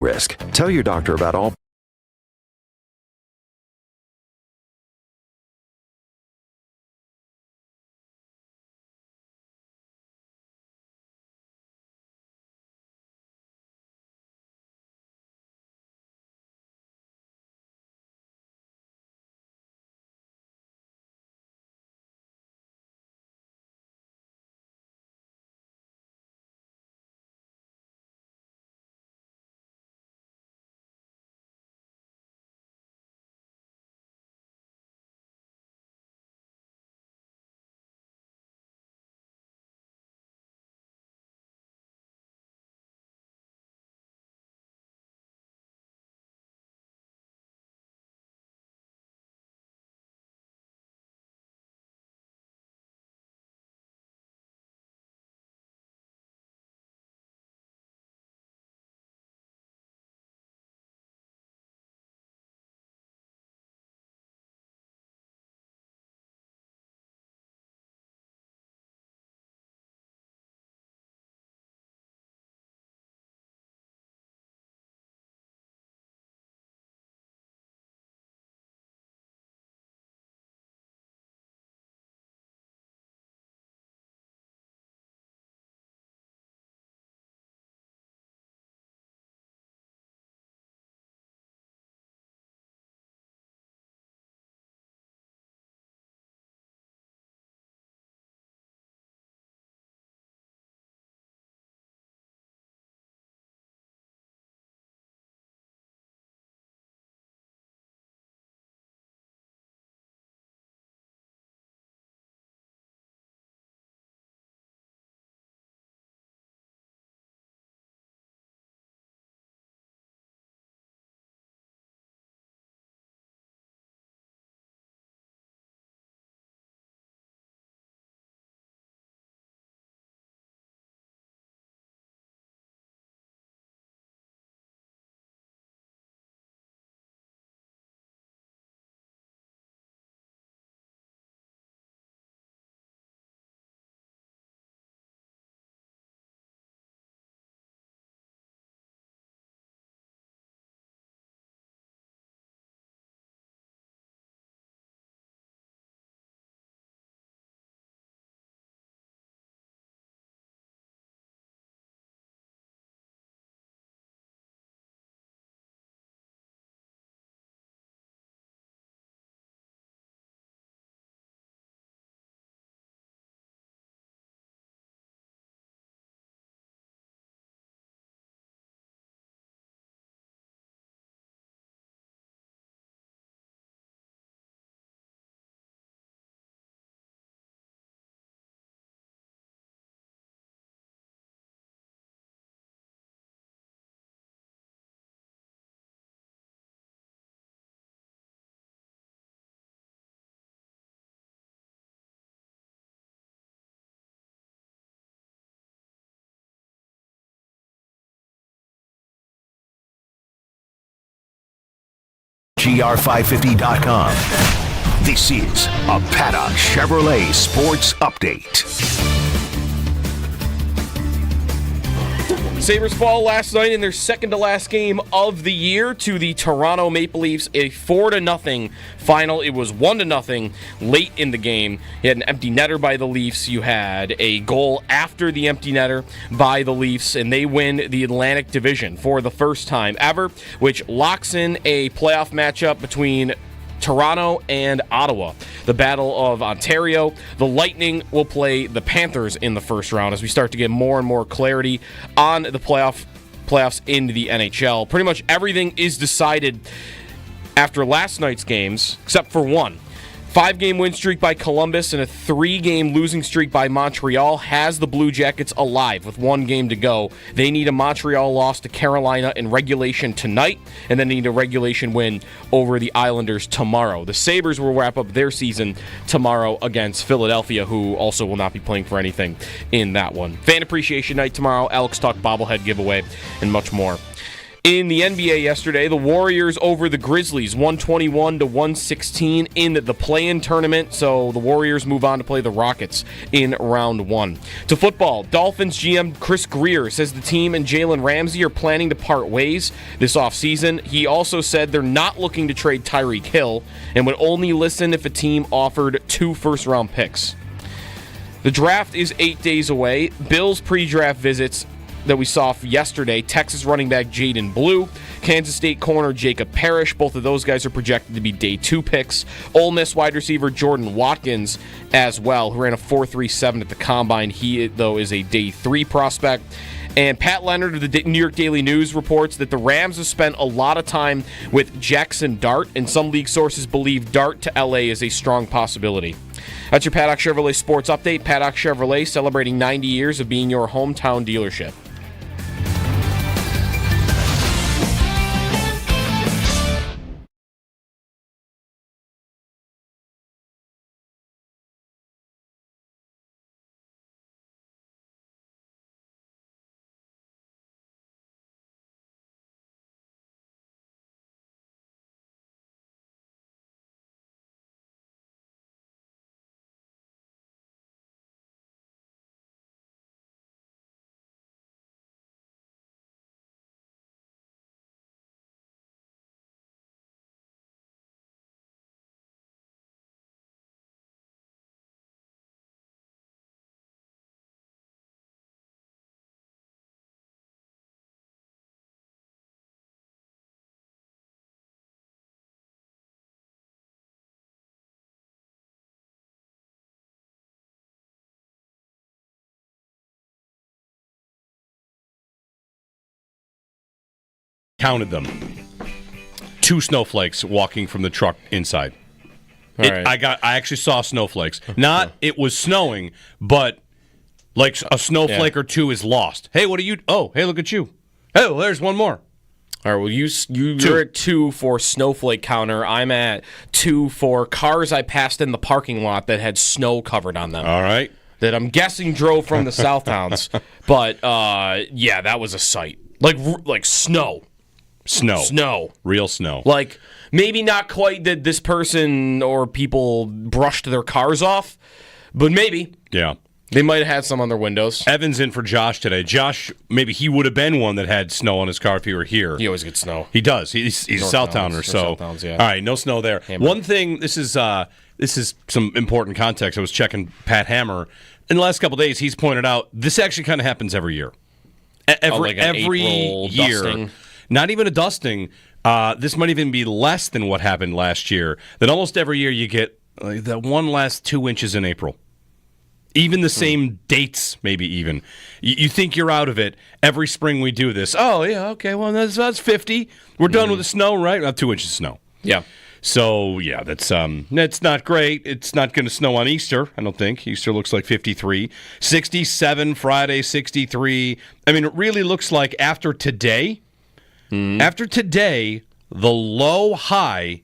risk. Tell your doctor about all WGR550.com. This is a Paddock Chevrolet Sports Update. Sabres fall last night in their second-to-last game of the year to the Toronto Maple Leafs, a 4-0 final. It was 1-0 late in the game. You had an empty netter by the Leafs. You had a goal after the empty netter by the Leafs, and they win the Atlantic Division for the first time ever, which locks in a playoff matchup between Toronto and Ottawa. The Battle of Ontario. The Lightning will play the Panthers in the first round as we start to get more and more clarity on the playoffs in the NHL. Pretty much everything is decided after last night's games, except for one. 5-game win streak by Columbus and a 3-game losing streak by Montreal has the Blue Jackets alive with 1 game to go. They need a Montreal loss to Carolina in regulation tonight, and then need a regulation win over the Islanders tomorrow. The Sabres will wrap up their season tomorrow against Philadelphia, who also will not be playing for anything in that one. Fan Appreciation Night tomorrow, Alex Tuck bobblehead giveaway, and much more. In the NBA yesterday, the Warriors over the Grizzlies, 121-116 in the play-in tournament. So the Warriors move on to play the Rockets in round 1. To football, Dolphins GM Chris Greer says the team and Jalen Ramsey are planning to part ways this offseason. He also said they're not looking to trade Tyreek Hill and would only listen if a team offered 2 first-round picks. The draft is 8 days away. Bills pre-draft visits that we saw yesterday, Texas running back Jaden Blue, Kansas State corner Jacob Parrish, both of those guys are projected to be day 2 picks. Ole Miss wide receiver Jordan Watkins as well, who ran a 4.37 at the Combine. He, though, is a day 3 prospect. And Pat Leonard of the New York Daily News reports that the Rams have spent a lot of time with Jackson Dart, and some league sources believe Dart to LA is a strong possibility. That's your Paddock Chevrolet Sports Update. Paddock Chevrolet celebrating 90 years of being your hometown dealership. Counted them. 2 snowflakes walking from the truck inside. Right. I actually saw snowflakes. Not it was snowing, but like a snowflake or 2 is lost. Hey, what are you? Oh, hey, look at you. Oh, there's one more. All right, well, you're at 2 for snowflake counter. I'm at 2 for cars I passed in the parking lot that had snow covered on them. All right. That I'm guessing drove from the South Towns. But, yeah, that was a sight. Like snow. Snow. Real snow. Like, maybe not quite that this person or people brushed their cars off, but maybe. Yeah. They might have had some on their windows. Evan's in for Josh today. Josh, maybe he would have been one that had snow on his car if he were here. He always gets snow. He does. He's a Southtowner, so. Southtowns, yeah. All right, no snow there. Hammer. One thing, this is some important context. I was checking Pat Hammer. In the last couple of days, he's pointed out this actually kind of happens every year. Every April year. Dusting. Not even a dusting. This might even be less than what happened last year. That almost every year you get that one last 2 inches in April. Even the same dates, maybe even. You think you're out of it. Every spring we do this. Oh, yeah, okay, well, that's 50. We're done with the snow, right? 2 inches of snow. Yeah. So, yeah, that's not great. It's not going to snow on Easter, I don't think. Easter looks like 53. 67 Friday, 63. I mean, it really looks like after today, the low high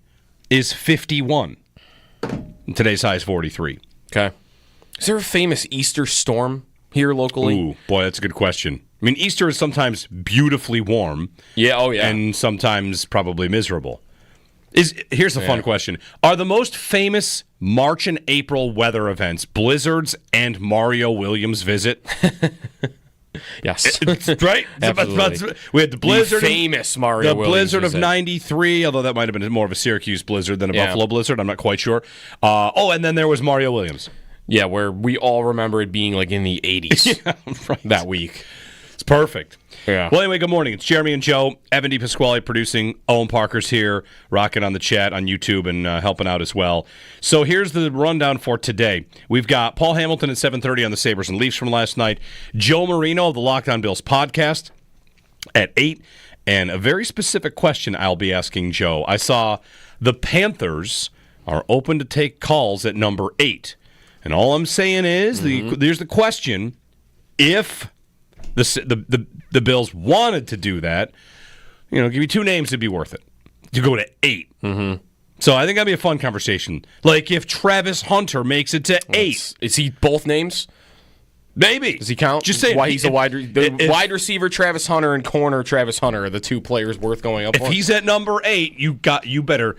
is 51. And today's high is 43. Okay. Is there a famous Easter storm here locally? Ooh, boy, that's a good question. I mean, Easter is sometimes beautifully warm. Yeah, oh yeah. And sometimes probably miserable. Here's a fun question. Are the most famous March and April weather events blizzards and Mario Williams' visit? Yes. Right? Absolutely. We had the blizzard. The famous Mario The Williams blizzard visit. of 93, although that might have been more of a Syracuse blizzard than a Buffalo blizzard. I'm not quite sure. And then there was Mario Williams. Yeah, where we all remember it being like in the 80s that week. It's perfect. Yeah. Well, anyway, good morning. It's Jeremy and Joe. Evan DePasquale producing. Owen Parker's here, rocking on the chat on YouTube and helping out as well. So here's the rundown for today. We've got Paul Hamilton at 7:30 on the Sabres and Leafs from last night. Joe Marino of the Locked On Bills podcast at 8. And a very specific question I'll be asking Joe. I saw the Panthers are open to take calls at number 8. And all I'm saying is, there's the question, if the Bills wanted to do that, give me 2 names, it'd be worth it to go to 8. Mm-hmm. So I think that'd be a fun conversation. Like if Travis Hunter makes it to 8. Is he both names? Maybe. Does he count? Just saying. Why he's a wide receiver, Travis Hunter, and corner, Travis Hunter are the two players worth going up for. If he's at number 8, you better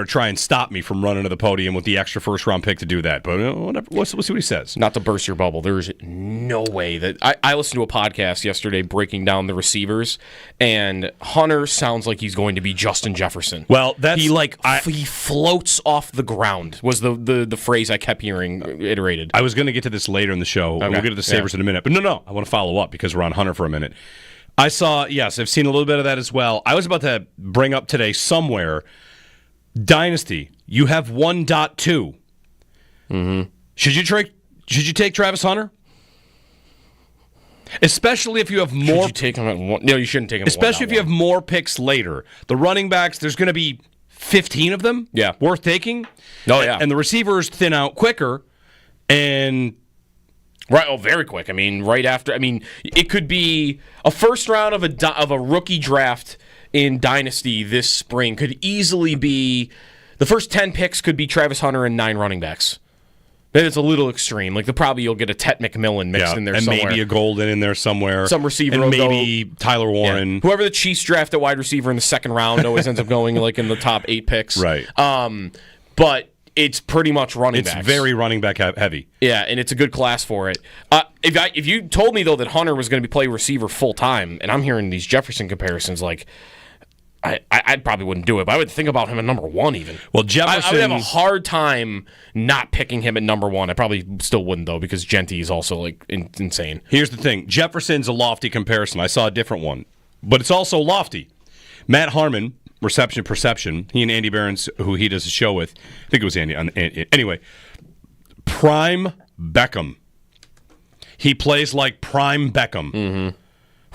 try and stop me from running to the podium with the extra first-round pick to do that. But whatever. We'll see what he says. Not to burst your bubble, there's no way that... I listened to a podcast yesterday breaking down the receivers, and Hunter sounds like he's going to be Justin Jefferson. Well, that's... He floats off the ground, was the phrase I kept hearing iterated. I was going to get to this later in the show. Okay. We'll get to the Sabres in a minute. But no, I want to follow up because we're on Hunter for a minute. I've seen a little bit of that as well. I was about to bring up today somewhere... Dynasty, you have 1.2. Mm-hmm. Should you take Travis Hunter? Especially if you have more. Should you take him at 1? No, you shouldn't take him. Especially if you have more picks later. The running backs, there's going to be 15 of them. Yeah, worth taking. Oh yeah, and the receivers thin out quicker, and. Right, very quick. I mean, right after. I mean, it could be a first round of a rookie draft. In Dynasty this spring could easily be the first 10 picks could be Travis Hunter and 9 running backs. Then it's a little extreme. Like probably you'll get a Tet McMillan mixed in there and somewhere. And maybe a Golden in there somewhere. Some receiver and maybe Tyler Warren. Yeah. Whoever the Chiefs draft at wide receiver in the second round always ends up going like in the top 8 picks. Right. But it's pretty much running backs. It's very running back heavy. Yeah, and it's a good class for it. If you told me, though, that Hunter was going to play receiver full-time, and I'm hearing these Jefferson comparisons, like... I probably wouldn't do it, but I would think about him at number 1 even. Well, Jefferson... I would have a hard time not picking him at number 1. I probably still wouldn't, though, because Genty is also like insane. Here's the thing. Jefferson's a lofty comparison. I saw a different one, but it's also lofty. Matt Harmon, Reception Perception, he and Andy Behrens, who he does a show with, I think it was Andy. Anyway, Prime Beckham. He plays like Prime Beckham.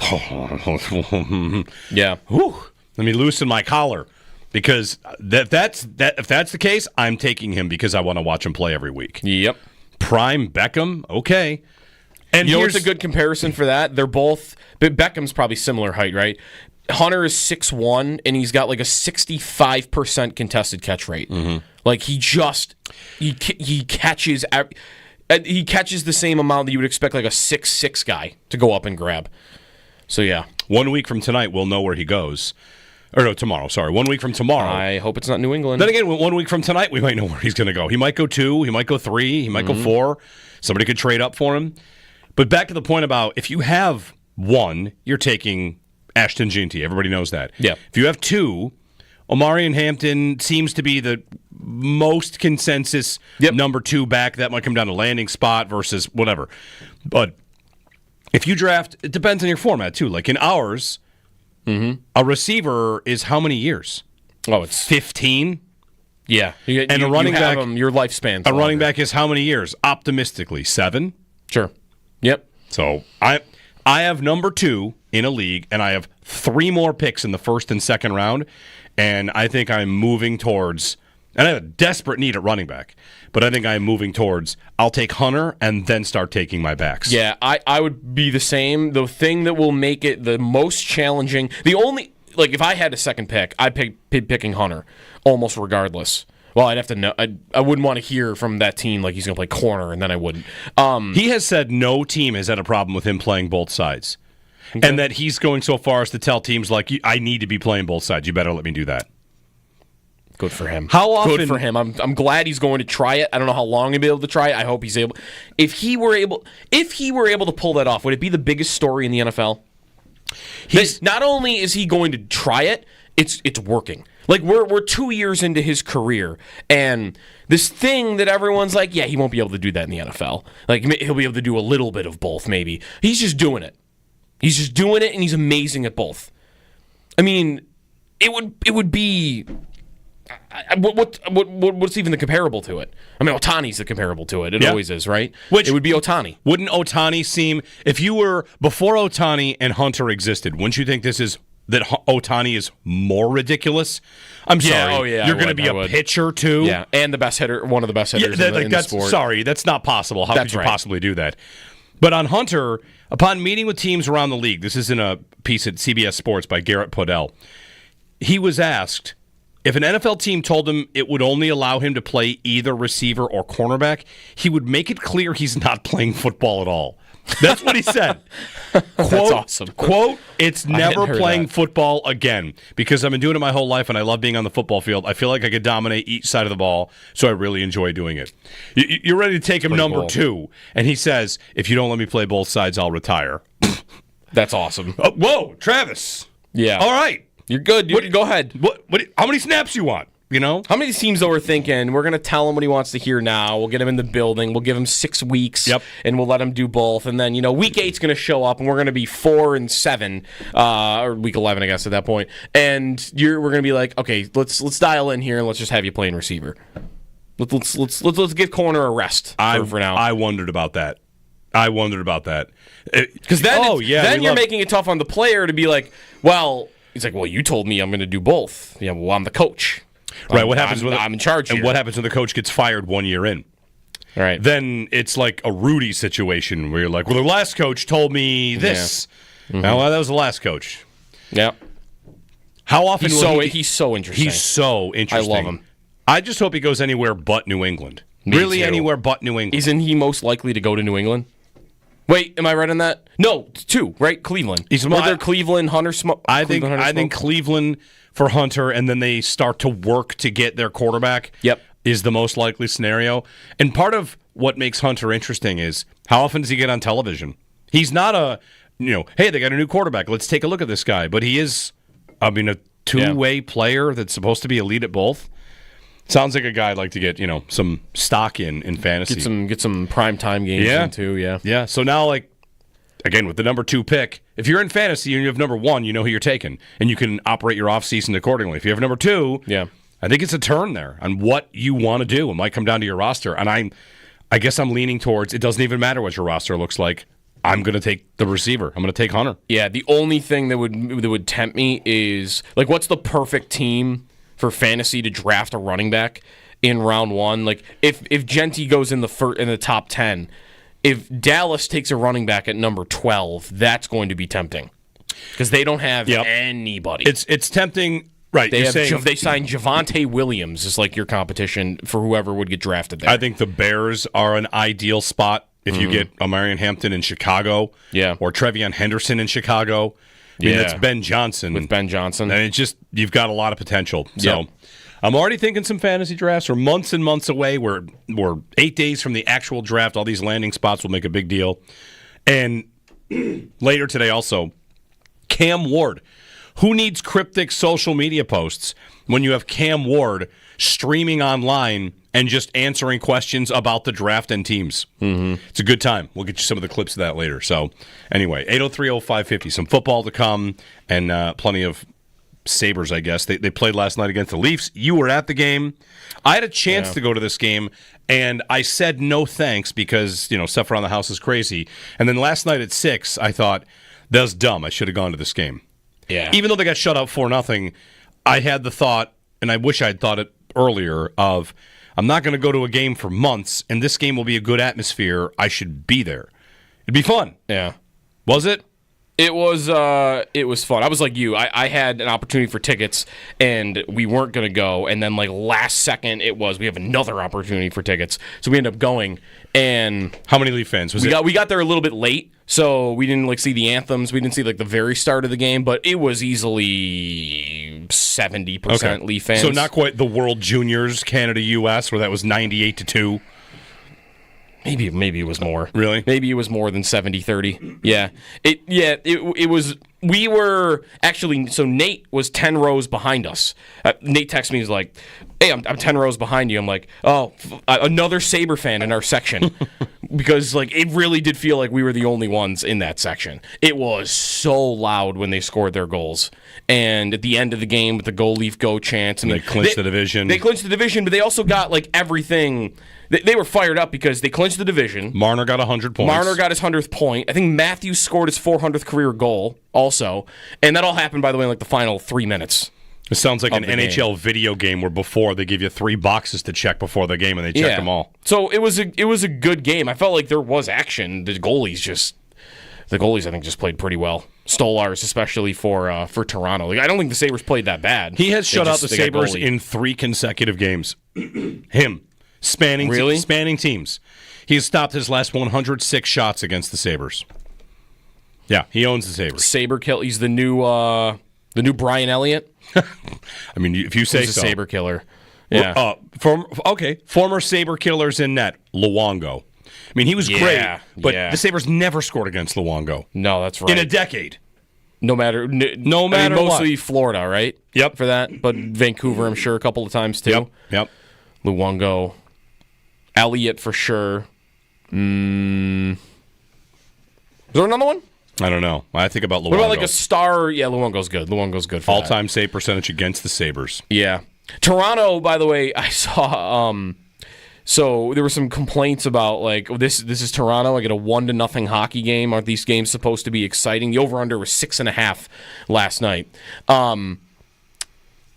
Mm-hmm. Yeah. Whew. Let me loosen my collar because if that's the case, I'm taking him because I want to watch him play every week. Yep. Prime Beckham, okay. And you know what's a good comparison for that? They're both Beckham's probably similar height, right? Hunter is 6'1", and he's got like a 65% contested catch rate. Mm-hmm. Like he catches the same amount that you would expect like a 6'6" guy to go up and grab. So yeah. 1 week from tonight, we'll know where he goes. Or no, tomorrow, sorry. 1 week from tomorrow. I hope it's not New England. Then again, 1 week from tonight, we might know where he's going to go. He might go 2, he might go 3, he might go 4. Somebody could trade up for him. But back to the point about if you have 1, you're taking Ashton Ginty. Everybody knows that. Yeah. If you have 2, Omarion Hampton seems to be the most consensus number 2 back. That might come down to landing spot versus whatever. But if you draft, it depends on your format too. Like in ours, a receiver is how many years? Oh, it's 15. Yeah, and a running back, your lifespan. A running back is how many years? Optimistically, 7. Sure. Yep. So I have number 2 in a league, and I have 3 more picks in the first and second round, and I think I'm moving towards. And I have a desperate need at running back, but I think I'm moving towards I'll take Hunter and then start taking my backs. Yeah, I would be the same. The thing that will make it the most challenging, if I had a second pick, I'd pick picking Hunter almost regardless. Well, I'd have to know. I wouldn't want to hear from that team like he's going to play corner, and then I wouldn't. He has said no team has had a problem with him playing both sides, and that he's going so far as to tell teams like, I need to be playing both sides. You better let me do that. Good for him. How often? Good for him. I'm glad he's going to try it. I don't know how long he'll be able to try it. I hope he's able. If he were able to pull that off, would it be the biggest story in the NFL? Not only is he going to try it, it's working. Like we're 2 years into his career, and this thing that everyone's like, yeah, he won't be able to do that in the NFL. Like he'll be able to do a little bit of both, maybe. He's just doing it. He's just doing it, and he's amazing at both. I mean, it would be. What's even the comparable to it? I mean, Ohtani's the comparable to it. It always is, right? It would be Ohtani. Wouldn't Ohtani seem, if you were before Ohtani and Hunter existed, wouldn't you think that Ohtani is more ridiculous? I'm sorry. You're going to be a pitcher too? Yeah, and the best hitter, one of the best hitters in the sport. Sorry, that's not possible. How could you possibly do that? But on Hunter, upon meeting with teams around the league, this is in a piece at CBS Sports by Garrett Podell, he was asked, if an NFL team told him it would only allow him to play either receiver or cornerback, he would make it clear he's not playing football at all. That's what he said. That's awesome. Quote, it's never heard playing that. football again because I've been doing it my whole life and I love being on the football field. I feel like I could dominate each side of the ball, so I really enjoy doing it. You're ready to take him number cool. 2, and he says, if you don't let me play both sides, I'll retire. That's awesome. Whoa, Travis. Yeah. All right. You're good. Go ahead. What? How many snaps you want? You know? How many teams, though, are thinking, we're going to tell him what he wants to hear now. We'll get him in the building. We'll give him 6 weeks. Yep. And we'll let him do both. And then, week 8's going to show up, and we're going to be 4-7, or week 11, I guess, at that point. And we're going to be like, okay, let's dial in here, and let's just have you playing receiver. Let's give corner a rest for now. I wondered about that. Because then you're making it tough on the player to be like, well, he's like, well, you told me I'm going to do both. Yeah, well, I'm the coach. Right. What happens when I'm in charge and here. what happens when the coach gets fired 1 year in? Right. Then it's like a Rudy situation where you're like, well, the last coach told me this. Yeah. Well, that was the last coach. Yeah. How often He's so interesting. He's so interesting. I love him. I just hope he goes anywhere but New England. Me too. Anywhere but New England. Isn't he most likely to go to New England? Wait, am I right on that? No, 2, right? Cleveland. Cleveland, Hunter Smoke. I think Cleveland for Hunter, and then they start to work to get their quarterback. Yep. Is the most likely scenario. And part of what makes Hunter interesting is how often does he get on television? He's not hey, they got a new quarterback. Let's take a look at this guy. But he is, a two-way player that's supposed to be elite at both. Sounds like a guy I'd like to get, some stock in fantasy. Get some primetime games in too, yeah. Yeah, so now, again, with the number 2 pick, if you're in fantasy and you have number 1, you know who you're taking, and you can operate your offseason accordingly. If you have number 2, I think it's a turn there on what you want to do. It might come down to your roster, and I guess I'm leaning towards it doesn't even matter what your roster looks like. I'm going to take the receiver. I'm going to take Hunter. Yeah, the only thing that would tempt me is, what's the perfect team for fantasy to draft a running back in round 1? If Genty goes in the top 10, if Dallas takes a running back at number 12, that's going to be tempting because they don't have anybody. It's tempting, right? They signed Javonte Williams as your competition for whoever would get drafted there. I think the Bears are an ideal spot if you get Omarion Hampton in Chicago, or Trevion Henderson in Chicago. That's Ben Johnson. With Ben Johnson. And it's just, you've got a lot of potential. So I'm already thinking some fantasy drafts. We're months and months away. We're 8 days from the actual draft. All these landing spots will make a big deal. And later today also, Cam Ward. Who needs cryptic social media posts when you have Cam Ward streaming online and just answering questions about the draft and teams? Mm-hmm. It's a good time. We'll get you some of the clips of that later. So anyway, 803-0550, some football to come and plenty of Sabres, I guess. They played last night against the Leafs. You were at the game. I had a chance to go to this game, and I said no thanks because, stuff around the house is crazy. And then last night at 6, I thought, that was dumb. I should have gone to this game. Yeah. Even though they got shut out 4-0, I had the thought, and I wish I'd thought it earlier, of I'm not going to go to a game for months, and this game will be a good atmosphere. I should be there. It'd be fun. Yeah. Was it? It was fun. I was like you. I had an opportunity for tickets, and we weren't going to go. And then, last second, we have another opportunity for tickets. So we ended up going. And how many Leaf fans? We got there a little bit late, so we didn't see the anthems. We didn't see the very start of the game, but it was easily 70% Leaf fans. So not quite the World Juniors Canada-US where that was 98-2. Maybe it was more. Really? Maybe it was more than 70-30. Yeah. It was. We were actually. So Nate was 10 rows behind us. Nate texted me. He's like, "Hey, I'm 10 rows behind you." I'm like, "Oh, another Sabre fan in our section," because it really did feel like we were the only ones in that section. It was so loud when they scored their goals, and at the end of the game with the "Go Leaf Go" chants, they clinched the division. They clinched the division, but they also got everything. They were fired up because they clinched the division. Marner got 100 points. Marner got his 100th point. I think Matthews scored his 400th career goal also. And that all happened, by the way, in the final 3 minutes. It sounds like an NHL video game where before they give you 3 boxes to check before the game and they check them all. So it was a good game. I felt like there was action. The goalies, I think, just played pretty well. Stolarz, especially for Toronto. I don't think the Sabres played that bad. He has shut out the Sabres in 3 consecutive games. Him. Spanning teams. He's stopped his last 106 shots against the Sabres. Yeah, he owns the Sabres. Saber kill. He's the new Brian Elliott. I mean, if you say He's so. a Saber killer. Yeah. Former Saber killers in net, Luongo. I mean, he was great, but yeah. the Sabres never scored against Luongo. No, that's right. In a decade. No matter what. Mostly Florida, right? Yep. For that, but Vancouver, I'm sure, a couple of times too. Yep. Luongo, Elliott for sure. Is there another one? I don't know. I think about Luongo. What about like a star? Yeah, Luongo's good. Luongo's good for all-time save percentage against the Sabres. Yeah. Toronto, by the way, I saw. So there were some complaints about like, this is Toronto. I get a 1-0 hockey game. Aren't these games supposed to be exciting? The over/under was 6.5 last night.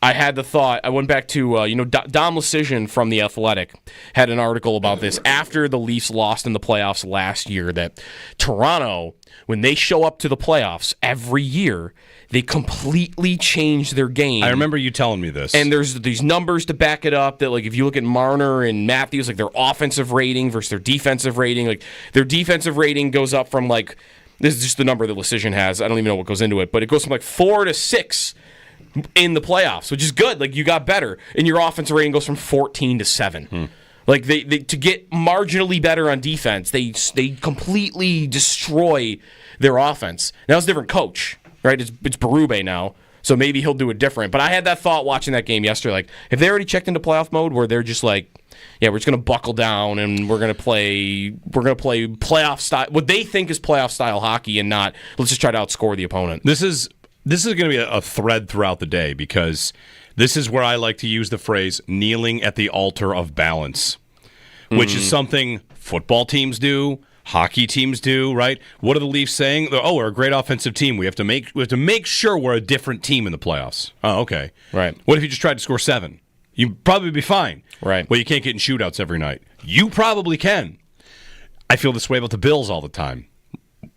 I had the thought. I went back to Dom Lucian from The Athletic had an article about this after the Leafs lost in the playoffs last year. That Toronto, when they show up to the playoffs every year, they completely change their game. I remember you telling me this. And there's these numbers to back it up that, like, if you look at Marner and Matthews, like, their offensive rating versus their defensive rating, like, their defensive rating goes up from, like, this is just the number that Lucian has. I don't even know what goes into it, but it goes from, like, 4 to 6 in the playoffs, which is good. Like, you got better. And your offensive rating goes from 14 to 7. Like, they to get marginally better on defense, they completely destroy their offense. Now it's a different coach. Right, it's Berube now, so maybe he'll do it different. But I had that thought watching that game yesterday. Like, if they already checked into playoff mode, where they're just like, yeah, we're just gonna buckle down and we're gonna play playoff style, what they think is playoff style hockey, and not let's just try to outscore the opponent. This is going to be a thread throughout the day, because this is where I like to use the phrase "kneeling at the altar of balance," which is something football teams do. Hockey teams do, right? What are the Leafs saying? Oh, we're a great offensive team. We have to make sure we're a different team in the playoffs. Oh, okay. Right. What if you just tried to score 7? You'd probably be fine. Right. Well, you can't get in shootouts every night. You probably can. I feel this way about the Bills all the time.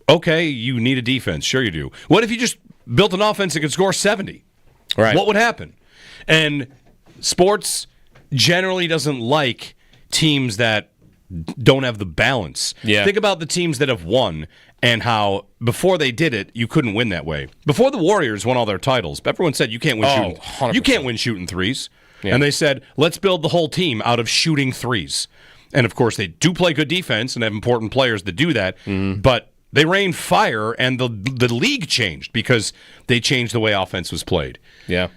Okay, you need a defense. Sure you do. What if you just built an offense that could score 70? Right. What would happen? And sports generally doesn't like teams that don't have the balance. Yeah. Think about the teams that have won and how before they did it, you couldn't win that way. Before the Warriors won all their titles, everyone said you can't win shooting. 100%. You can't win shooting threes. Yeah. And they said, let's build the whole team out of shooting threes. And of course, they do play good defense and have important players that do that. But they rained fire, and the league changed because they changed the way offense was played. Yeah.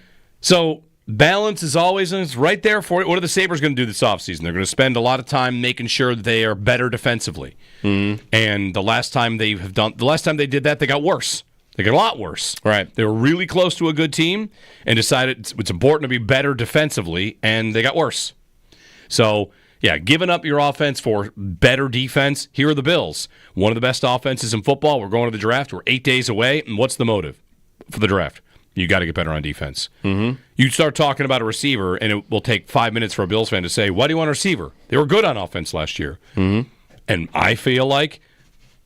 So balance is always right there for it. What are the Sabres going to do this offseason? They're going to spend a lot of time making sure that they are better defensively. And the last time they did that, they got worse. They got a lot worse. Right. They were really close to a good team and decided it's important to be better defensively, and they got worse. So, yeah, giving up your offense for better defense. Here are the Bills. One of the best offenses in football. We're going to the draft. We're 8 days away. And what's the motive for the draft? You got to get better on defense. You start talking about a receiver, and it will take 5 minutes for a Bills fan to say, why do you want a receiver? They were good on offense last year. And I feel like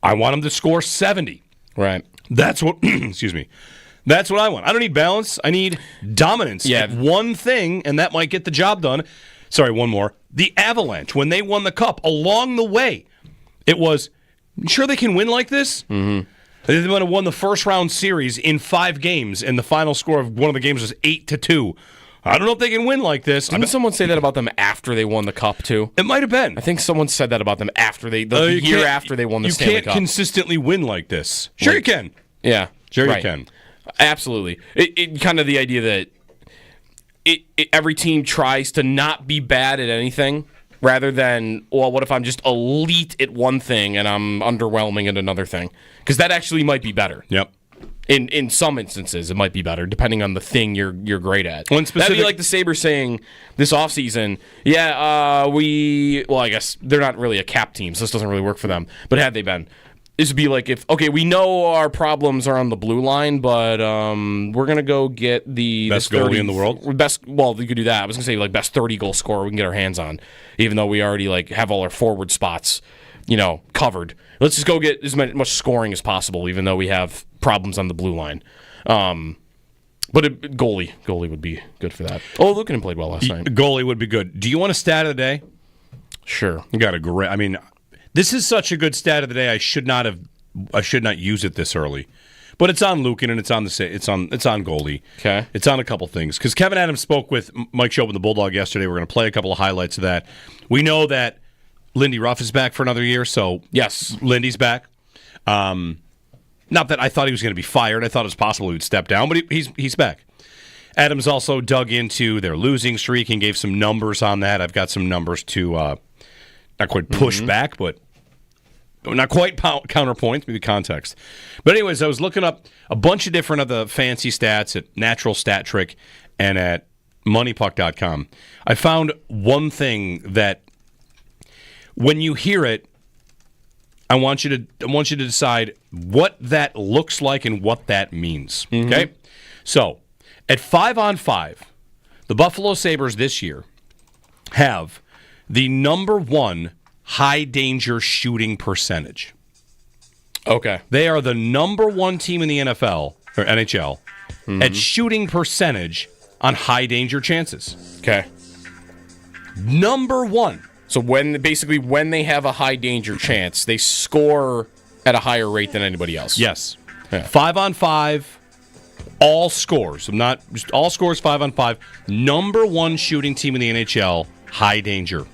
I want them to score 70. Right. That's what, excuse me, that's what I want. I don't need balance. I need dominance at one thing, and that might get the job done. Sorry, one more. The Avalanche, when they won the Cup, along the way, it was, sure they can win like this? They might have won the first-round series in 5 games, and the final score of one of the games was 8-2. I don't know if they can win like this. Didn't someone say that about them after they won the Cup, too? It might have been. I think someone said that about them after the year after they won the Stanley Cup. You can't consistently win like this. Sure you can. Yeah. Sure you can. Absolutely. It kind of the idea that every team tries to not be bad at anything, rather than, well, what if I'm just elite at one thing and I'm underwhelming at another thing? Because that actually might be better. Yep. In some instances, it might be better, depending on the thing you're great at. That'd be like the Sabres saying this offseason, I guess they're not really a cap team, so this doesn't really work for them. But had they been, this would be like we know our problems are on the blue line, but we're going to go get the best goalie in the world? You could do that. I was going to say, like, best 30-goal scorer we can get our hands on, even though we already have all our forward spots, covered. Let's just go get as much scoring as possible, even though we have problems on the blue line. But goalie would be good for that. Oh, Luukkonen played well last night. Goalie would be good. Do you want a stat of the day? Sure. You got a great. I mean, This is such a good stat of the day. I should not use it this early. But it's on Lukin and it's on goalie. Okay. It's on a couple things. Because Kevin Adams spoke with Mike Schopp and the Bulldog yesterday. We're going to play a couple of highlights of that. We know that Lindy Ruff is back for another year, so yes, Lindy's back. Not that I thought he was going to be fired. I thought it was possible he would step down, but he's back. Adams also dug into their losing streak and gave some numbers on that. I've got some numbers to not quite push back, but not quite counterpoint, maybe context. But anyways, I was looking up a bunch of different of the fancy stats at Natural Stat Trick and at MoneyPuck.com. I found one thing that when you hear it, I want you to decide what that looks like and what that means. Okay? So, at 5-on-5, the Buffalo Sabres this year have the number one high-danger shooting percentage. Okay. They are the number one team in the NFL, or NHL, at shooting percentage on high-danger chances. Okay. Number one. So when they have a high-danger chance, they score at a higher rate than anybody else. Yes. Yeah. 5-on-5, all scores. Not just all scores, 5-on-5. Number one shooting team in the NHL, high danger.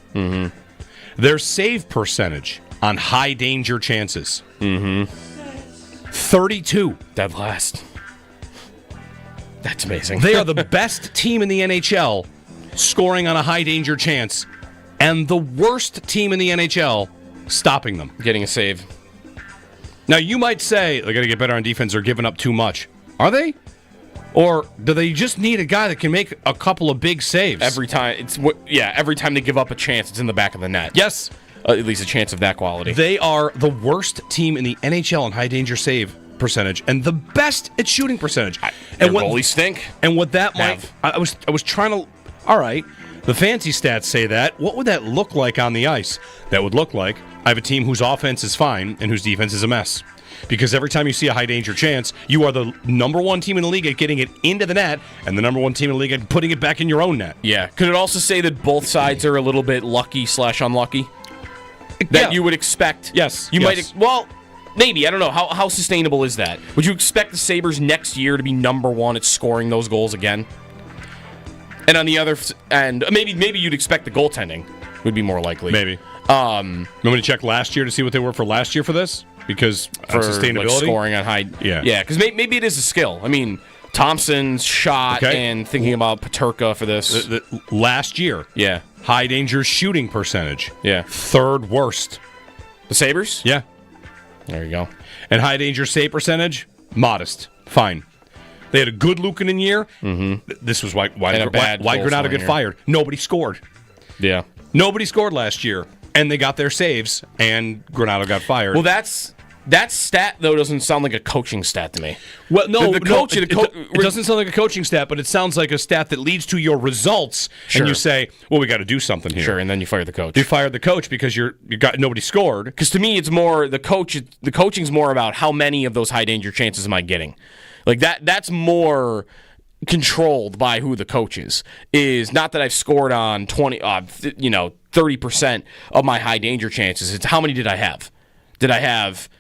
Their save percentage on high danger chances. 32. Dead last. That's amazing. They are the best team in the NHL scoring on a high danger chance, and the worst team in the NHL stopping them. Getting a save. Now, you might say they got to get better on defense or giving up too much. Are they? Or do they just need a guy that can make a couple of big saves? Every time every time they give up a chance, it's in the back of the net. Yes. At least a chance of that quality. They are the worst team in the NHL in high danger save percentage and the best at shooting percentage. And goalies stink. And what that might, I was trying to, all right, the fancy stats say that. What would that look like on the ice? That would look like I have a team whose offense is fine and whose defense is a mess. Because every time you see a high-danger chance, you are the number one team in the league at getting it into the net and the number one team in the league at putting it back in your own net. Yeah. Could it also say that both sides are a little bit lucky/unlucky? That you would expect? Yes. You might. Well, maybe. I don't know. How sustainable is that? Would you expect the Sabres next year to be number one at scoring those goals again? And on the other end, maybe you'd expect the goaltending would be more likely. Maybe. You want me to check last year to see what they were for last year for this? Because for sustainability, like scoring on high, yeah, because maybe it is a skill. I mean, Thompson's shot and thinking about Paterka for this last year, high danger shooting percentage, third worst. The Sabres, there you go, and high danger save percentage, modest, fine. They had a good Luukkonen year. This was why Granato get fired. Nobody scored. Yeah, nobody scored last year. And they got their saves, and Granato got fired. Well, that stat, though, doesn't sound like a coaching stat to me. Well, no, it doesn't sound like a coaching stat, but it sounds like a stat that leads to your results, and you say, well, we got to do something here. Sure, and then you fire the coach. You fired the coach because you got nobody scored. Because to me, it's more, the coaching's more about how many of those high-danger chances am I getting. Like, that's more controlled by who the coach is not that I've scored on 30% of my high danger chances. It's how many did I have? Did I have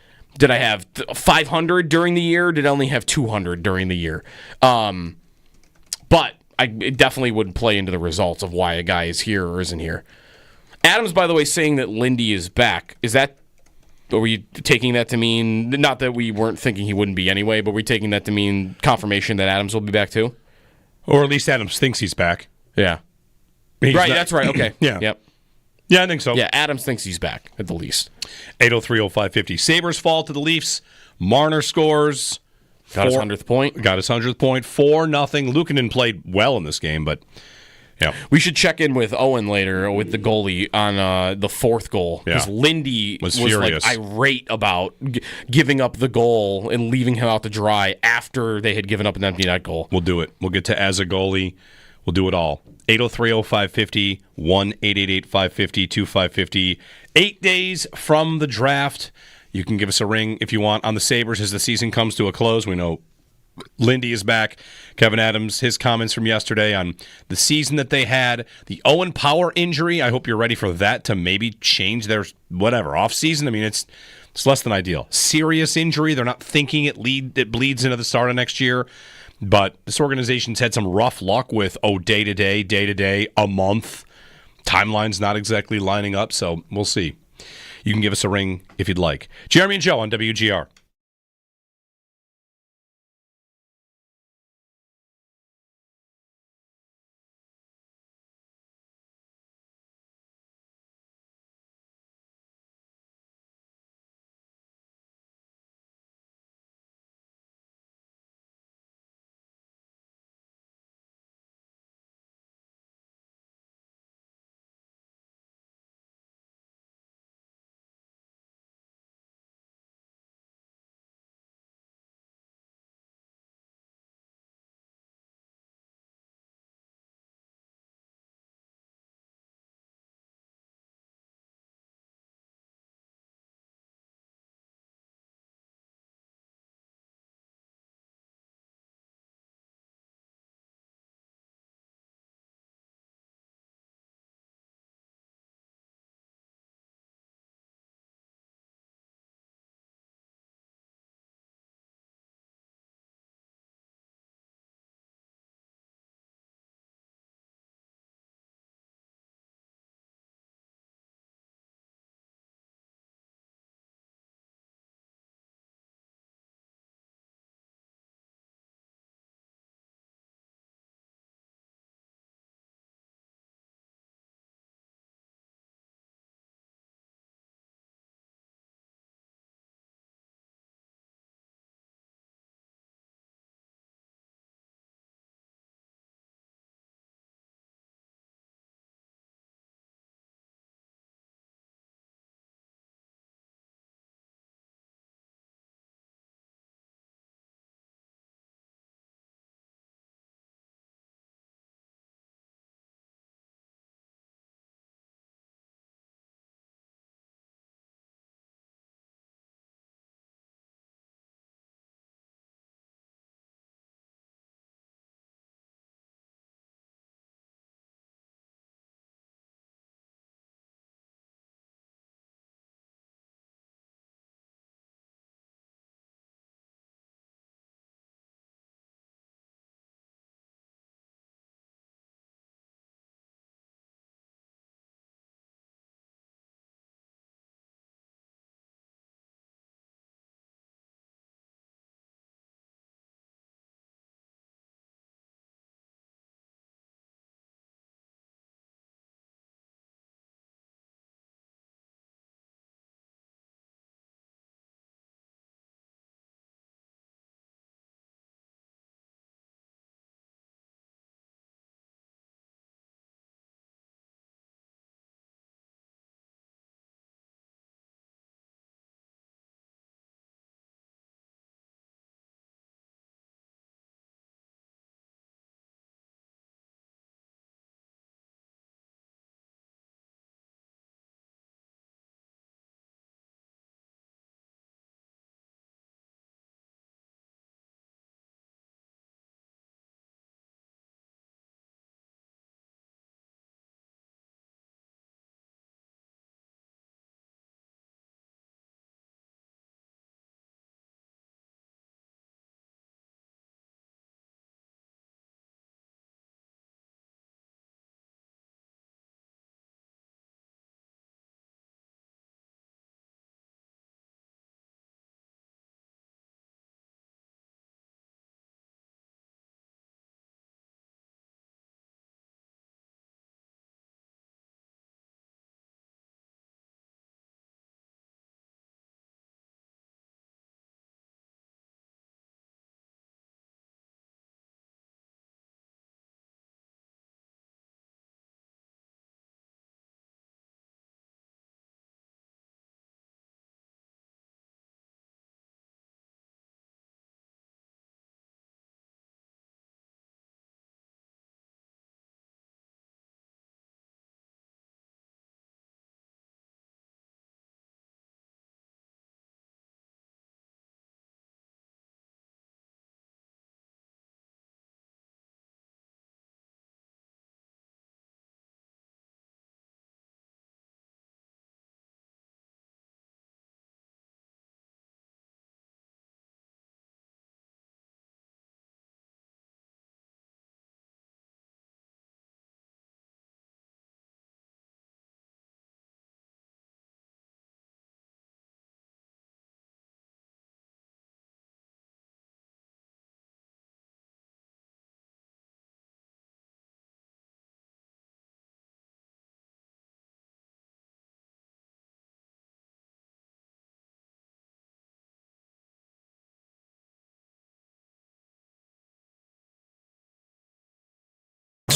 500 during the year? Did I only have 200 during the year? But it definitely would play into the results of why a guy is here or isn't here. Adams, by the way, saying that Lindy is back. Were you taking that to mean, not that we weren't thinking he wouldn't be anyway, but we're taking that to mean confirmation that Adams will be back too? Or at least Adams thinks he's back. Yeah. That's right. Okay. Yeah. Yep. Yeah, I think so. Yeah, Adams thinks he's back, at the least. 803-0550. Sabres fall to the Leafs. Marner scores. Got his 100th point. 4-0. Luukkonen played well in this game, but... Yeah. We should check in with Owen later, with the goalie, on the fourth goal. Because Lindy was furious. Like irate about giving up the goal and leaving him out to dry after they had given up an empty net goal. We'll do it. We'll get to as a goalie. We'll do it all. 803-0550, 1-888-550-2550. 8 days from the draft. You can give us a ring if you want on the Sabres as the season comes to a close. We know Lindy is back. Kevin Adams, his comments from yesterday on the season that they had. The Owen Power injury, I hope you're ready for that to maybe change their off season. I mean, it's less than ideal. Serious injury. They're not thinking it bleeds into the start of next year. But this organization's had some rough luck with, day to day, a month. Timeline's not exactly lining up, so we'll see. You can give us a ring if you'd like. Jeremy and Joe on WGR.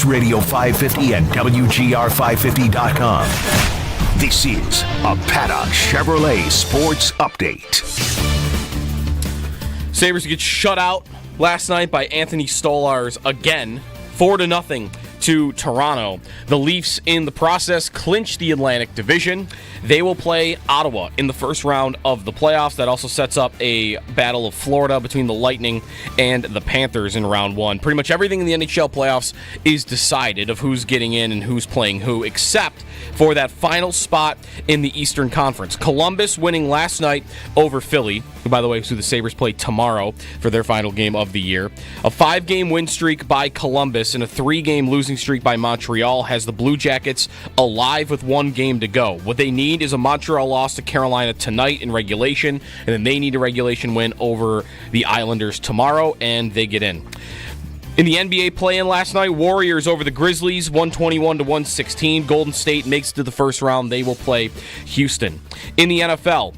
SportsRadio550 and WGR550.com. This is a Paddock Chevrolet Sports Update. Sabres get shut out last night by Anthony Stolarz again, 4-0 to Toronto. The Leafs, in the process, clinch the Atlantic Division. They will play Ottawa in the first round of the playoffs. That also sets up a battle of Florida between the Lightning and the Panthers in round one. Pretty much everything in the NHL playoffs is decided of who's getting in and who's playing who, except for that final spot in the Eastern Conference. Columbus winning last night over Philly, who, by the way, is who the Sabres play tomorrow for their final game of the year. A 5-game win streak by Columbus and a 3-game losing streak by Montreal has the Blue Jackets alive with 1 game to go. What they need is a Montreal loss to Carolina tonight in regulation, and then they need a regulation win over the Islanders tomorrow, and they get in. In the NBA play-in last night, Warriors over the Grizzlies, 121-116. Golden State makes it to the first round. They will play Houston. In the NFL,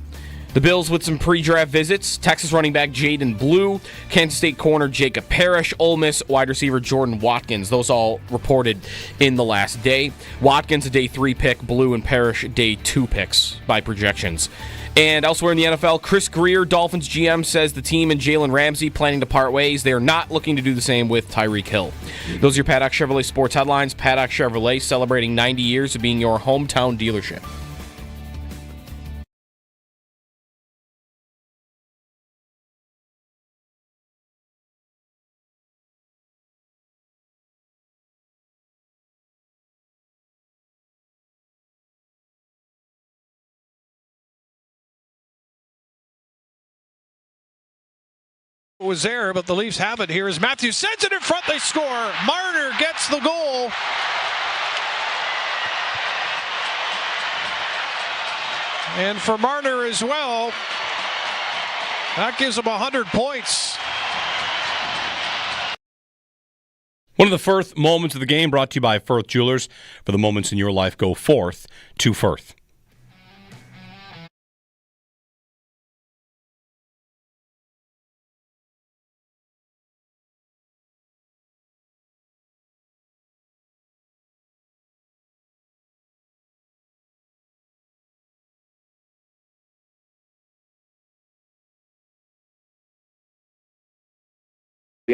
the Bills with some pre-draft visits. Texas running back Jaden Blue, Kansas State corner Jacob Parrish, Ole Miss wide receiver Jordan Watkins. Those all reported in the last day. Watkins a day 3 pick, Blue and Parrish day 2 picks by projections. And elsewhere in the NFL, Chris Greer, Dolphins GM, says the team and Jalen Ramsey planning to part ways. They are not looking to do the same with Tyreek Hill. Those are your Paddock Chevrolet sports headlines. Paddock Chevrolet celebrating 90 years of being your hometown dealership. Was there, but the Leafs have it. Here is Matthews, sends it in front, they score. Marner gets the goal. And for Marner as well, that gives him 100 points. One of the Firth moments of the game brought to you by Firth Jewelers. For the moments in your life, go forth to Firth.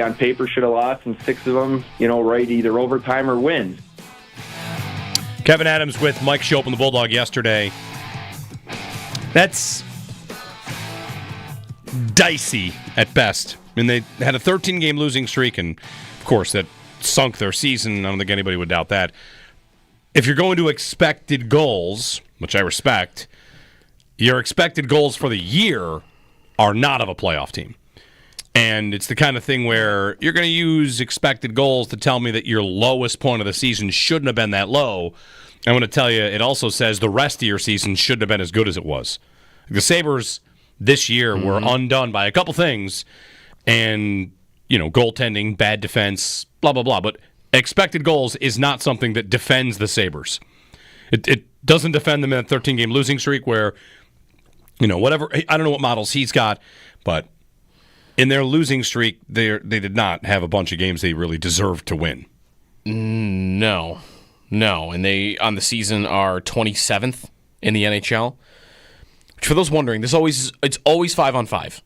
On paper should have lost, and 6 of them, right, either overtime or wins. Kevin Adams with Mike Shope and the Bulldog yesterday. That's dicey at best. I mean, they had a 13-game losing streak, and, of course, that sunk their season. I don't think anybody would doubt that. If you're going to expected goals, which I respect, your expected goals for the year are not of a playoff team. And it's the kind of thing where you're going to use expected goals to tell me that your lowest point of the season shouldn't have been that low. I'm going to tell you, it also says the rest of your season shouldn't have been as good as it was. The Sabres this year were undone by a couple things, and, goaltending, bad defense, blah, blah, blah. But expected goals is not something that defends the Sabres. It doesn't defend them in a 13-game losing streak where, whatever. I don't know what models he's got, but in their losing streak, they did not have a bunch of games they really deserved to win. No. And they, on the season, are 27th in the NHL. Which, for those wondering, it's always 5-on-5.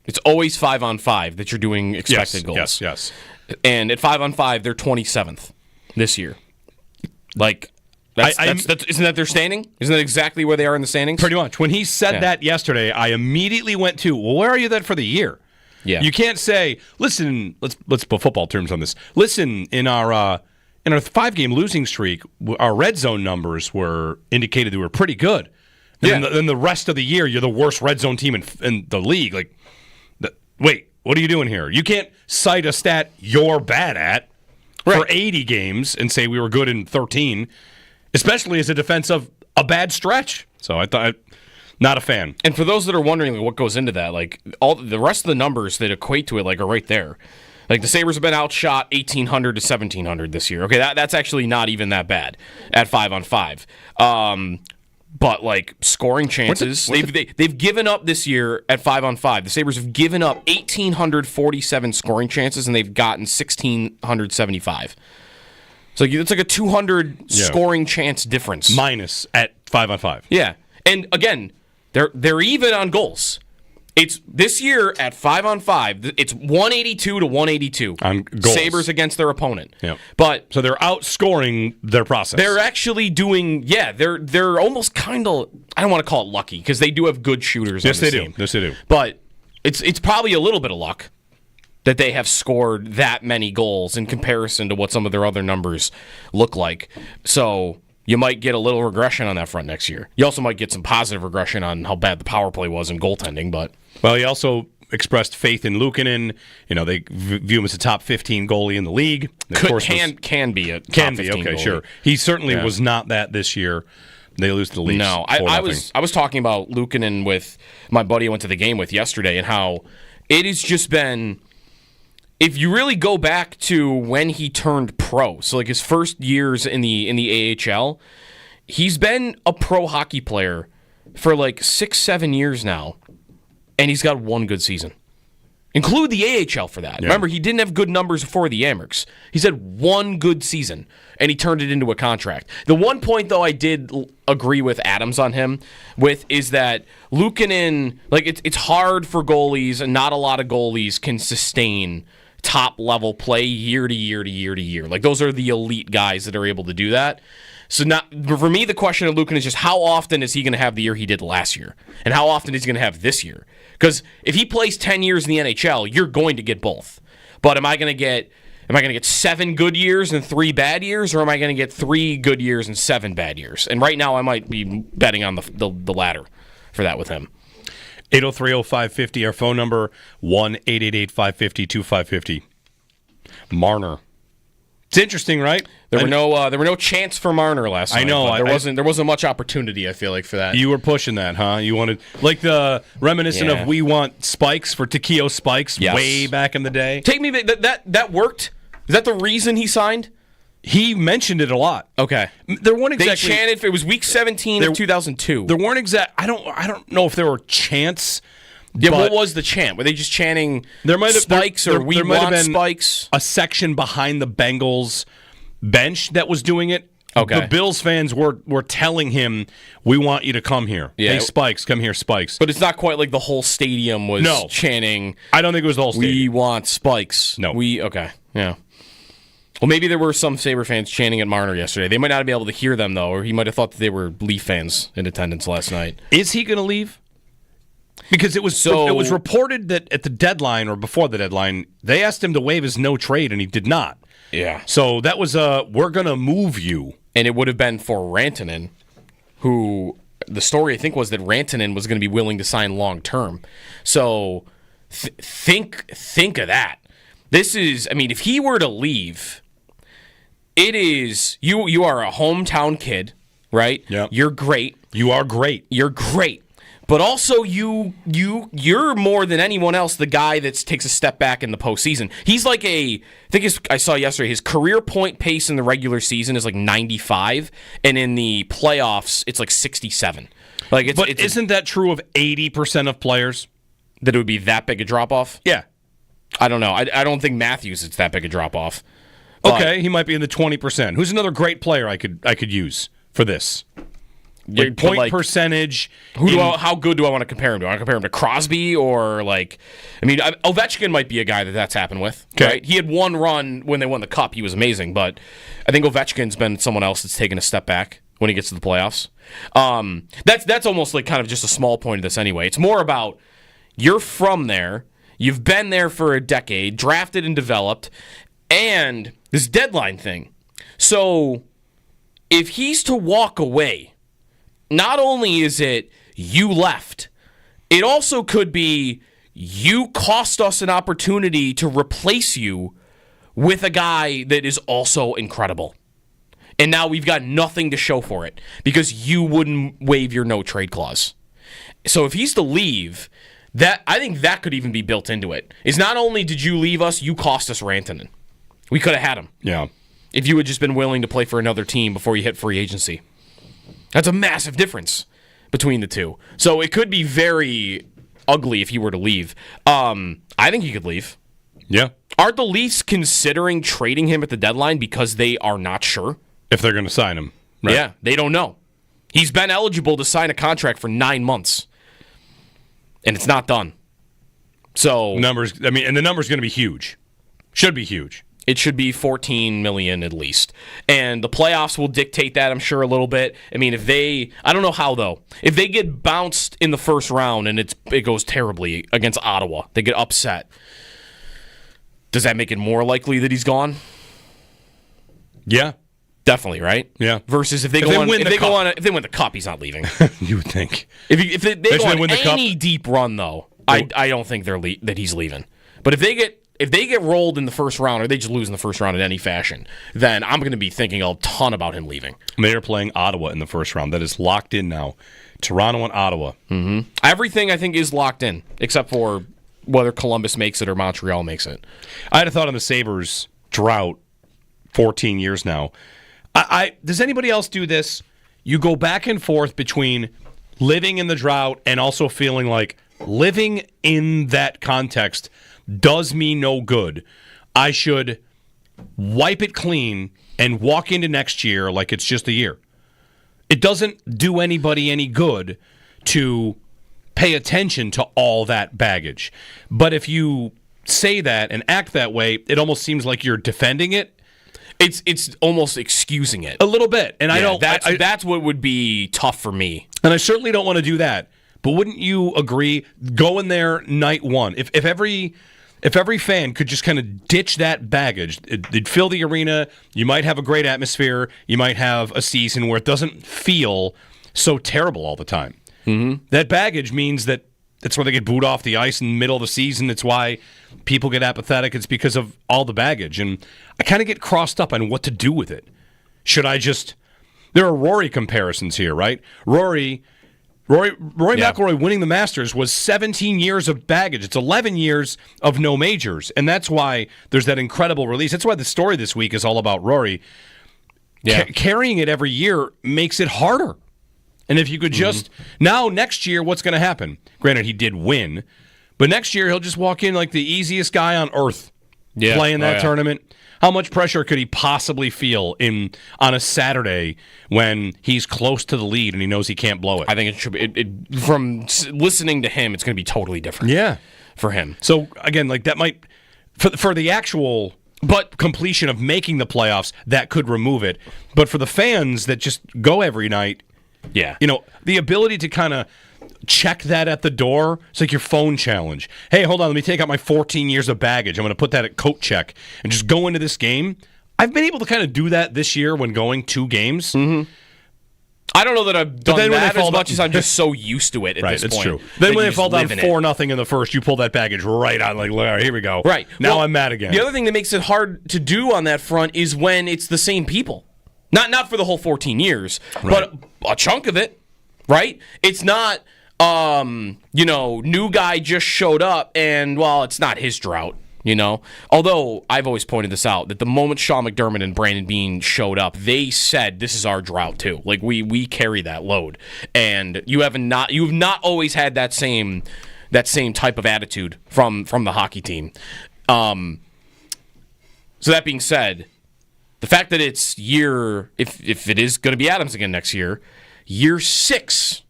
It's always 5-on-5 that you're doing expected goals. Yes. And at 5-on-5, they're 27th this year. Like, isn't that their standing? Isn't that exactly where they are in the standings? Pretty much. When he said that yesterday, I immediately went to, well, where are you then for the year? Yeah. You can't say, listen, let's put football terms on this. Listen, in our 5-game losing streak, our red zone numbers were indicated they were pretty good. And then the rest of the year, you're the worst red zone team in the league. Like, wait, what are you doing here? You can't cite a stat you're bad at for 80 games and say we were good in 13, especially as a defense of a bad stretch. So I thought... Not a fan. And for those that are wondering what goes into that, all the rest of the numbers that equate to it, are right there. The Sabres have been outshot 1,800 to 1,700 this year. Okay, that's actually not even that bad at 5-on-5. But scoring chances, they've given up this year at 5-on-5. The Sabres have given up 1,847 scoring chances, and they've gotten 1,675. So it's like a 200 scoring chance difference. Minus at 5-on-5. Yeah. And again, they're even on goals. It's this year at 5-on-5, it's 182 to 182 on goals. Sabres against their opponent. Yep. But so they're outscoring their process. They're actually doing they're almost kind of, I don't want to call it lucky because they do have good shooters on this team. Yes, they do. But it's probably a little bit of luck that they have scored that many goals in comparison to what some of their other numbers look like. So you might get a little regression on that front next year. You also might get some positive regression on how bad the power play was in goaltending. But well, he also expressed faith in Luukkonen. They view him as a top 15 goalie in the league. Can be a top 15 okay, goalie. Sure. He certainly was not that this year. They lose to the Leafs. No, I was talking about Luukkonen with my buddy I went to the game with yesterday, and how it has just been. If you really go back to when he turned pro, so like his first years in the AHL, he's been a pro hockey player for like 6-7 years now, and he's got one good season. Include the AHL for that. Yeah. Remember, he didn't have good numbers before the Amherst. He's had one good season, and he turned it into a contract. The one point, though, I did agree with Adams on him with is that Luukkonen, like it's hard for goalies, and not a lot of goalies can sustain top-level play year to year to year to year. Like, those are the elite guys that are able to do that. So for me, the question of Luukkonen is just how often is he going to have the year he did last year? And how often is he going to have this year? Because if he plays 10 years in the NHL, you're going to get both. But am I going to get 7 good years and 3 bad years, or am I going to get 3 good years and 7 bad years? And right now, I might be betting on the latter for that with him. 803-0550, our phone number, 1-888-550-2550. Marner. It's interesting, right? There were no chance for Marner last night. I know. There wasn't much opportunity, I feel like, for that. You were pushing that, huh? You wanted, like the reminiscent of we want spikes for Takeo Spikes way back in the day. Take me back. That worked? Is that the reason he signed? He mentioned it a lot. Okay. There weren't exactly. They chanted. It was week 17 of 2002. There weren't exact. I don't know if there were chants. Yeah, what was the chant? Were they just chanting spikes or we want spikes? A section behind the Bengals bench that was doing it. Okay. The Bills fans were telling him, "We want you to come here. Yeah. Hey, Spikes, come here, Spikes." But it's not quite like the whole stadium was chanting. I don't think it was the whole stadium. We want spikes. No. Okay. Yeah. Well, maybe there were some Sabre fans chanting at Marner yesterday. They might not be able to hear them, though, or he might have thought that they were Leaf fans in attendance last night. Is he going to leave? Because it was reported that at the deadline or before the deadline, they asked him to waive his no trade, and he did not. Yeah. So that was we're going to move you. And it would have been for Rantanen, who the story I think was that Rantanen was going to be willing to sign long term. So think of that. This is, I mean, if he were to leave, it is you are a hometown kid, right? Yeah. You're great. You are great. You're great. But also, you're more than anyone else the guy that takes a step back in the postseason. He's like I saw yesterday, his career point pace in the regular season is like 95, and in the playoffs, it's like 67. Isn't that true of 80% of players? That it would be that big a drop-off? Yeah. I don't know. I don't think Matthews it's that big a drop-off. Okay, he might be in the 20%. Who's another great player I could use for this? Point percentage. How good do I want to compare him to? I want to compare him to Crosby or Ovechkin might be a guy that's happened with. Okay. Right? He had one run when they won the Cup. He was amazing, but I think Ovechkin's been someone else that's taken a step back when he gets to the playoffs. That's almost like kind of just a small point of this anyway. It's more about you're from there, you've been there for a decade, drafted and developed, and this deadline thing. So if he's to walk away, not only is it you left, it also could be you cost us an opportunity to replace you with a guy that is also incredible. And now we've got nothing to show for it because you wouldn't waive your no trade clause. So if he's to leave, I think that could even be built into it. Is not only did you leave us, you cost us Rantanen. We could have had him. Yeah. If you had just been willing to play for another team before you hit free agency. That's a massive difference between the two. So it could be very ugly if he were to leave. I think he could leave. Yeah. Aren't the Leafs considering trading him at the deadline because they are not sure? If they're going to sign him. Right? Yeah, they don't know. He's been eligible to sign a contract for 9 months, and it's not done. So and the number's going to be huge. Should be huge. It should be $14 million at least. And the playoffs will dictate that, I'm sure, a little bit. I mean, I don't know how, though. If they get bounced in the first round and it goes terribly against Ottawa, they get upset, does that make it more likely that he's gone? Yeah. Definitely, right? Yeah. Versus if they win the cup, he's not leaving. You would think. If they go on win the any cup? deep run, though, I don't think that he's leaving. But if they get rolled in the first round, or they just lose in the first round in any fashion, then I'm going to be thinking a ton about him leaving. They are playing Ottawa in the first round. That is locked in now. Toronto and Ottawa. Mm-hmm. Everything, I think, is locked in, except for whether Columbus makes it or Montreal makes it. I had a thought on the Sabres drought, 14 years now. Does anybody else do this? You go back and forth between living in the drought and also feeling like living in that context does me no good. I should wipe it clean and walk into next year like it's just a year. It doesn't do anybody any good to pay attention to all that baggage. But if you say that and act that way, it almost seems like you're defending it. It's almost excusing it a little bit, and I don't. That's what would be tough for me, and I certainly don't want to do that. But wouldn't you agree? Go in there night one. If every fan could just kind of ditch that baggage, it'd fill the arena. You might have a great atmosphere. You might have a season where it doesn't feel so terrible all the time. Mm-hmm. That baggage means that's why they get booed off the ice in the middle of the season. It's why people get apathetic. It's because of all the baggage. And I kind of get crossed up on what to do with it. Should I just... There are Rory comparisons here, right? Rory McIlroy winning the Masters was 17 years of baggage. It's 11 years of no majors. And that's why there's that incredible release. That's why the story this week is all about Rory. Yeah. Carrying it every year makes it harder. And if you could just... Now, next year, what's going to happen? Granted, he did win. But next year, he'll just walk in like the easiest guy on earth playing that tournament. How much pressure could he possibly feel on a Saturday when he's close to the lead and he knows he can't blow it? I think it should be... From listening to him, it's going to be totally different. Yeah. For him. So, again, like that might... For the actual... But completion of making the playoffs, that could remove it. But for the fans that just go every night... Yeah. The ability to kind of check that at the door, it's like your phone challenge. Hey, hold on, let me take out my 14 years of baggage. I'm going to put that at coat check and just go into this game. I've been able to kind of do that this year when going 2 games. Mm-hmm. I don't know that I've done that as much as I'm just so used to it at this point. Right, it's true. Then when they fall down 4-0 in the first, you pull that baggage right on, like, all right, here we go. Right. Now I'm mad again. The other thing that makes it hard to do on that front is when it's the same people. Not for the whole 14 years, but a chunk of it, right? It's not, new guy just showed up and, it's not his drought, Although, I've always pointed this out, that the moment Sean McDermott and Brandon Bean showed up, they said, this is our drought too. Like, we carry that load. And you have not always had that same type of attitude from the hockey team. So that being said, the fact that it's if it is going to be Adams again next year, year 6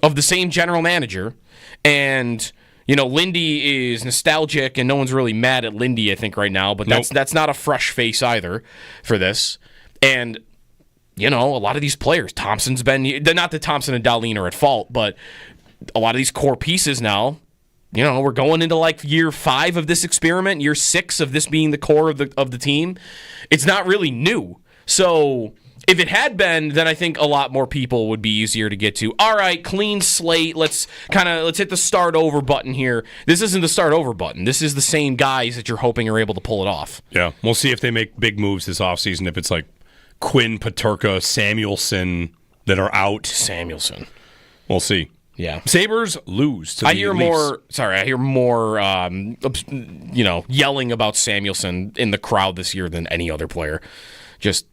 of the same general manager, and Lindy is nostalgic, and no one's really mad at Lindy, I think, right now. But that's not a fresh face either for this. And a lot of these players, Thompson's been not that Thompson and Dahlin are at fault, but a lot of these core pieces now. We're going into like year 5 of this experiment, year 6 of this being the core of the team. It's not really new. So if it had been, then I think a lot more people would be easier to get to. All right, clean slate. Let's hit the start over button here. This isn't the start over button. This is the same guys that you're hoping are able to pull it off. Yeah, we'll see if they make big moves this offseason. If it's like Quinn, Peterka, Samuelson that are out. Samuelson. We'll see. Yeah. Sabres lose to the Leafs. I hear more, yelling about Samuelson in the crowd this year than any other player. Just,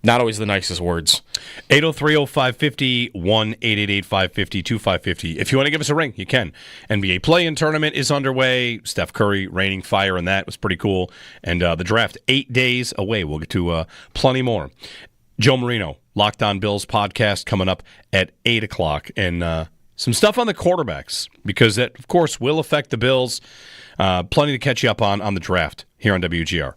Not always the nicest words. 803-0550, 1-888-550-2550. If you want to give us a ring, you can. NBA play-in tournament is underway. Steph Curry raining fire in that was pretty cool. And the draft 8 days away. We'll get to plenty more. Joe Marino, Locked On Bills podcast coming up at 8 o'clock. And some stuff on the quarterbacks because that, of course, will affect the Bills. Plenty to catch you up on the draft here on WGR.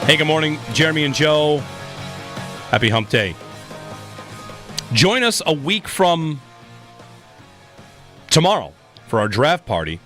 Hey, good morning, Jeremy and Joe. Happy Hump Day. Join us a week from tomorrow for our draft party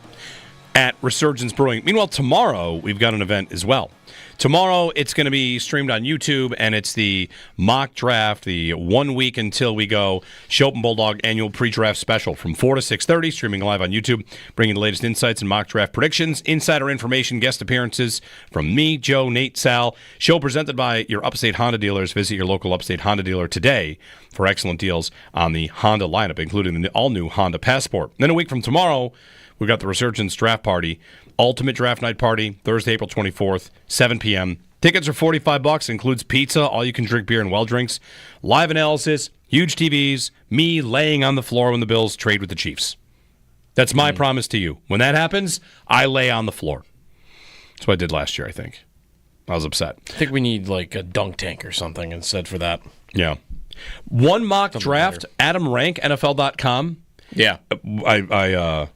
at Resurgence Brewing. Meanwhile, tomorrow we've got an event as well. Tomorrow it's going to be streamed on YouTube, and it's the mock draft, the 1 week until we go Chopin Bulldog annual pre-draft special from 4 to 6:30, streaming live on YouTube, bringing the latest insights and mock draft predictions, insider information, guest appearances from me, Joe, Nate, Sal. Show presented by your Upstate Honda dealers. Visit your local Upstate Honda dealer today for excellent deals on the Honda lineup, including the all-new Honda Passport. Then a week from tomorrow, we've got the Resurgence Draft Party, Ultimate Draft Night Party, Thursday, April 24th, 7 p.m. Tickets are $45, includes pizza, all-you-can-drink beer and well drinks, live analysis, huge TVs, me laying on the floor when the Bills trade with the Chiefs. That's my promise to you. When that happens, I lay on the floor. That's what I did last year, I think. I was upset. I think we need like a dunk tank or something instead for that. Yeah. One mock draft, Adam Rank, NFL.com. Yeah. I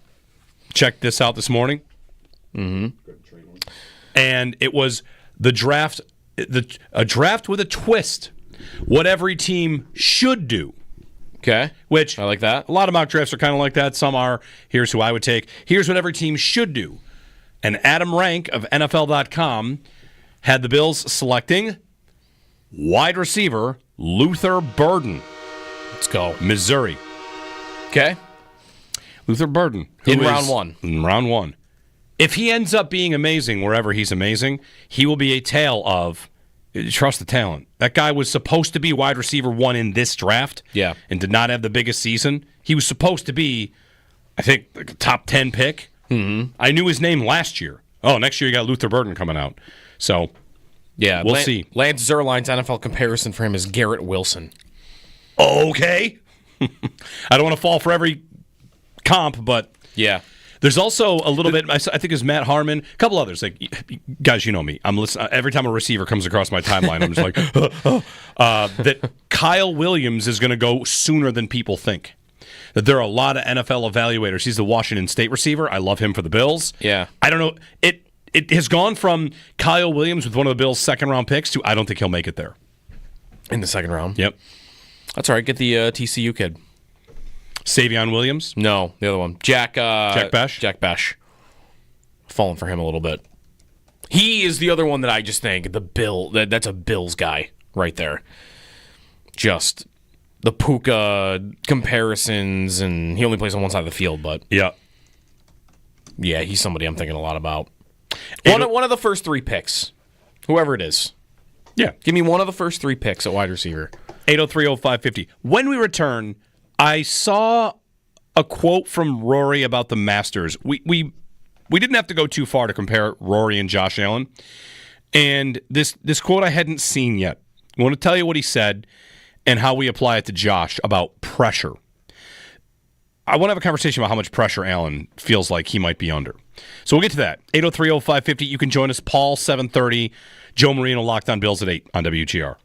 checked this out this morning. And it was the draft, a draft with a twist. What every team should do. Okay. Which I like that. A lot of mock drafts are kind of like that. Some are, here's who I would take. Here's what every team should do. And Adam Rank of NFL.com had the Bills selecting wide receiver Luther Burden. Let's go. Missouri. Okay. Luther Burden. In round one. In round one. If he ends up being amazing wherever he's amazing, he will be a tale of trust the talent. That guy was supposed to be wide receiver 1 in this draft, and did not have the biggest season. He was supposed to be, I think, like a top 10 pick. Mm-hmm. I knew his name last year. Oh, next year you got Luther Burden coming out. So, yeah, we'll see. Lance Zierlein's NFL comparison for him is Garrett Wilson. Okay. I don't want to fall for every comp, but yeah. There's also a little bit, I think it's Matt Harmon, a couple others. Like, guys, you know me. I'm listening every time a receiver comes across my timeline. I'm just like, that Kyle Williams is going to go sooner than people think. That there are a lot of NFL evaluators. He's the Washington State receiver. I love him for the Bills. Yeah. I don't know. It has gone from Kyle Williams with one of the Bills' second-round picks to I don't think he'll make it there. In the second round? Yep. That's all right. Get the TCU kid. Savion Williams? No, the other one. Jack Bash? Jack Bash. Falling for him a little bit. He is the other one that I just think, that's a Bills guy right there. Just the Puka comparisons, and he only plays on one side of the field, but yeah, he's somebody I'm thinking a lot about. One of the first 3 picks, whoever it is. Yeah. Give me one of the first 3 picks at wide receiver. 803-0550. When we return, I saw a quote from Rory about the Masters. We didn't have to go too far to compare Rory and Josh Allen. And this quote I hadn't seen yet. I want to tell you what he said and how we apply it to Josh about pressure. I want to have a conversation about how much pressure Allen feels like he might be under. So we'll get to that. 803-0550. You can join us, Paul, 7:30. Joe Marino, Locked on Bills at 8 on WGR.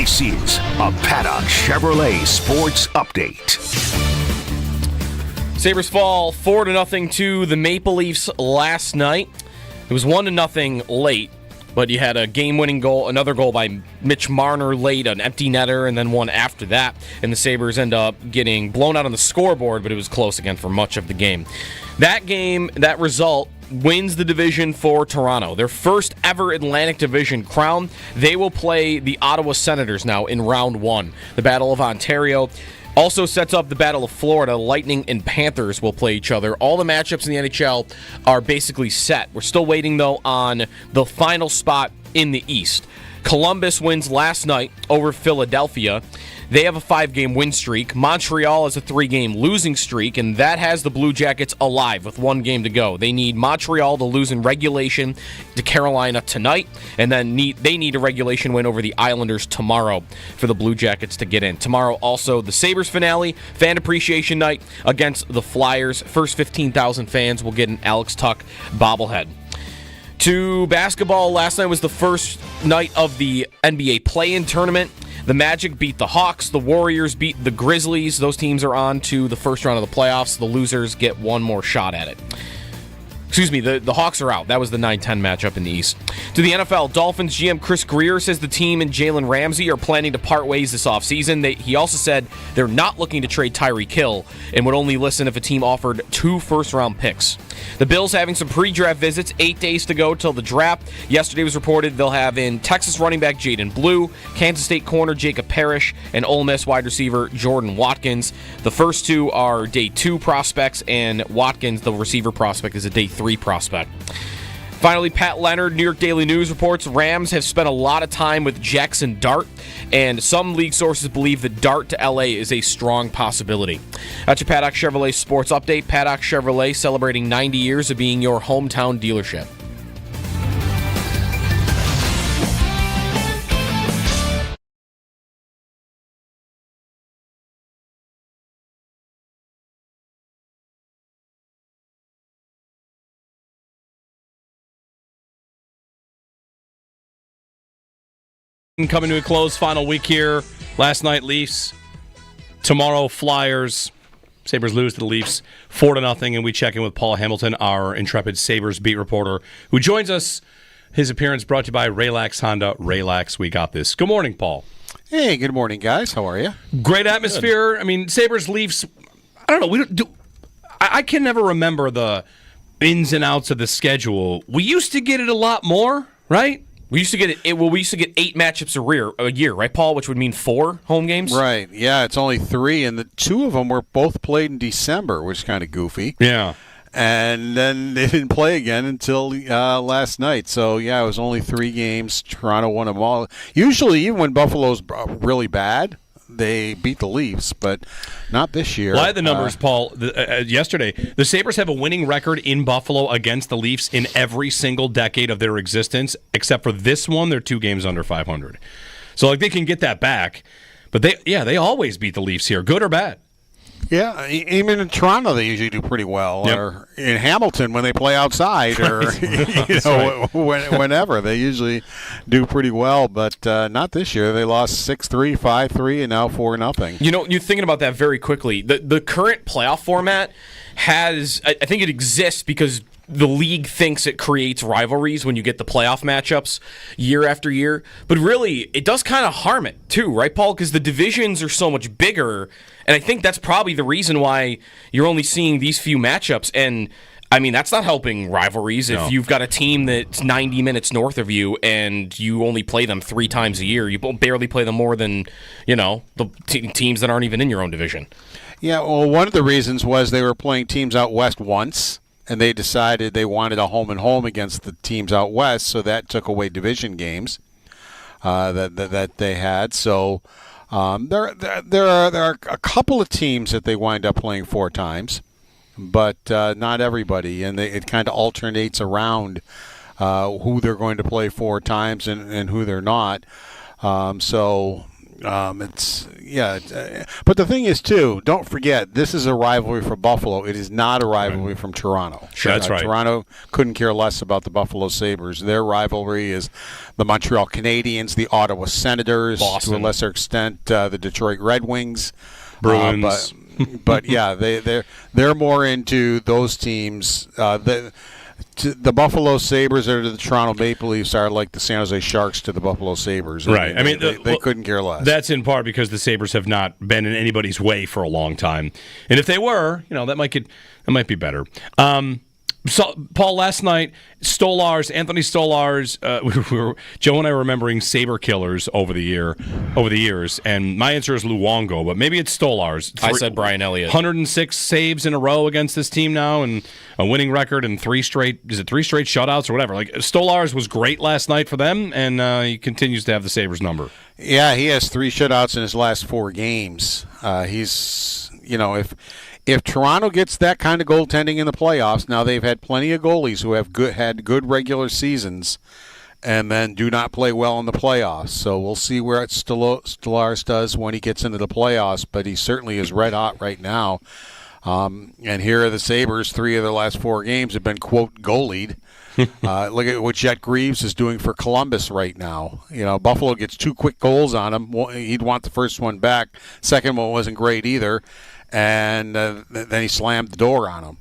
This is a Paddock Chevrolet Sports Update. Sabres fall 4-0 to the Maple Leafs last night. It was 1-0 late, but you had a game-winning goal, another goal by Mitch Marner late, an empty netter, and then one after that. And the Sabres end up getting blown out on the scoreboard, but it was close again for much of the game. That game, that result, wins the division for Toronto. Their first ever Atlantic Division crown. They will play the Ottawa Senators now in round one. The Battle of Ontario also sets up the Battle of Florida. Lightning and Panthers will play each other. All the matchups in the NHL are basically set. We're still waiting, though, on the final spot in the East. Columbus wins last night over Philadelphia. They have a 5-game win streak. Montreal has a 3-game losing streak, and that has the Blue Jackets alive with 1 game to go. They need Montreal to lose in regulation to Carolina tonight, and then they need a regulation win over the Islanders tomorrow for the Blue Jackets to get in. Tomorrow also the Sabres finale, fan appreciation night against the Flyers. First 15,000 fans will get an Alex Tuck bobblehead. To basketball, last night was the first night of the NBA play-in tournament. The Magic beat the Hawks. The Warriors beat the Grizzlies. Those teams are on to the first round of the playoffs. The losers get one more shot at it. Excuse me, the Hawks are out. That was the 9-10 matchup in the East. To the NFL, Dolphins GM Chris Greer says the team and Jalen Ramsey are planning to part ways this offseason. He also said they're not looking to trade Tyreek Hill and would only listen if a team offered 2 first-round picks. The Bills having some pre-draft visits, 8 days to go till the draft. Yesterday was reported they'll have in Texas running back Jaden Blue, Kansas State corner Jacob Parrish, and Ole Miss wide receiver Jordan Watkins. The first 2 are day 2 prospects, and Watkins, the receiver prospect, is a day 3 prospect. Finally, Pat Leonard, New York Daily News reports Rams have spent a lot of time with Jackson Dart, and some league sources believe that Dart to LA is a strong possibility. That's your Paddock Chevrolet Sports Update. Paddock Chevrolet celebrating 90 years of being your hometown dealership. Coming to a close, final week here. Last night, Leafs. Tomorrow, Flyers. Sabres lose to the Leafs 4-0, and we check in with Paul Hamilton, our intrepid Sabres beat reporter, who joins us. His appearance brought to you by Raylax Honda. Raylax, we got this. Good morning, Paul. Hey, good morning, guys. How are you? Great atmosphere. Good. I mean, Sabres, Leafs, I don't know. I can never remember the ins and outs of the schedule. We used to get it a lot more, right? We used to get 8 matchups a year, right, Paul? Which would mean 4 home games. Right. Yeah, it's only 3, and the 2 of them were both played in December, which is kind of goofy. Yeah. And then they didn't play again until last night. So, yeah, it was only 3 games. Toronto won them all. Usually, even when Buffalo's really bad, they beat the Leafs, but not this year. Well, I had the numbers, Paul, yesterday. The Sabres have a winning record in Buffalo against the Leafs in every single decade of their existence, except for this one. They're 2 games under 500. So, they can get that back. But they always beat the Leafs here, good or bad. Yeah, even in Toronto, they usually do pretty well. Yep. Or in Hamilton, when they play outside, or whenever, they usually do pretty well. But not this year. They lost 6-3, 5-3, and now 4-0. You know, you're thinking about that very quickly. The current playoff format has, I think it exists because the league thinks it creates rivalries when you get the playoff matchups year after year. But really, it does kind of harm it too, right, Paul? Because the divisions are so much bigger. And I think that's probably the reason why you're only seeing these few matchups. And, I mean, that's not helping rivalries. No. If you've got a team that's 90 minutes north of you and you only play them 3 times a year, you barely play them more than, the teams that aren't even in your own division. Yeah, well, one of the reasons was they were playing teams out west once, and they decided they wanted a home-and-home against the teams out west, so that took away division games that they had. So there are a couple of teams that they wind up playing 4 times, but not everybody, and it kind of alternates around who they're going to play 4 times and who they're not. So But the thing is, too, don't forget, this is a rivalry for Buffalo. It is not a rivalry from Toronto. Sure, that's right. Toronto couldn't care less about the Buffalo Sabres. Their rivalry is the Montreal Canadiens, the Ottawa Senators, Boston. to a lesser extent, the Detroit Red Wings, Bruins. But yeah, they're more into those teams. The Buffalo Sabres or the Toronto Maple Leafs are like the San Jose Sharks to the Buffalo Sabres. Right. They couldn't care less. That's in part because the Sabres have not been in anybody's way for a long time. And if they were, that might be better. So, Paul, last night, Anthony Stolarz, Joe and I were remembering Sabre killers over the years, and my answer is Luongo, but maybe it's Stolarz. I said Brian Elliott. 106 saves in a row against this team now, and a winning record, and three straight shutouts or whatever. Like, Stolarz was great last night for them, and he continues to have the Sabres number. Yeah, he has 3 shutouts in his last 4 games. If Toronto gets that kind of goaltending in the playoffs, now they've had plenty of goalies who have had good regular seasons and then do not play well in the playoffs. So we'll see where Stolarz does when he gets into the playoffs, but he certainly is red hot right now. And here are the Sabres. 3 of their last 4 games have been, quote, goalied. Look at what Jet Greaves is doing for Columbus right now. Buffalo gets 2 quick goals on him. He'd want the first one back. Second one wasn't great either. And then he slammed the door on him.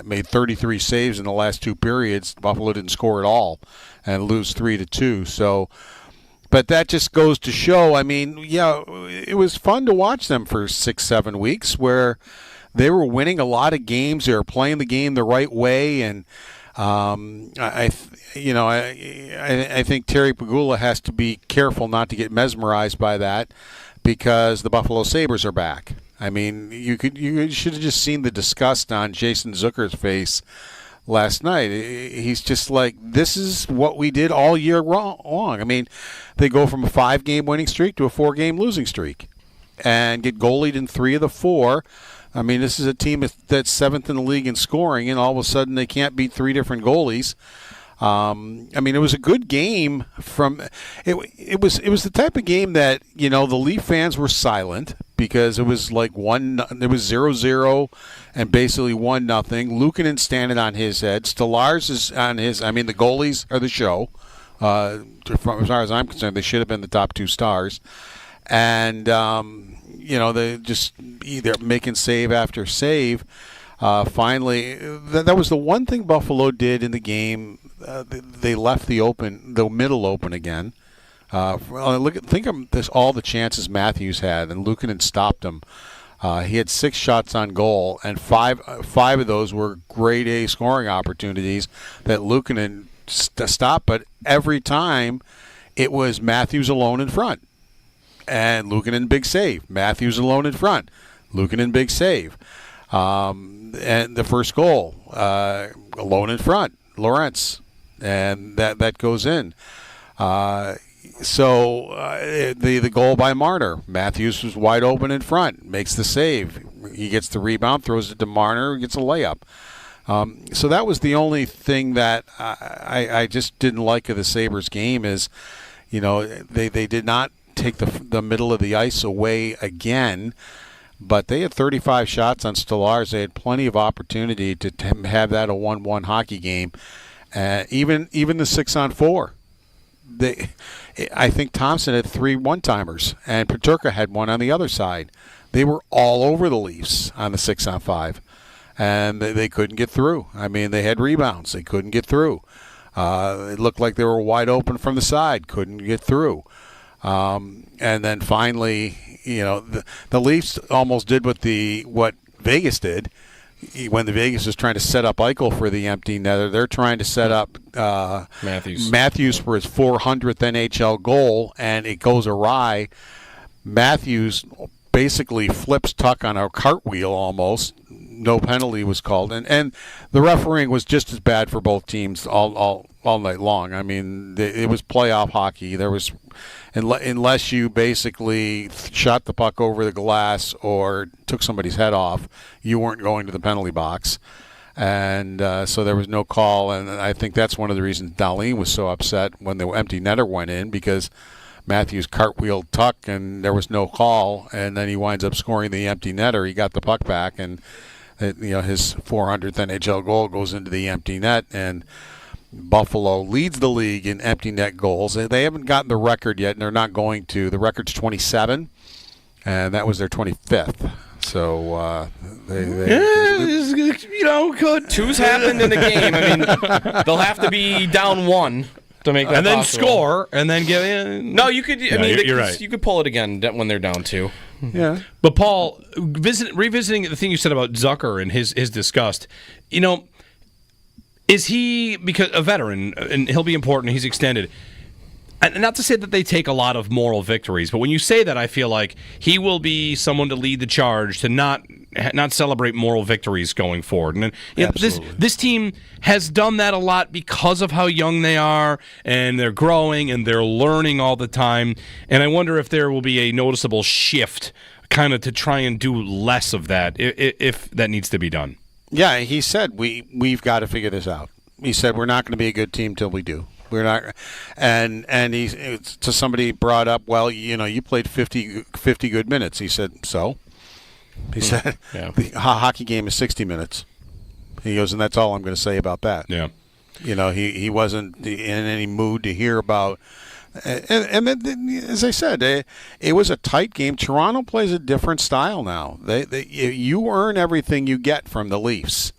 Made 33 saves in the last 2 periods. Buffalo didn't score at all and lose 3-2. So, but that just goes to show. It was fun to watch them for 6-7 weeks where they were winning a lot of games. They were playing the game the right way, and I think Terry Pegula has to be careful not to get mesmerized by that because the Buffalo Sabres are back. You should have just seen the disgust on Jason Zucker's face last night. He's just like, this is what we did all year long. They go from a 5-game winning streak to a 4-game losing streak and get goalied in 3 of the 4. This is a team that's 7th in the league in scoring, and all of a sudden they can't beat 3 different goalies. It was a good game. It was the type of game that the Leaf fans were silent because it was like it was 0-0 and basically 1-0. Luukkonen standing on his head. Stolarz is on his. The goalies are the show. As far as I'm concerned, they should have been the top 2 stars, and they just either making save after save. Finally, that was the one thing Buffalo did in the game. They left the middle open again. Think of this, all the chances Matthews had, and Luukkonen stopped him. He had 6 shots on goal, and five of those were grade A scoring opportunities that Luukkonen stopped. But every time, it was Matthews alone in front, and Luukkonen big save. Matthews alone in front, Luukkonen big save. And the first goal, alone in front, Lawrence, and that goes in. The goal by Marner, Matthews was wide open in front, makes the save. He gets the rebound, throws it to Marner, gets a layup. So that was the only thing that I just didn't like of the Sabres game is, they did not take the middle of the ice away again. But they had 35 shots on Stolarz. They had plenty of opportunity to have that a 1-1 hockey game. Even the 6-on-4. I think Thompson had 3 one-timers, and Peterka had 1 on the other side. They were all over the Leafs on the 6-on-5, and they couldn't get through. They had rebounds. They couldn't get through. It looked like they were wide open from the side. Couldn't get through. And then finally, the Leafs almost did what Vegas did when the Vegas was trying to set up Eichel for the empty netter. They're trying to set up Matthews for his 400th NHL goal, and it goes awry. Matthews basically flips Tuck on a cartwheel almost. No penalty was called, and the refereeing was just as bad for both teams all night long. It was playoff hockey. There was, unless you basically shot the puck over the glass or took somebody's head off, you weren't going to the penalty box. And so there was no call, and I think that's one of the reasons Dahlin was so upset when the empty netter went in, because Matthews cartwheeled Tuck, and there was no call, and then he winds up scoring the empty netter. He got the puck back, and his 400th NHL goal goes into the empty net, and Buffalo leads the league in empty net goals. They haven't gotten the record yet, and they're not going to. The record's 27, and that was their 25th. So could two's happened in the game. I mean, they'll have to be down 1 to make that and then possible. Score, and then get in. No, you could. You're right. You could pull it again when they're down 2. Yeah. But Paul, revisiting the thing you said about Zucker and his disgust, is he, because a veteran, and he'll be important, he's extended. And not to say that they take a lot of moral victories, but when you say that, I feel like he will be someone to lead the charge to not celebrate moral victories going forward. And this team has done that a lot because of how young they are, and they're growing and they're learning all the time. And I wonder if there will be a noticeable shift, kind of to try and do less of that, if that needs to be done. Yeah, he said we've got to figure this out. He said we're not going to be a good team till we do. We're not, and he to somebody brought up, well, you played 50 good minutes. He said, so? He said, the hockey game is 60 minutes. He goes, and that's all I'm going to say about that. Yeah. He wasn't in any mood to hear about. And then, as I said, it was a tight game. Toronto plays a different style now. You earn everything you get from the Leafs,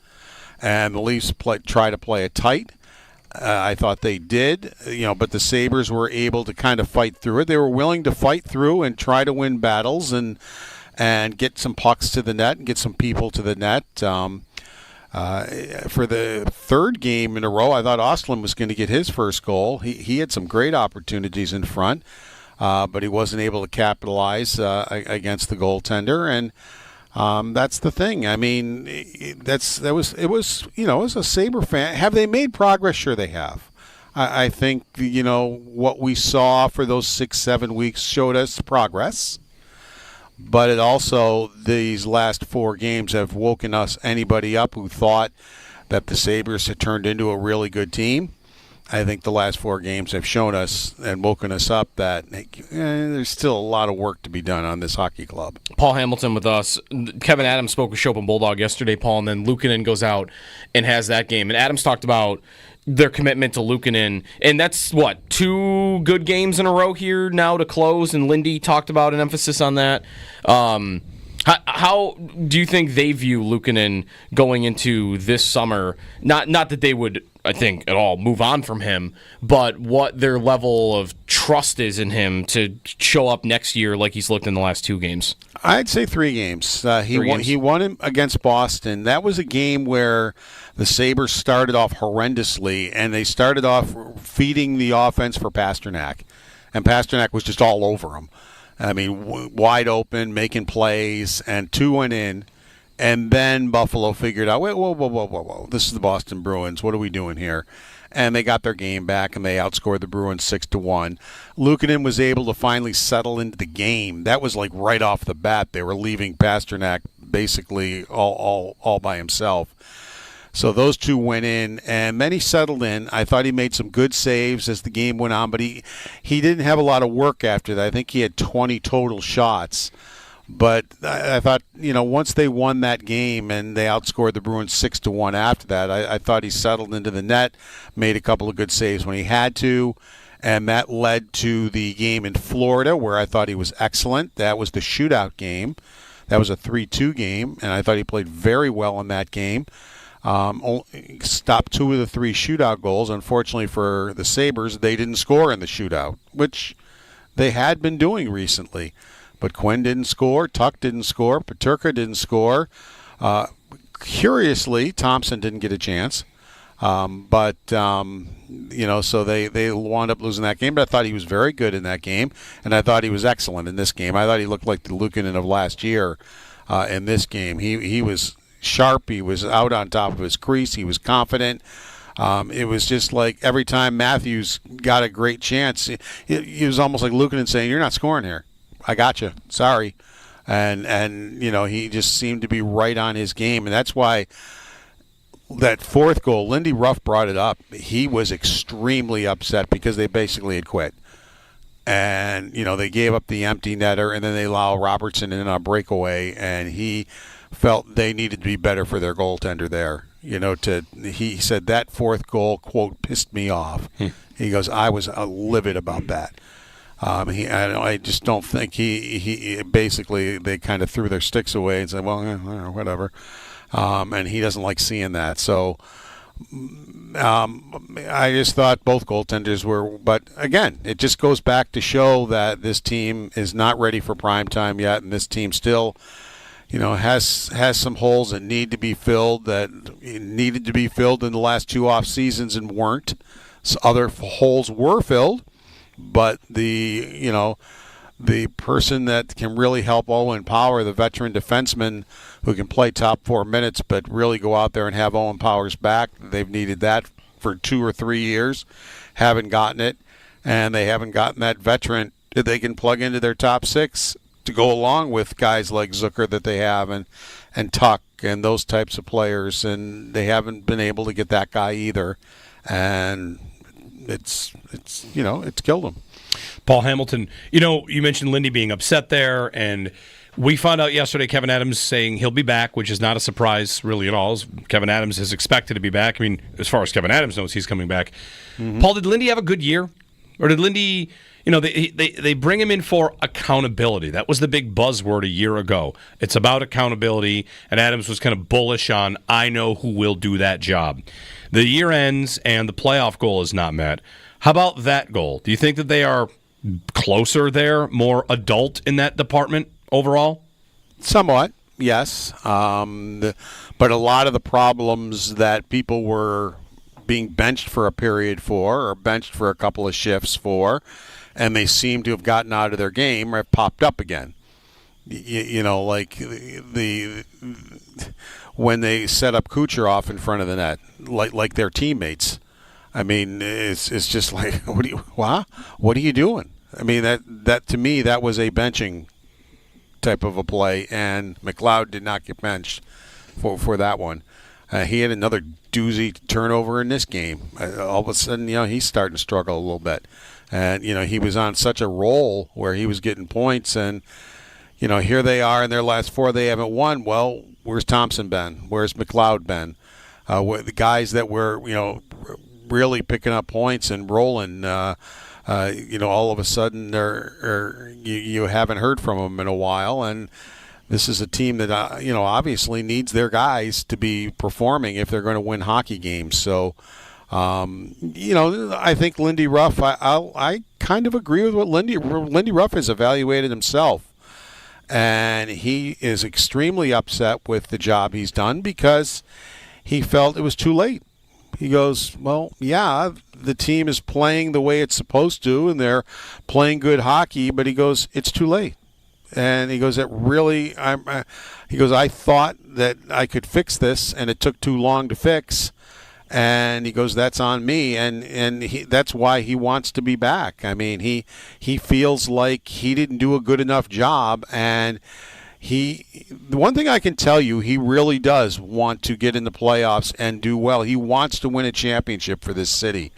and the Leafs try to play it tight. I thought they did, but the Sabres were able to kind of fight through it. They were willing to fight through and try to win battles and get some pucks to the net and get some people to the net. For the third game in a row, I thought Ostlund was going to get his first goal. He had some great opportunities in front, but he wasn't able to capitalize against the goaltender. And that's the thing. I mean, it was a Sabre fan. Have they made progress? Sure they have. I think, what we saw for those 6-7 weeks showed us progress. But it also, these last 4 games have woken anybody up who thought that the Sabres had turned into a really good team. I think the last 4 games have shown us and woken us up that there's still a lot of work to be done on this hockey club. Paul Hamilton with us. Kevin Adams spoke with Chopin Bulldog yesterday, Paul, and then Luukkonen goes out and has that game. And Adams talked about their commitment to Luukkonen, and that's, 2 good games in a row here now to close, and Lindy talked about an emphasis on that. How do you think they view Luukkonen going into this summer? Not that they would, I think, at all move on from him, but what their level of trust is in him to show up next year like he's looked in the last 2 games. I'd say 3 games. He won him against Boston. That was a game where the Sabres started off horrendously, and they started off feeding the offense for Pasternak, and Pasternak was just all over him. I mean, wide open, making plays, and 2 went in. And then Buffalo figured out, whoa. This is the Boston Bruins. What are we doing here? And they got their game back, and they outscored the Bruins 6-1. Luukkonen was able to finally settle into the game. That was like right off the bat. They were leaving Pasternak basically all by himself. So those 2 went in, and then he settled in. I thought he made some good saves as the game went on, but he didn't have a lot of work after that. I think he had 20 total shots. But I thought, once they won that game and they outscored the Bruins 6-1 after that, I thought he settled into the net, made a couple of good saves when he had to, and that led to the game in Florida where I thought he was excellent. That was the shootout game. That was a 3-2 game, and I thought he played very well in that game. Stopped 2 of the 3 shootout goals. Unfortunately for the Sabres, they didn't score in the shootout, which they had been doing recently. But Quinn didn't score, Tuck didn't score, Peterka didn't score. Curiously, Thompson didn't get a chance. So they wound up losing that game. But I thought he was very good in that game, and I thought he was excellent in this game. I thought he looked like the Luukkonen of last year in this game. He was sharp. He was out on top of his crease. He was confident. It was just like every time Matthews got a great chance, it was almost like Luukkonen saying, "You're not scoring here. I got you. Sorry." And he just seemed to be right on his game. And that's why that 4th goal, Lindy Ruff brought it up. He was extremely upset because they basically had quit. And, they gave up the empty netter, and then they allow Robertson in on a breakaway, and he felt they needed to be better for their goaltender there. He said that fourth goal, quote, pissed me off. He goes, I was livid about that. I just don't think he basically, they kind of threw their sticks away and said, well, whatever. And he doesn't like seeing that. So I just thought both goaltenders were, but again, it just goes back to show that this team is not ready for prime time yet, and this team still, has some holes that need to be filled, that needed to be filled in the last 2 off seasons and weren't. So other holes were filled, but the person that can really help Owen Power, the veteran defenseman who can play top 4 minutes but really go out there and have Owen Power's back, they've needed that for 2 or 3 years, haven't gotten it, and they haven't gotten that veteran that they can plug into their top 6 to go along with guys like Zucker that they have and Tuck and those types of players, and they haven't been able to get that guy either, and it's killed them. Paul Hamilton, you mentioned Lindy being upset there, and we found out yesterday Kevin Adams saying he'll be back, which is not a surprise really at all. Kevin Adams is expected to be back. I mean, as far as Kevin Adams knows, he's coming back. Mm-hmm. Paul, did Lindy have a good year? Or did Lindy, they bring him in for accountability. That was the big buzzword a year ago. It's about accountability, and Adams was kind of bullish on, I know who will do that job. The year ends, and the playoff goal is not met. How about that goal? Do you think that they are closer there, more adult in that department overall? Somewhat, yes. But a lot of the problems that people were being benched for a period for, or benched for a couple of shifts for, and they seem to have gotten out of their game, have popped up again. Like when they set up Kucherov in front of the net, like their teammates. I mean, it's just like, what are you doing? I mean, that to me, that was a benching type of a play, and McLeod did not get benched for that one. He had another doozy turnover in this game. All of a sudden, he's starting to struggle a little bit. And, he was on such a roll where he was getting points, and, here they are in their last 4, they haven't won. Well, where's Thompson been? Where's McLeod been? The guys that were, really picking up points and rolling, all of a sudden you haven't heard from them in a while, and this is a team that obviously needs their guys to be performing if they're going to win hockey games. So, I think Lindy Ruff. I kind of agree with what Lindy Ruff has evaluated himself, and he is extremely upset with the job he's done because he felt it was too late. He goes, well, yeah, the team is playing the way it's supposed to, and they're playing good hockey, but he goes, it's too late. And he goes, I thought that I could fix this, and it took too long to fix. And he goes, that's on me, and that's why he wants to be back. I mean, he feels like he didn't do a good enough job, and the one thing I can tell you, he really does want to get in the playoffs and do well. He wants to win a championship for this city.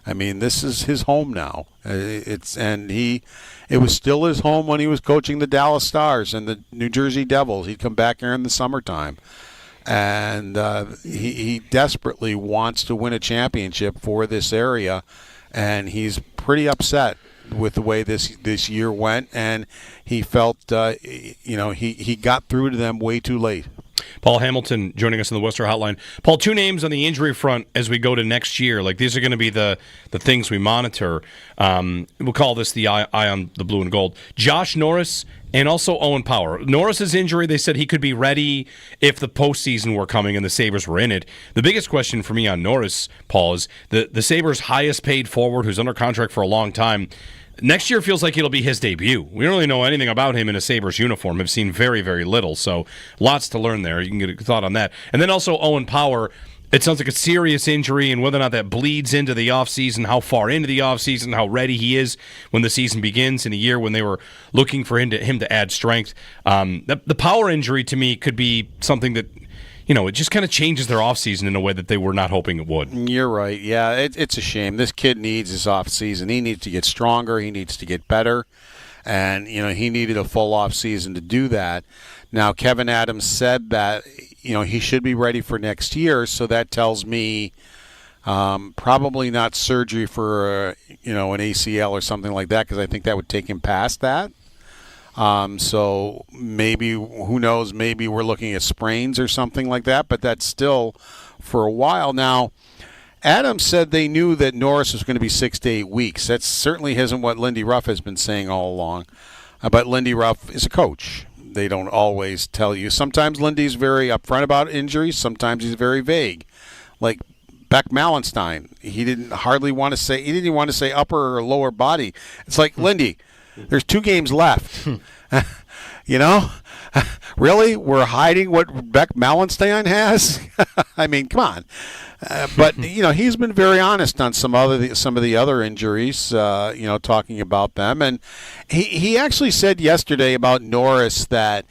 I mean, this is his home now. It was still his home when he was coaching the Dallas Stars and the New Jersey Devils. He'd come back here in the summertime, and he desperately wants to win a championship for this area, and he's pretty upset with the way this year went, and he felt he got through to them way too late. Paul Hamilton joining us on the Worcester Hotline. Paul, 2 names on the injury front as we go to next year. Like, these are going to be the things we monitor. We'll call this the eye on the blue and gold. Josh Norris and also Owen Power. Norris's injury, they said he could be ready if the postseason were coming and the Sabres were in it. The biggest question for me on Norris, Paul, is the Sabres' highest paid forward who's under contract for a long time. Next year feels like it'll be his debut. We don't really know anything about him in a Sabres uniform. I've seen very, very little, so lots to learn there. You can get a thought on that. And then also Owen Power, it sounds like a serious injury, and whether or not that bleeds into the offseason, how far into the offseason, how ready he is when the season begins in a year when they were looking for him to add strength. The Power injury, to me, could be something that it just kind of changes their offseason in a way that they were not hoping it would. You're right. Yeah, it's a shame. This kid needs his offseason. He needs to get stronger. He needs to get better. And, he needed a full offseason to do that. Now, Kevin Adams said that, he should be ready for next year. So that tells me probably not surgery for, an ACL or something like that, because I think that would take him past that. So maybe, who knows, maybe we're looking at sprains or something like that, but that's still for a while. Now, Adams said they knew that Norris was going to be 6 to 8 weeks. That certainly isn't what Lindy Ruff has been saying all along. But Lindy Ruff is a coach. They don't always tell you. Sometimes Lindy's very upfront about injuries. Sometimes he's very vague. Like Beck Mallenstein, he didn't want to say upper or lower body. It's like, Lindy, there's 2 games left. Really? We're hiding what Beck Mallenstein has? I mean, come on. But he's been very honest on some of the other injuries. Talking about them, and he actually said yesterday about Norris that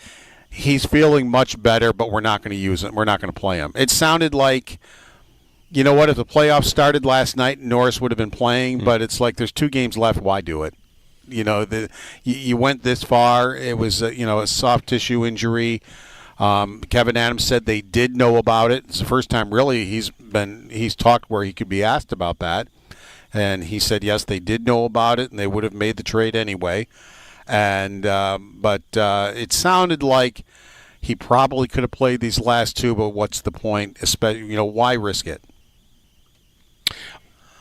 he's feeling much better, but we're not going to use him. We're not going to play him. It sounded like, if the playoffs started last night, Norris would have been playing. But it's like there's 2 games left. Why do it? You went this far. It was a soft tissue injury. Kevin Adams said they did know about it. It's the first time really he's talked where he could be asked about that, and he said yes, they did know about it, and they would have made the trade anyway. And but it sounded like he probably could have played these last 2, but what's the point? Especially, why risk it?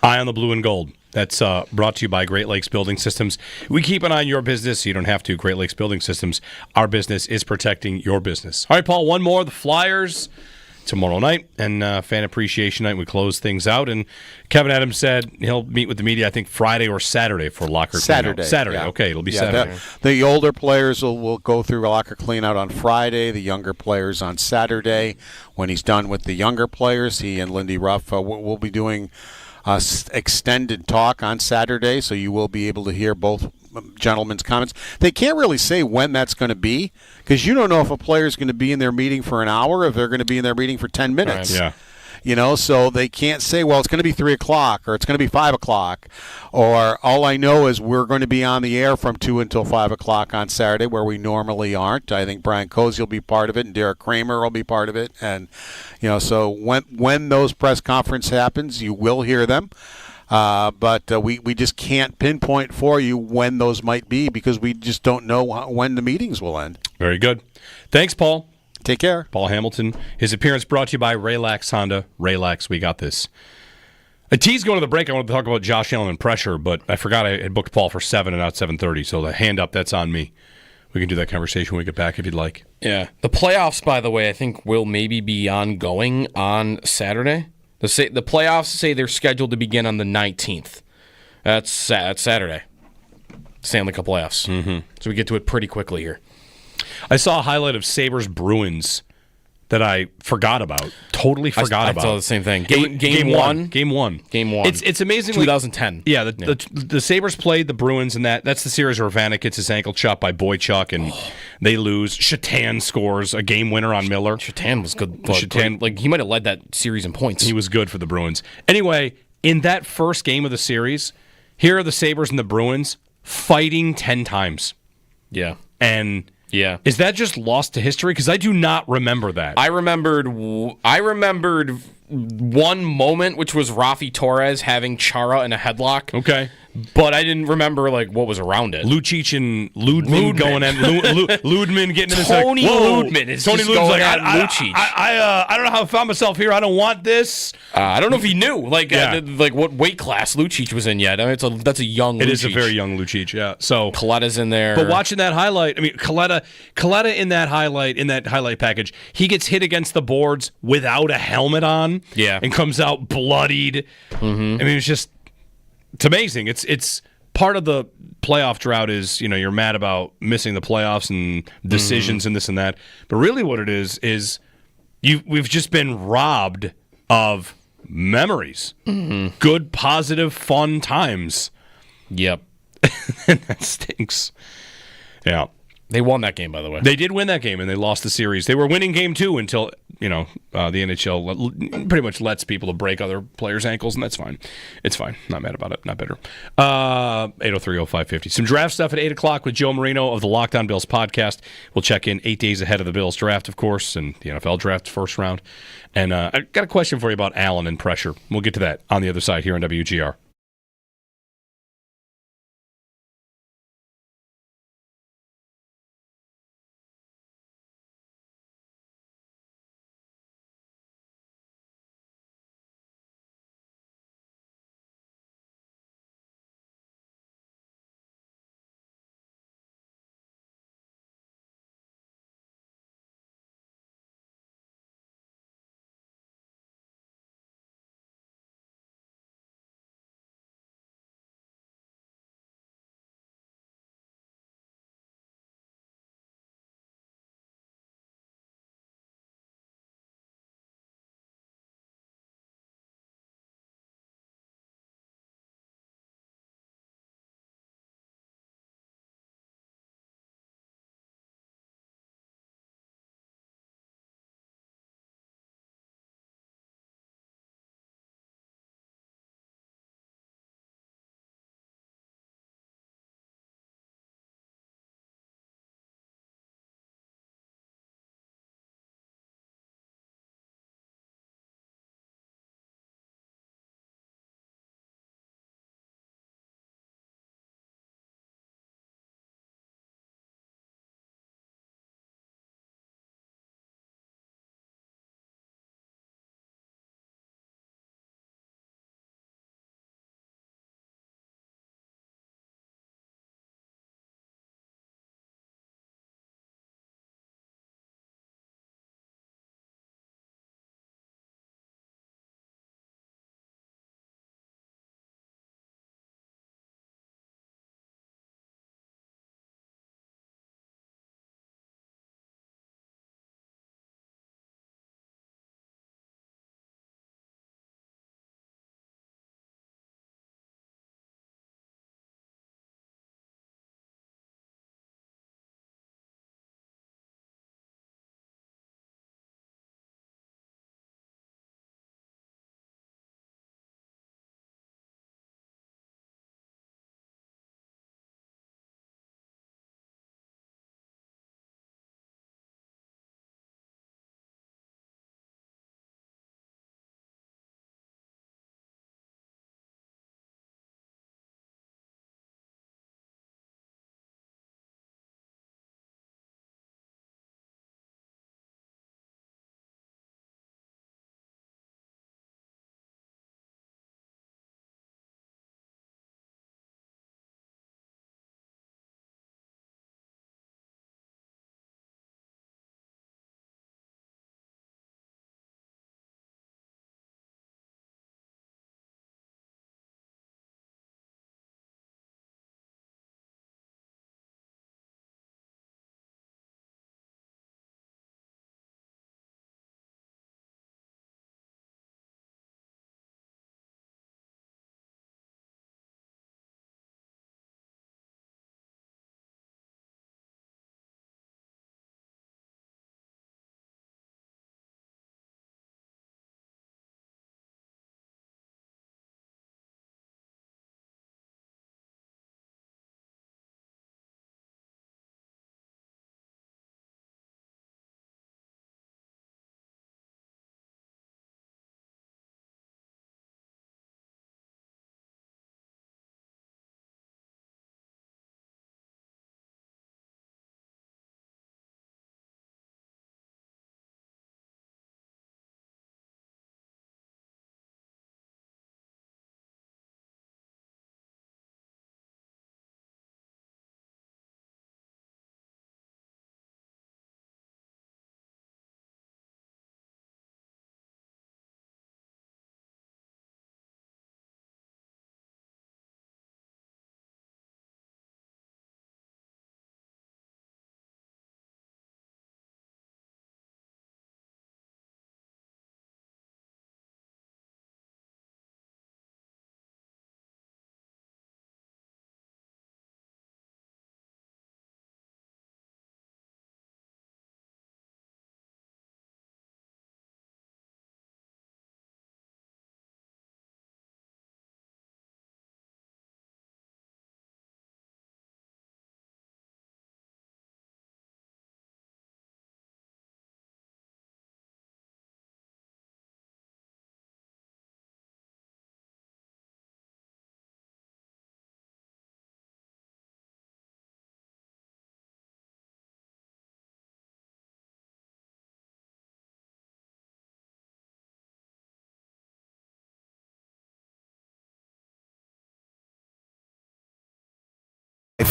Eye on the blue and gold. That's brought to you by Great Lakes Building Systems. We keep an eye on your business. You don't have to. Great Lakes Building Systems. Our business is protecting your business. All right, Paul, one more. The Flyers tomorrow night and Fan Appreciation Night. We close things out. And Kevin Adams said he'll meet with the media, I think, Friday or Saturday for locker cleanout. Saturday. Yeah. Okay, it'll be Saturday. The older players will go through a locker cleanout on Friday. The younger players on Saturday. When he's done with the younger players, he and Lindy Ruff will be doing extended talk on Saturday, so you will be able to hear both gentlemen's comments. They can't really say when that's going to be, because you don't know if a player is going to be in their meeting for an hour or if they're going to be in their meeting for 10 minutes. Right. Yeah. So they can't say, well, it's going to be 3 o'clock or it's going to be 5 o'clock, or all I know is we're going to be on the air from 2 until 5 o'clock on Saturday, where we normally aren't. I think Brian Cozy will be part of it, and Derek Kramer will be part of it. And, so when those press conference happens, you will hear them. But we just can't pinpoint for you when those might be, because we just don't know when the meetings will end. Very good. Thanks, Paul. Take care. Paul Hamilton. His appearance brought to you by Raylax Honda. Raylax, we got this. A tease going to the break. I wanted to talk about Josh Allen and pressure, but I forgot I had booked Paul for 7 and not 7:30, so the hand up, that's on me. We can do that conversation when we get back if you'd like. Yeah. The playoffs, by the way, I think will maybe be ongoing on Saturday. The playoffs say they're scheduled to begin on the 19th. That's Saturday. Stanley Cup playoffs. Mm-hmm. So we get to it pretty quickly here. I saw a highlight of Sabres Bruins that I forgot about. Totally forgot about. I saw the same thing. Game one. Game one. It's amazing. 2010. Yeah, the Sabres played the Bruins, and that's the series where Vanek gets his ankle chopped by Boychuk, and they lose. Shatan scores a game winner on Miller. Shatan was good. He might have led that series in points. He was good for the Bruins. Anyway, in that first game of the series, here are the Sabres and the Bruins fighting 10 times. Yeah. And... yeah. Is that just lost to history? Because I do not remember that. I remembered one moment, which was Rafi Torres having Chara in a headlock. Okay. But I didn't remember what was around it. Lucic and Ludman going at Ludman getting in his Tony Ludman is Tony just Ludman's going like, at Lucic. I don't know how I found myself here. I don't want this. I don't know if he knew what weight class Lucic was in yet. I mean, that's a young Lucic. It is a very young Lucic, yeah. So Coletta's in there. But watching that highlight, I mean, Coletta in that highlight package, he gets hit against the boards without a helmet on. Yeah. And comes out bloodied. Mm-hmm. I mean, it's amazing. It's part of the playoff drought is, you're mad about missing the playoffs and decisions and this and that. But really what it is we've just been robbed of memories. Mm-hmm. Good, positive, fun times. Yep. And that stinks. Yeah. They won that game, by the way. They did win that game, and they lost the series. They were winning game 2 until, the NHL pretty much lets people to break other players' ankles, and that's fine. It's fine. Not mad about it. Not bitter. 803-0550. Some draft stuff at 8 o'clock with Joe Marino of the Locked On Bills podcast. We'll check in 8 days ahead of the Bills draft, of course, and the NFL draft first round. And I got a question for you about Allen and pressure. We'll get to that on the other side here on WGR.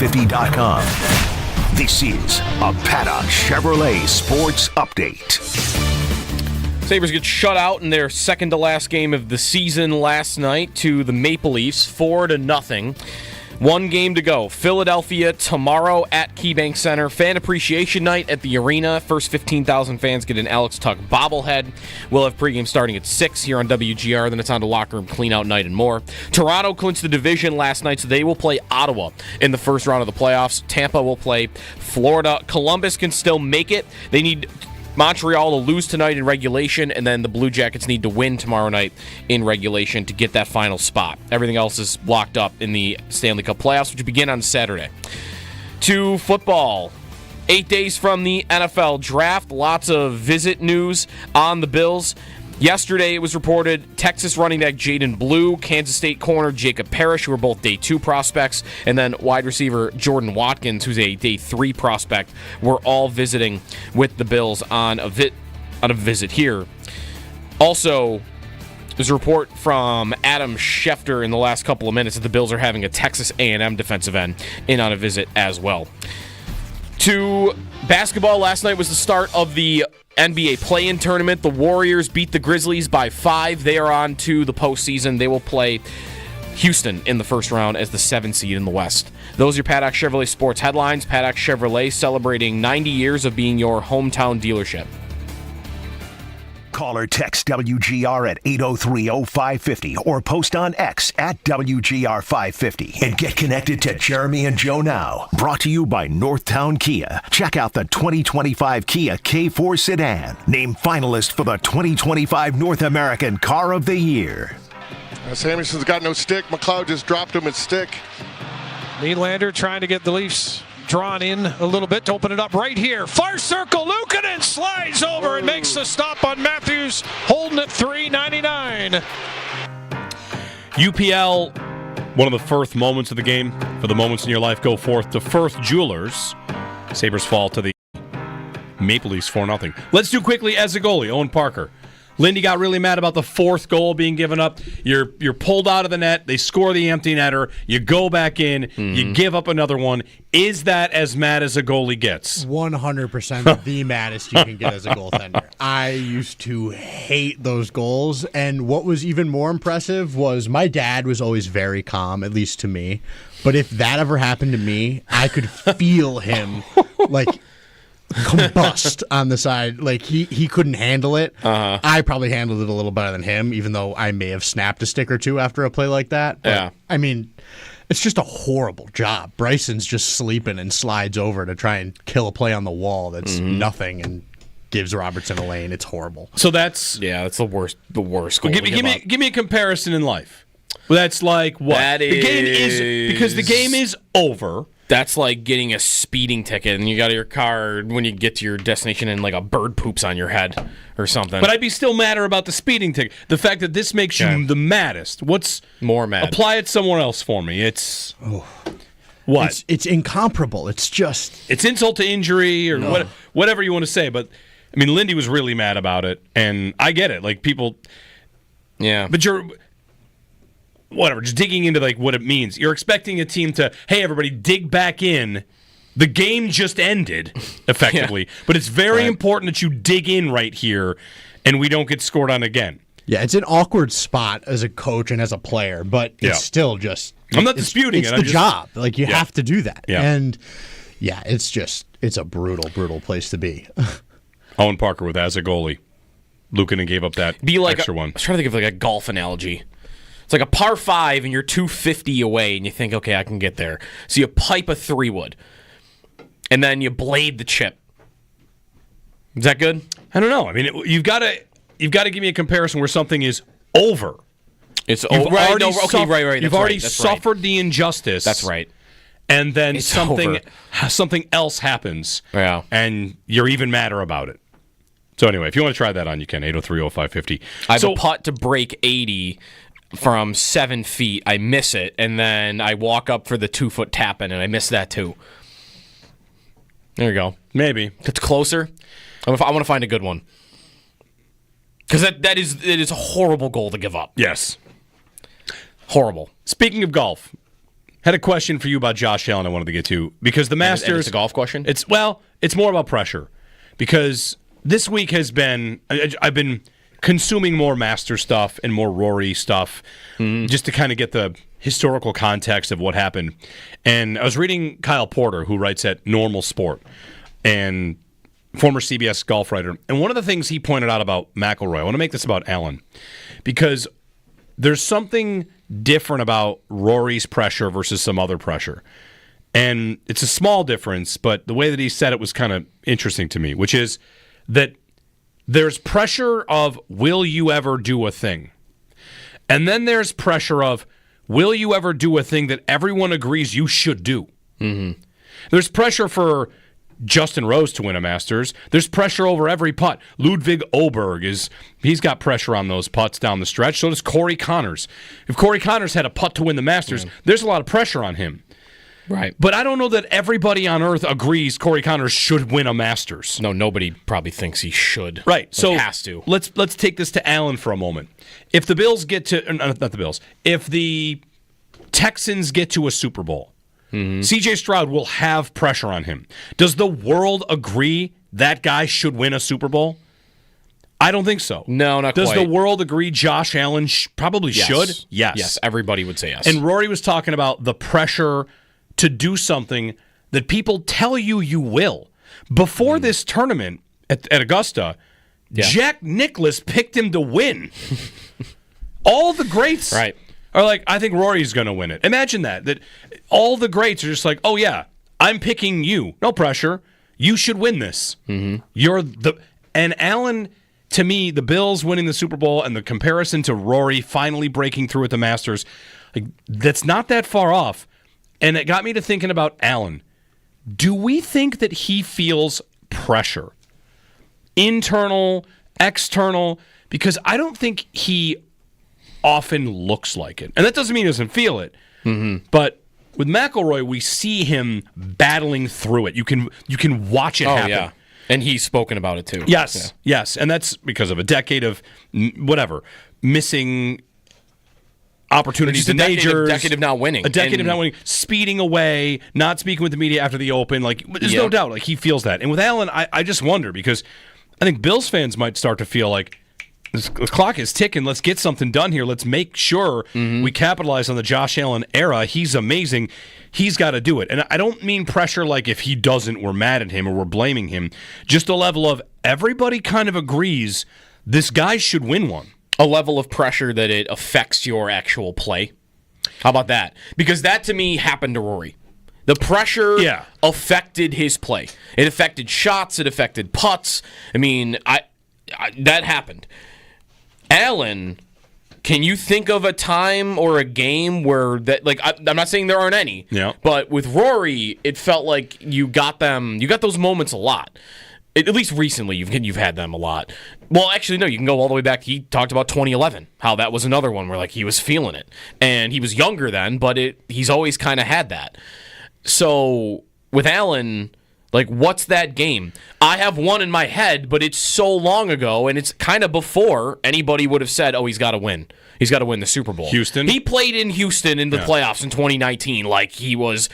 WGR SportsRadio550.com. This is a Paddock Chevrolet Sports Update. Sabres get shut out in their second-to-last game of the season last night to the Maple Leafs, 4-0. One game to go. Philadelphia tomorrow at KeyBank Center. Fan appreciation night at the arena. First 15,000 fans get an Alex Tuck bobblehead. We'll have pregame starting at 6 here on WGR. Then it's on to locker room clean-out night and more. Toronto clinched the division last night, so they will play Ottawa in the first round of the playoffs. Tampa will play Florida. Columbus can still make it. They need Montreal to lose tonight in regulation, and then the Blue Jackets need to win tomorrow night in regulation to get that final spot. Everything else is locked up in the Stanley Cup playoffs, which begin on Saturday. To football. 8 days from the NFL draft, lots of visit news on the Bills. Yesterday, it was reported Texas running back Jaden Blue, Kansas State corner Jacob Parrish, who are both day 2 prospects, and then wide receiver Jordan Watkins, who's a day 3 prospect, were all visiting with the Bills on a visit here. Also, there's a report from Adam Schefter in the last couple of minutes that the Bills are having a Texas A&M defensive end in on a visit as well. To basketball, last night was the start of the NBA play-in tournament. The Warriors beat the Grizzlies by 5. They are on to the postseason. They will play Houston in the first round as the 7th seed in the West. Those are your Paddock Chevrolet sports headlines. Paddock Chevrolet celebrating 90 years of being your hometown dealership. Call or text WGR at 803-0550 or post on X at WGR550 and get connected to Jeremy and Joe now. Brought to you by Northtown Kia. Check out the 2025 Kia K4 sedan. Named finalist for the 2025 North American Car of the Year. Samuelson's got no stick. McLeod just dropped him at stick. Nylander trying to get the Leafs drawn in a little bit to open it up right here. Far circle, Luukkonen slides over and makes the stop on Matthews, holding it $3.99. UPL, one of the first moments of the game. For the moments in your life, go forth to Firth Jewelers. Sabres fall to the Maple Leafs 4-0. Let's do quickly as a goalie, Owen Parker. Lindy got really mad about the 4th goal being given up. You're pulled out of the net. They score the empty netter. You go back in. You give up another one. Is that as mad as a goalie gets? 100% the maddest you can get as a goaltender. I used to hate those goals, and what was even more impressive was my dad was always very calm, at least to me. But if that ever happened to me, I could feel him like combust on the side. Like he couldn't handle it. I probably handled it a little better than him, even though I may have snapped a stick or two after a play like that. But, yeah. I mean, it's just a horrible job. Bryson's just sleeping and slides over to try and kill a play on the wall that's nothing and gives Robertson a lane. It's horrible. So that's that's the worst. The worst. Well, give me a comparison in life. Well, that's like what the game is, because the game is over. That's like getting a speeding ticket and you got your car when you get to your destination and like a bird poops on your head or something. But I'd be still madder about the speeding ticket. The fact that this makes you the maddest. What's more mad? Apply it somewhere else for me. It's what? It's incomparable. It's just it's insult to injury or whatever you want to say. But I mean, Lindy was really mad about it, and I get it. Like people, But you're. Whatever, just digging into like what it means. You're expecting a team to, hey, everybody, dig back in. The game just ended, effectively. But it's very important that you dig in right here and we don't get scored on again. Yeah, it's an awkward spot as a coach and as a player, but it's still just... I'm not disputing it. It's the job. Like, you have to do that. Yeah. And, it's a brutal, brutal place to be. Owen Parker with as a goalie. Luukkonen gave up that extra one. I was trying to think of like a golf analogy. It's like a par 5 and you're 250 away and you think, okay, I can get there. So you pipe a 3-wood and then you blade the chip. Is that good? I don't know. I mean, you've got to give me a comparison where something is over. It's over. Right. You've already suffered the injustice. That's right. And then it's something else happens. Yeah. And you're even madder about it. So anyway, if you want to try that on, you can. 803-0550. I have a putt to break 80 from 7 feet. I miss it, and then I walk up for the 2-foot tap-in, and I miss that too. There you go. Maybe. It's closer. I want to find a good one. Because it is a horrible goal to give up. Yes. Horrible. Speaking of golf, Had a question for you about Josh Allen I wanted to get to, because the Masters... And it's a golf question? It's more about pressure, because this week has been... I've been consuming more Master stuff and more Rory stuff, just to kind of get the historical context of what happened. And I was reading Kyle Porter, who writes at Normal Sport, and former CBS golf writer. And one of the things he pointed out about McIlroy, I want to make this about Allen, because there's something different about Rory's pressure versus some other pressure. And it's a small difference, but the way that he said it was kind of interesting to me, which is that there's pressure of, will you ever do a thing? And then there's pressure of, will you ever do a thing that everyone agrees you should do? Mm-hmm. There's pressure for Justin Rose to win a Masters. There's pressure over every putt. Ludwig Oberg he's got pressure on those putts down the stretch. So does Corey Connors. If Corey Connors had a putt to win the Masters, there's a lot of pressure on him. Right. But I don't know that everybody on earth agrees Corey Connors should win a Masters. No, nobody probably thinks he should. Right. So has to. Let's take this to Allen for a moment. If the Bills get to not the Bills, if the Texans get to a Super Bowl, C.J. Stroud will have pressure on him. Does the world agree that guy should win a Super Bowl? I don't think so. No, not Does quite. the world agree Josh Allen probably should? Yes. Yes, everybody would say yes. And Rory was talking about the pressure to do something that people tell you will. Before this tournament at Augusta, Jack Nicklaus picked him to win. All the greats are like, I think Rory's going to win it. Imagine that all the greats are just like, oh yeah, I'm picking you. No pressure. You should win this. Mm-hmm. And Allen, to me, the Bills winning the Super Bowl and the comparison to Rory finally breaking through at the Masters, that's not that far off. And it got me to thinking about Allen. Do we think that he feels pressure? Internal, external? Because I don't think he often looks like it. And that doesn't mean he doesn't feel it. Mm-hmm. But with McIlroy, we see him battling through it. You can watch it happen. Yeah. And he's spoken about it too. Yes, yes. And that's because of a decade of missing opportunities in majors. A decade of not winning. Speeding away, not speaking with the media after the Open. There's no doubt, he feels that. And with Allen, I just wonder, because I think Bills fans might start to feel like the clock is ticking. Let's get something done here. Let's make sure we capitalize on the Josh Allen era. He's amazing. He's got to do it. And I don't mean pressure like if he doesn't, we're mad at him or we're blaming him. Just a level of everybody kind of agrees this guy should win one. A level of pressure that it affects your actual play. How about that? Because that, to me, happened to Rory. The pressure affected his play. It affected shots. It affected putts. I mean, that happened. Allen, can you think of a time or a game where that? I'm not saying there aren't any. Yeah. But with Rory, it felt like you got those moments a lot. At least recently, you've had them a lot. Well, actually, no, you can go all the way back. He talked about 2011, how that was another one where he was feeling it. And he was younger then, but he's always kind of had that. So with Allen, what's that game? I have one in my head, but it's so long ago, and it's kind of before anybody would have said, oh, he's got to win. He's got to win the Super Bowl. Houston? He played in Houston in the playoffs in 2019. He was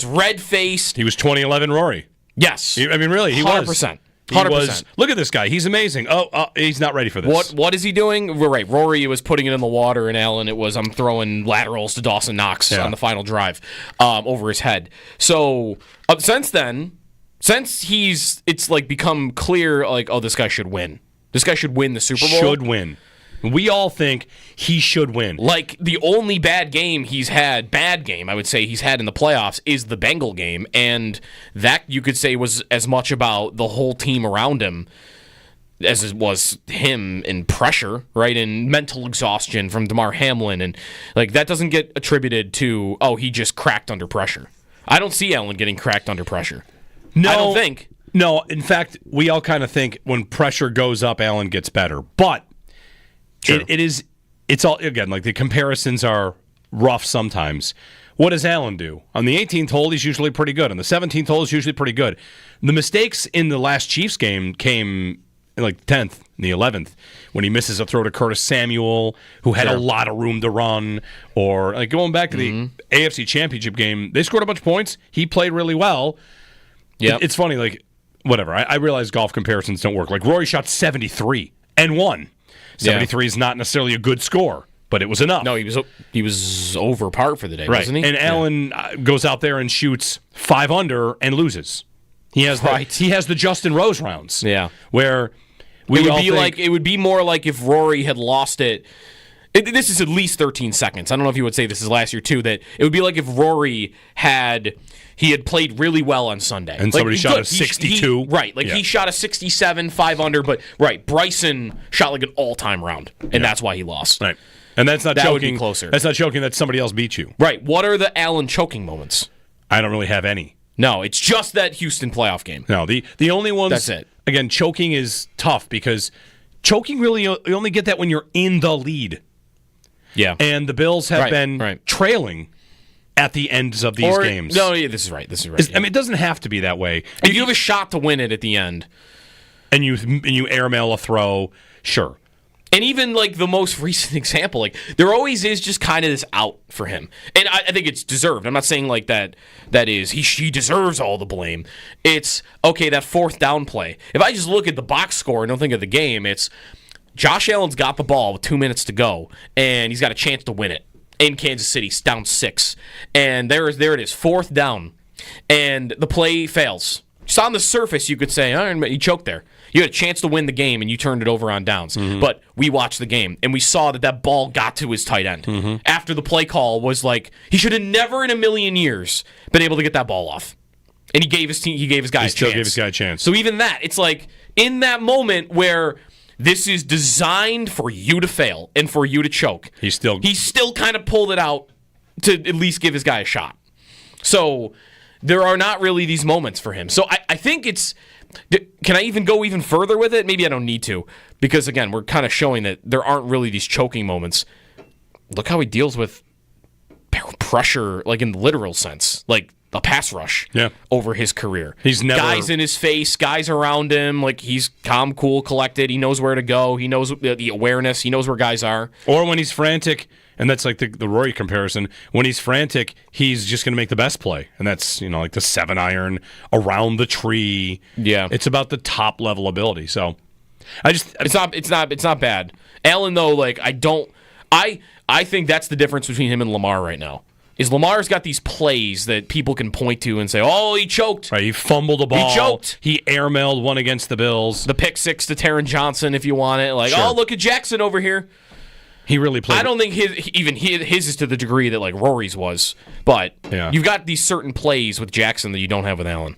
red-faced. He was 2011 Rory. Yes. I mean, really, he 100%. was. 100%. Look at this guy. He's amazing. He's not ready for this. What is he doing? Right. Rory was putting it in the water, and Allen, it was I'm throwing laterals to Dawson Knox on the final drive over his head. So since then, it's become clear, oh, this guy should win. This guy should win the Super Bowl. Should win. We all think he should win. The only bad game I would say he's had in the playoffs is the Bengal game, and that you could say was as much about the whole team around him as it was him in pressure, right, and mental exhaustion from Damar Hamlin, and that doesn't get attributed to, oh, he just cracked under pressure. I don't see Allen getting cracked under pressure. No, I don't think. No, in fact, we all kind of think when pressure goes up, Allen gets better, but it's all, again, the comparisons are rough sometimes. What does Allen do? On the 18th hole, he's usually pretty good. On the 17th hole, he's usually pretty good. The mistakes in the last Chiefs game came like 10th, in the 11th, when he misses a throw to Curtis Samuel, who had a lot of room to run, or like going back to the AFC Championship game, they scored a bunch of points. He played really well. Yeah, it's funny, like, whatever. I realize golf comparisons don't work. Like, Rory shot 73 and won. 73 is not necessarily a good score, but it was enough. No, he was over par for the day, right. wasn't he? And Allen goes out there and shoots 5 under and loses. He has the Justin Rose rounds. Yeah, where it would be more like if Rory had lost it. This is at least 13 seconds. I don't know if you would say this is last year too. That it would be like if Rory had played really well on Sunday, and somebody shot a 62. He shot a 67, 5 under. But Bryson shot like an all-time round, and that's why he lost. Right, and that's not that choking. Would be closer. That's not choking that somebody else beat you. Right. What are the Allen choking moments? I don't really have any. No, it's just that Houston playoff game. No, the only ones. That's it. Again, choking is tough because choking really you only get that when you're in the lead. Yeah, and the Bills have been trailing at the ends of these games. No, this is right. Yeah. I mean, it doesn't have to be that way. If you have a shot to win it at the end, and you airmail a throw, sure. And even like the most recent example, like there always is just kind of this out for him, and I think it's deserved. I'm not saying like that is he deserves all the blame. It's okay, that 4th down play. If I just look at the box score and don't think of the game, it's Josh Allen's got the ball with 2 minutes to go, and he's got a chance to win it in Kansas City, down 6, and there it is, 4th down, and the play fails. Just on the surface, you could say, you choked there. You had a chance to win the game, and you turned it over on downs. Mm-hmm. But we watched the game, and we saw that ball got to his tight end. Mm-hmm. After the play call was like, he should have never in a million years been able to get that ball off. And he gave his guy a chance. He still gave his guy a chance. So even that, it's like, in that moment where this is designed for you to fail and for you to choke, he still kind of pulled it out to at least give his guy a shot. So there are not really these moments for him. So I think it's... Can I even go even further with it? Maybe I don't need to, because again, we're kind of showing that there aren't really these choking moments. Look how he deals with pressure, like in the literal sense, like a pass rush over his career. He's never... Guys in his face, guys around him, like he's calm, cool, collected. He knows where to go. He knows the awareness. He knows where guys are. Or when he's frantic, and that's like the Rory comparison, when he's frantic, he's just going to make the best play. And that's, like the 7-iron around the tree. Yeah. It's about the top level ability. So it's not bad. Allen, though, like I think that's the difference between him and Lamar right now. Is Lamar's got these plays that people can point to and say, oh, he choked. Right, he fumbled a ball. He choked. He airmailed one against the Bills. The pick 6 to Taron Johnson, if you want it. Like, oh, look at Jackson over here. He really played. I don't think his is to the degree that like Rory's was, but you've got these certain plays with Jackson that you don't have with Allen.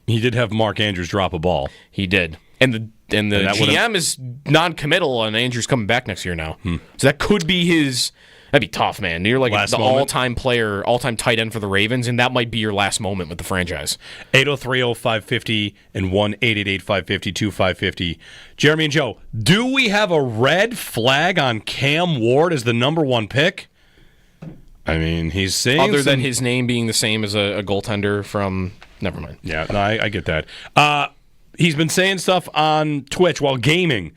He did have Mark Andrews drop a ball. He did, and the GM is non-committal, and Andrews coming back next year now, so that could be his. That'd be tough, man. You're like the all-time player, all-time tight end for the Ravens, and that might be your last moment with the franchise. 803-0550 and 1-888-550-2550. Jeremy and Joe, do we have a red flag on Cam Ward as the number 1 pick? I mean, he's saying other than his name being the same as a goaltender from. Never mind. Yeah, no, I get that. He's been saying stuff on Twitch while gaming.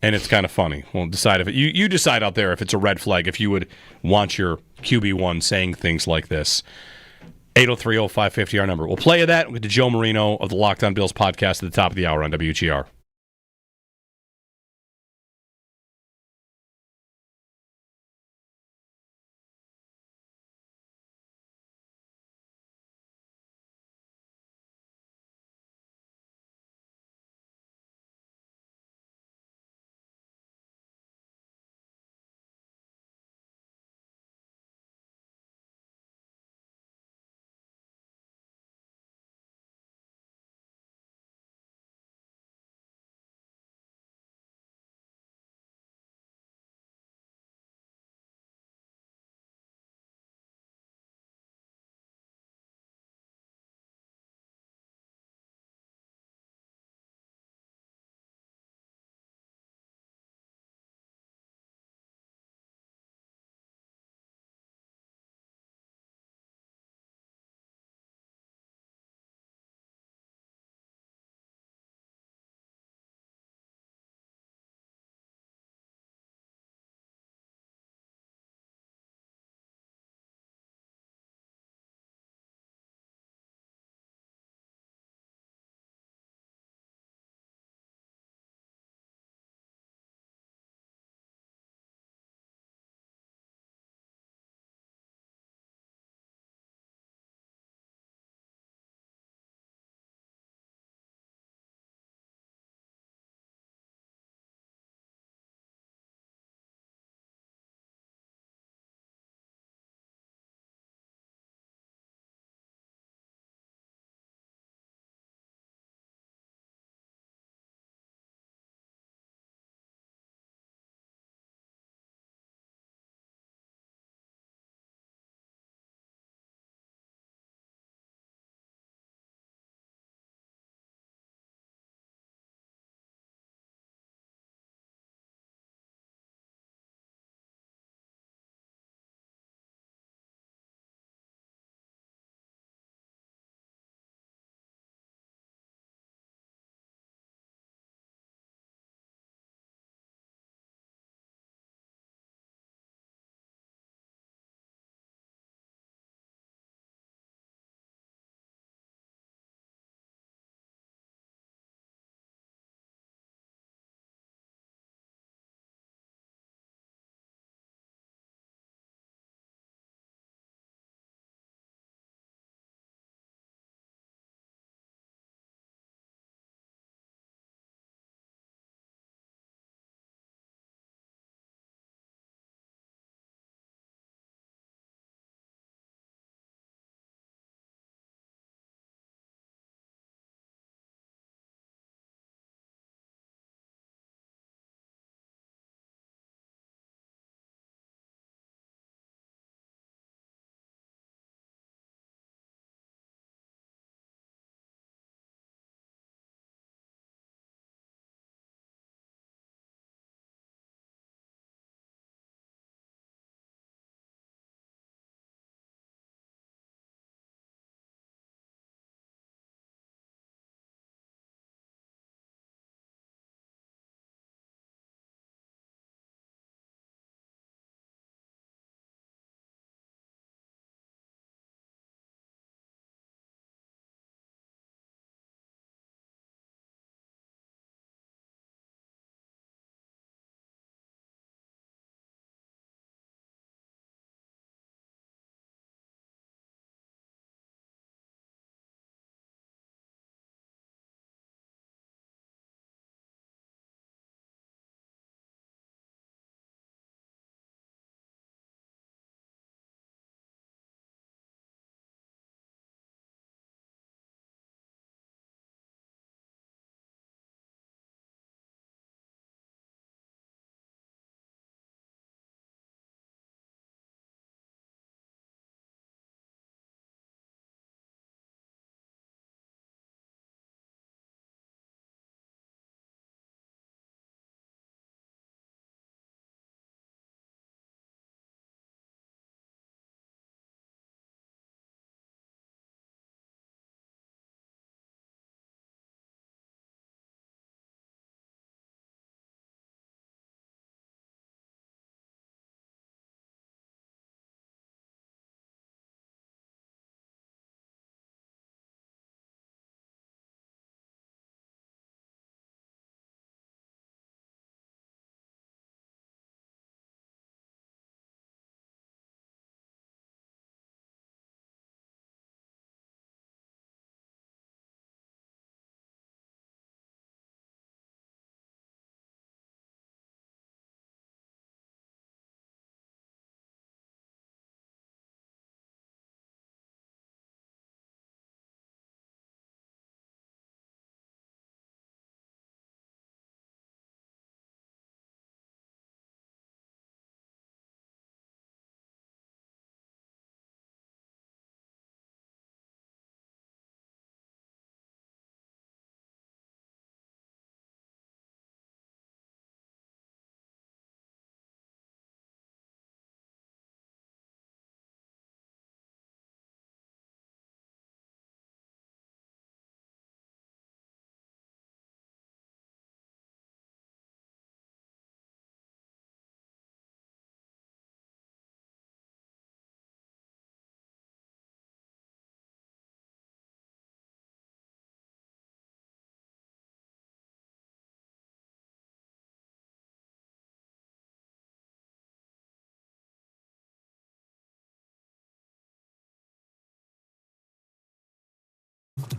And it's kind of funny. We'll decide if you decide out there if it's a red flag, if you would want your QB1 saying things like this. 803-0550, our number. We'll play you that with Joe Marino of the Locked On Bills podcast at the top of the hour on WGR.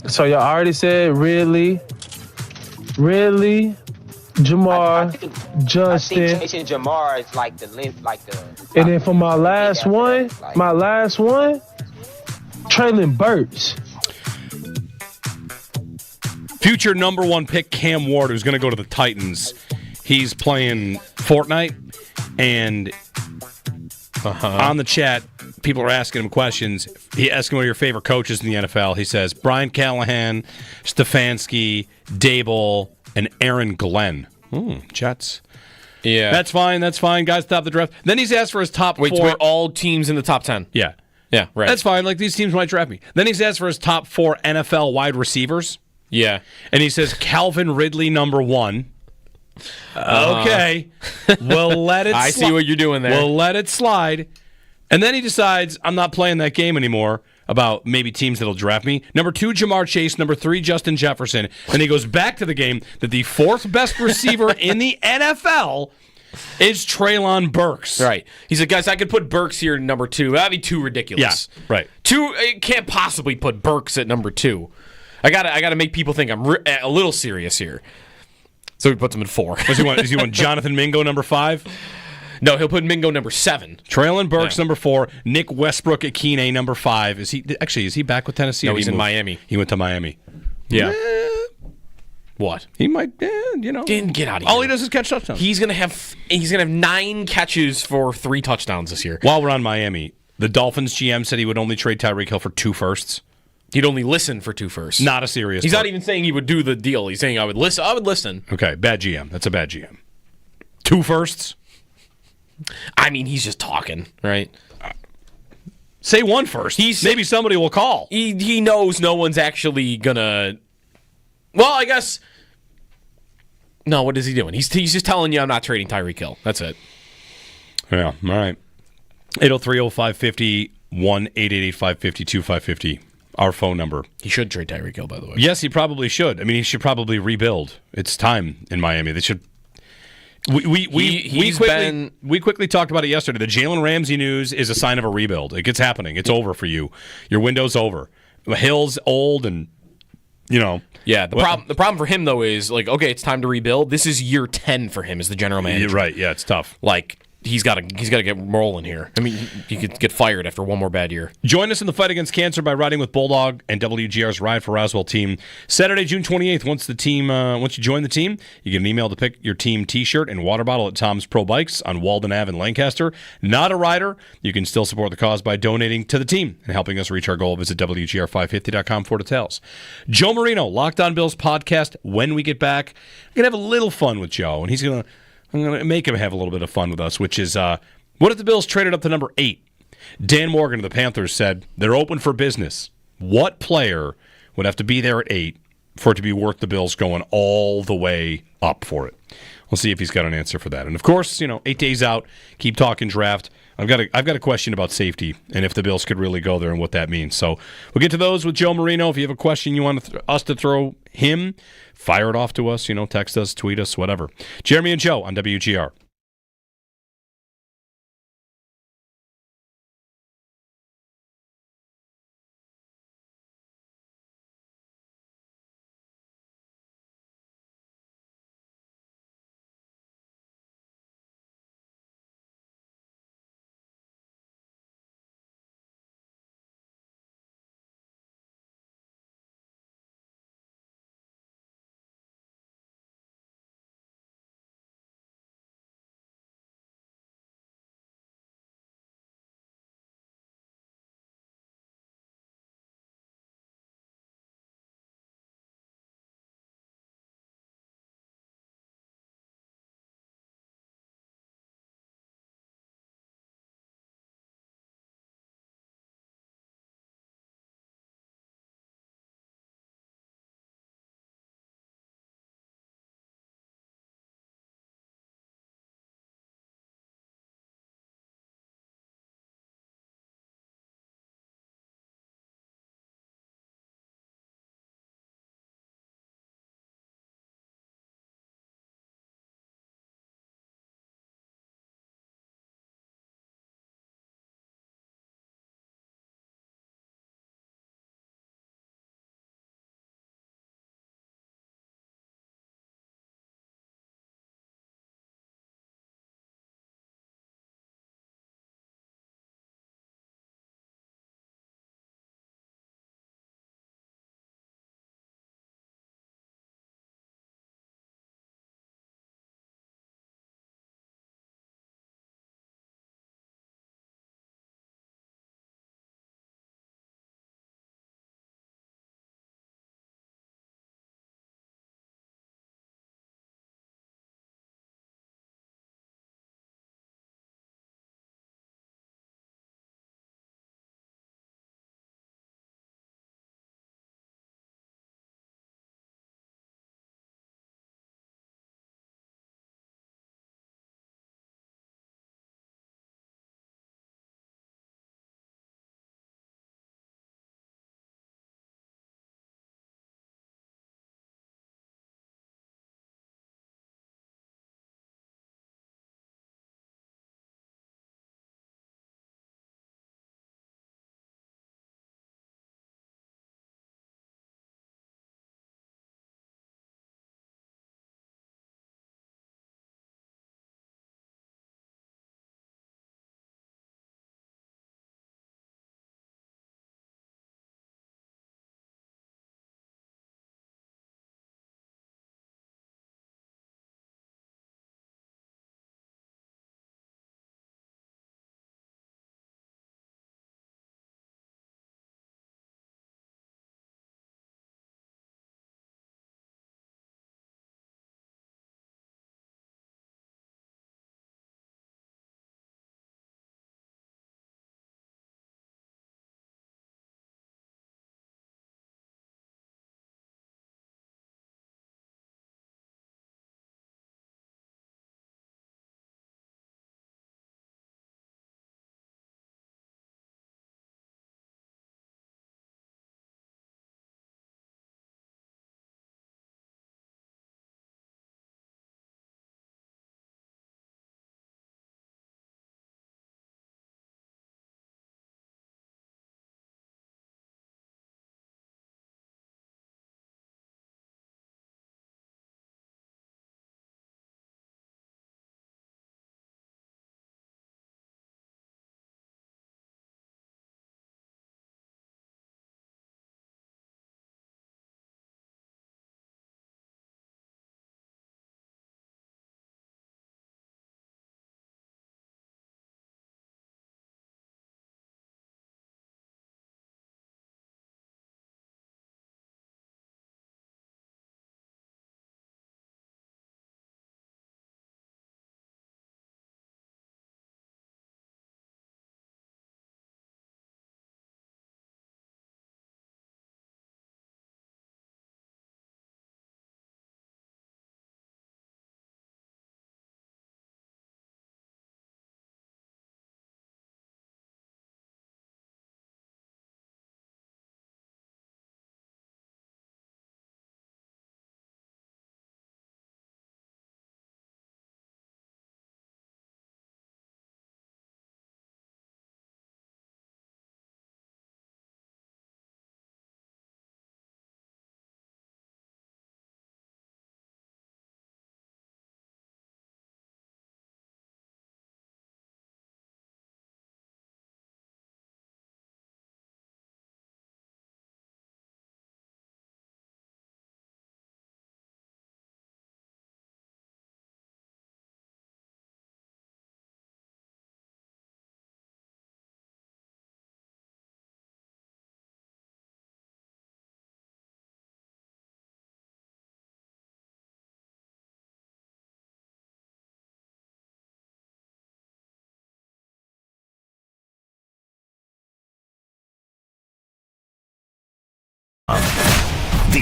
So y'all already said Ridley, Jamar, Justin. I think Jason Jamar is like the length, like the. And then for my last one, Traylon Burks. Future number 1 pick Cam Ward, who's going to go to the Titans. He's playing Fortnite, and on the chat, people are asking him questions. He asks him what are your favorite coaches in the NFL. He says Brian Callahan, Stefanski, Dable, and Aaron Glenn. Jets. Yeah. That's fine. Guys, top the draft. Then he's asked for his top 4. Wait, all teams in the top 10. Yeah. Yeah, right. That's fine. Like, these teams might draft me. Then he's asked for his top 4 NFL wide receivers. Yeah. And he says Calvin Ridley, number 1. Okay. We'll let it slide. I see what you're doing there. We'll let it slide. And then he decides, I'm not playing that game anymore about maybe teams that'll draft me. Number 2, Jamar Chase. Number 3, Justin Jefferson. Then he goes back to the game that the 4th best receiver in the NFL is Treylon Burks. Right. He said, guys, I could put Burks here at number 2. That'd be too ridiculous. Yeah, right. It can't possibly put Burks at number 2. I gotta make people think I'm a little serious here. So he puts him at 4. Does he want Jonathan Mingo number 5? No, he'll put Mingo number 7. Treylon Burks number 4. Nick Westbrook at Keeney number 5. Is he back with Tennessee? No, he's in Miami. He went to Miami. Yeah. What? He might, Didn't get out of here. All he does is catch touchdowns. He's gonna have 9 catches for 3 touchdowns this year. While we're on Miami, the Dolphins GM said he would only trade Tyreek Hill for 2 firsts. He'd only listen for 2 firsts. Not a serious. He's not even saying he would do the deal. He's saying I would listen. Okay, bad GM. That's a bad GM. 2 firsts. I mean, he's just talking, right? Say 1 first. Maybe somebody will call. He knows no one's actually gonna. Well, I guess. No, what is he doing? He's just telling you I'm not trading Tyreek Hill. That's it. Yeah. All right. 803-0550, 1-888-550-2550. Our phone number. He should trade Tyreek Hill, by the way. Yes, he probably should. I mean, he should probably rebuild. It's time in Miami. They should. We quickly talked about it yesterday. The Jalen Ramsey news is a sign of a rebuild. It's happening. It's over for you. Your window's over. Hill's old, and Yeah, the problem for him though is okay, it's time to rebuild. This is year 10 for him as the general manager. Right? Yeah, it's tough. He's got to get rolling here. I mean, he could get fired after one more bad year. Join us in the fight against cancer by riding with Bulldog and WGR's Ride for Roswell team. Saturday, June 28th. Once you join the team, you get an email to pick your team T-shirt and water bottle at Tom's Pro Bikes on Walden Ave in Lancaster. Not a rider, you can still support the cause by donating to the team and helping us reach our goal. Visit WGR550.com for details. Joe Marino, Locked On Bills podcast. When we get back, we're gonna have a little fun with Joe, and I'm going to make him have a little bit of fun with us, which is, what if the Bills traded up to number 8? Dan Morgan of the Panthers said they're open for business. What player would have to be there at 8 for it to be worth the Bills going all the way up for it? We'll see if he's got an answer for that. And, of course, 8 days out, keep talking draft. I've got a question about safety and if the Bills could really go there and what that means. So we'll get to those with Joe Marino. If you have a question you want us to throw him, fire it off to us. Text us, tweet us, whatever. Jeremy and Joe on WGR.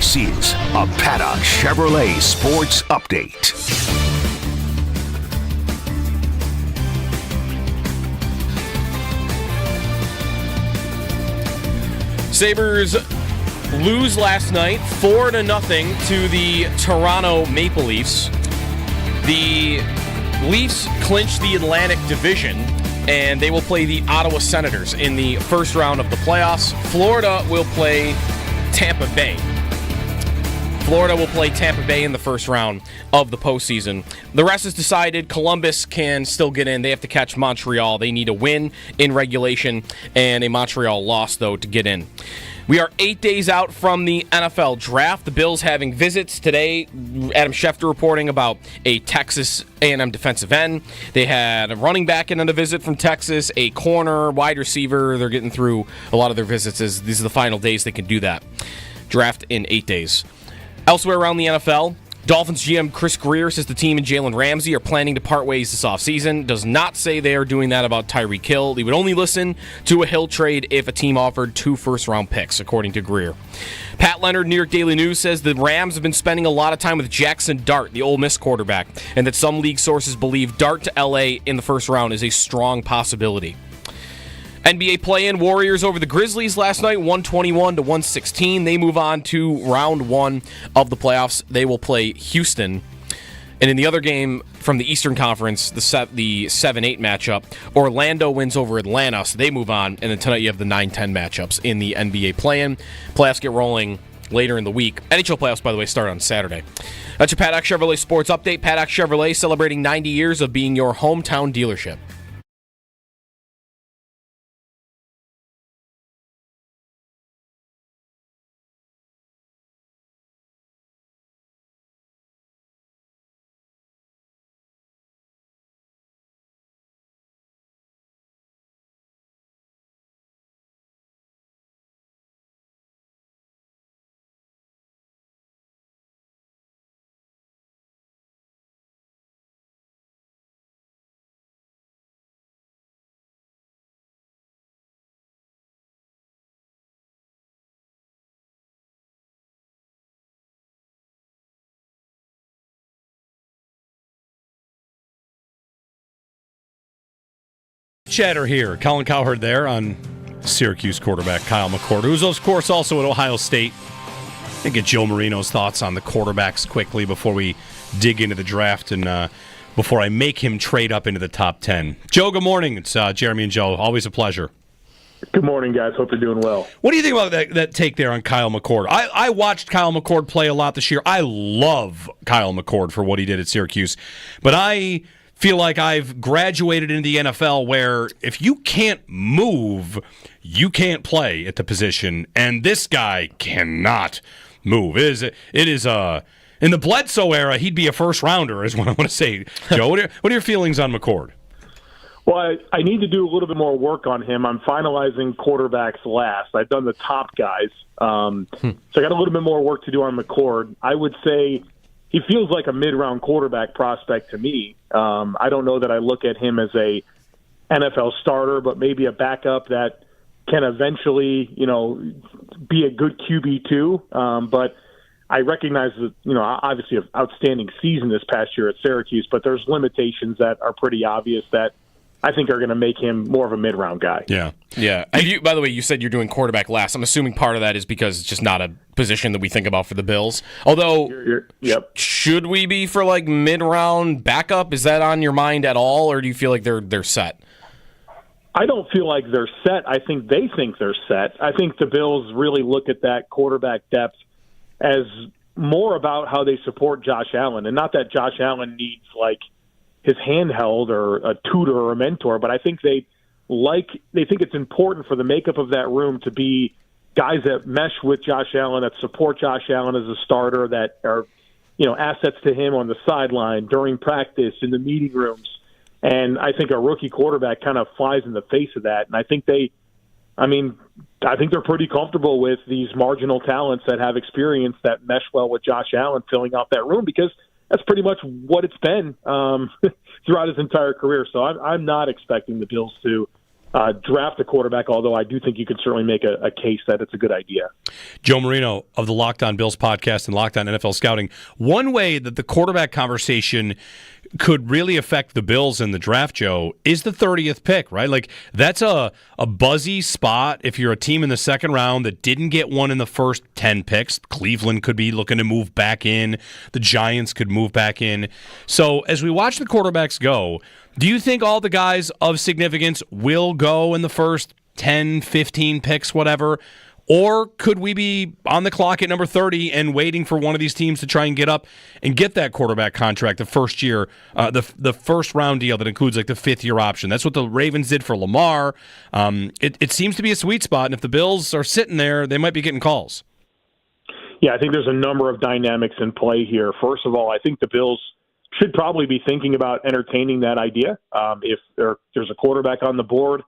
This is a Paddock Chevrolet Sports Update. Sabres lose last night 4-0 to the Toronto Maple Leafs. The Leafs clinch the Atlantic Division, and they will play the Ottawa Senators in the first round of the playoffs. Florida will play Tampa Bay. Florida will play Tampa Bay in the first round of the postseason. The rest is decided. Columbus can still get in. They have to catch Montreal. They need a win in regulation and a Montreal loss, though, to get in. We are 8 days out from the NFL draft. The Bills having visits today. Adam Schefter reporting about a Texas A&M defensive end. They had a running back in on a visit from Texas, a corner, wide receiver. They're getting through a lot of their visits. These are the final days they can do that. Draft in 8 days. Elsewhere around the NFL, Dolphins GM Chris Greer says the team and Jalen Ramsey are planning to part ways this offseason. Does not say they are doing that about Tyreek Hill. He would only listen to a Hill trade if a team offered 2 first-round picks, according to Greer. Pat Leonard, New York Daily News, says the Rams have been spending a lot of time with Jackson Dart, the Ole Miss quarterback, and that some league sources believe Dart to L.A. in the first round is a strong possibility. NBA play-in, Warriors over the Grizzlies last night, 121-116. They move on to round 1 of the playoffs. They will play Houston. And in the other game from the Eastern Conference, the 7-8 matchup, Orlando wins over Atlanta, so they move on. And then tonight you have the 9-10 matchups in the NBA play-in. Playoffs get rolling later in the week. NHL playoffs, by the way, start on Saturday. That's your Paddock Chevrolet Sports Update. Paddock Chevrolet celebrating 90 years of being your hometown dealership. Chatter here. Colin Cowherd there on Syracuse quarterback Kyle McCord, who's, of course, also at Ohio State. I get Joe Marino's thoughts on the quarterbacks quickly before we dig into the draft and before I make him trade up into the top 10. Joe, good morning. It's Jeremy and Joe. Always a pleasure. Good morning, guys. Hope you're doing well. What do you think about that take there on Kyle McCord? I watched Kyle McCord play a lot this year. I love Kyle McCord for what he did at Syracuse. But I feel like I've graduated into the NFL where if you can't move, you can't play at the position, and this guy cannot move. It is in the Bledsoe era, he'd be a first-rounder, is what I want to say. Joe, what are your feelings on McCord? Well, I need to do a little bit more work on him. I'm finalizing quarterbacks last. I've done the top guys. So I got a little bit more work to do on McCord. I would say he feels like a mid-round quarterback prospect to me. I don't know that I look at him as a NFL starter, but maybe a backup that can eventually, be a good QB2. But I recognize that, obviously an outstanding season this past year at Syracuse, but there's limitations that are pretty obvious that I think are going to make him more of a mid-round guy. Yeah. And by the way, you said you're doing quarterback last. I'm assuming part of that is because it's just not a position that we think about for the Bills. Although, should we be for like mid-round backup? Is that on your mind at all, or do you feel like they're set? I don't feel like they're set. I think they think they're set. I think the Bills really look at that quarterback depth as more about how they support Josh Allen, and not that Josh Allen needs like his handheld or a tutor or a mentor, but I think they think it's important for the makeup of that room to be guys that mesh with Josh Allen, that support Josh Allen as a starter, that are, assets to him on the sideline, during practice, in the meeting rooms. And I think a rookie quarterback kind of flies in the face of that. And I think I think they're pretty comfortable with these marginal talents that have experience that mesh well with Josh Allen filling out that room, because that's pretty much what it's been throughout his entire career. So I'm not expecting the Bills to draft a quarterback, although I do think you could certainly make a case that it's a good idea. Joe Marino of the Locked On Bills podcast and Locked On NFL Scouting. One way that the quarterback conversation could really affect the Bills in the draft, Joe, is the 30th pick, right? Like, that's a buzzy spot if you're a team in the second round that didn't get one in the first 10 picks. Cleveland could be looking to move back in. The Giants could move back in. So as we watch the quarterbacks go, do you think all the guys of significance will go in the first 10, 15 picks, whatever? Or could we be on the clock at number 30 and waiting for one of these teams to try and get up and get that quarterback contract the first year, the first round deal that includes like the fifth-year option? That's what the Ravens did for Lamar. It seems to be a sweet spot, and if the Bills are sitting there, they might be getting calls. Yeah, I think there's a number of dynamics in play here. First of all, I think the Bills should probably be thinking about entertaining that idea. If there's a quarterback on the board,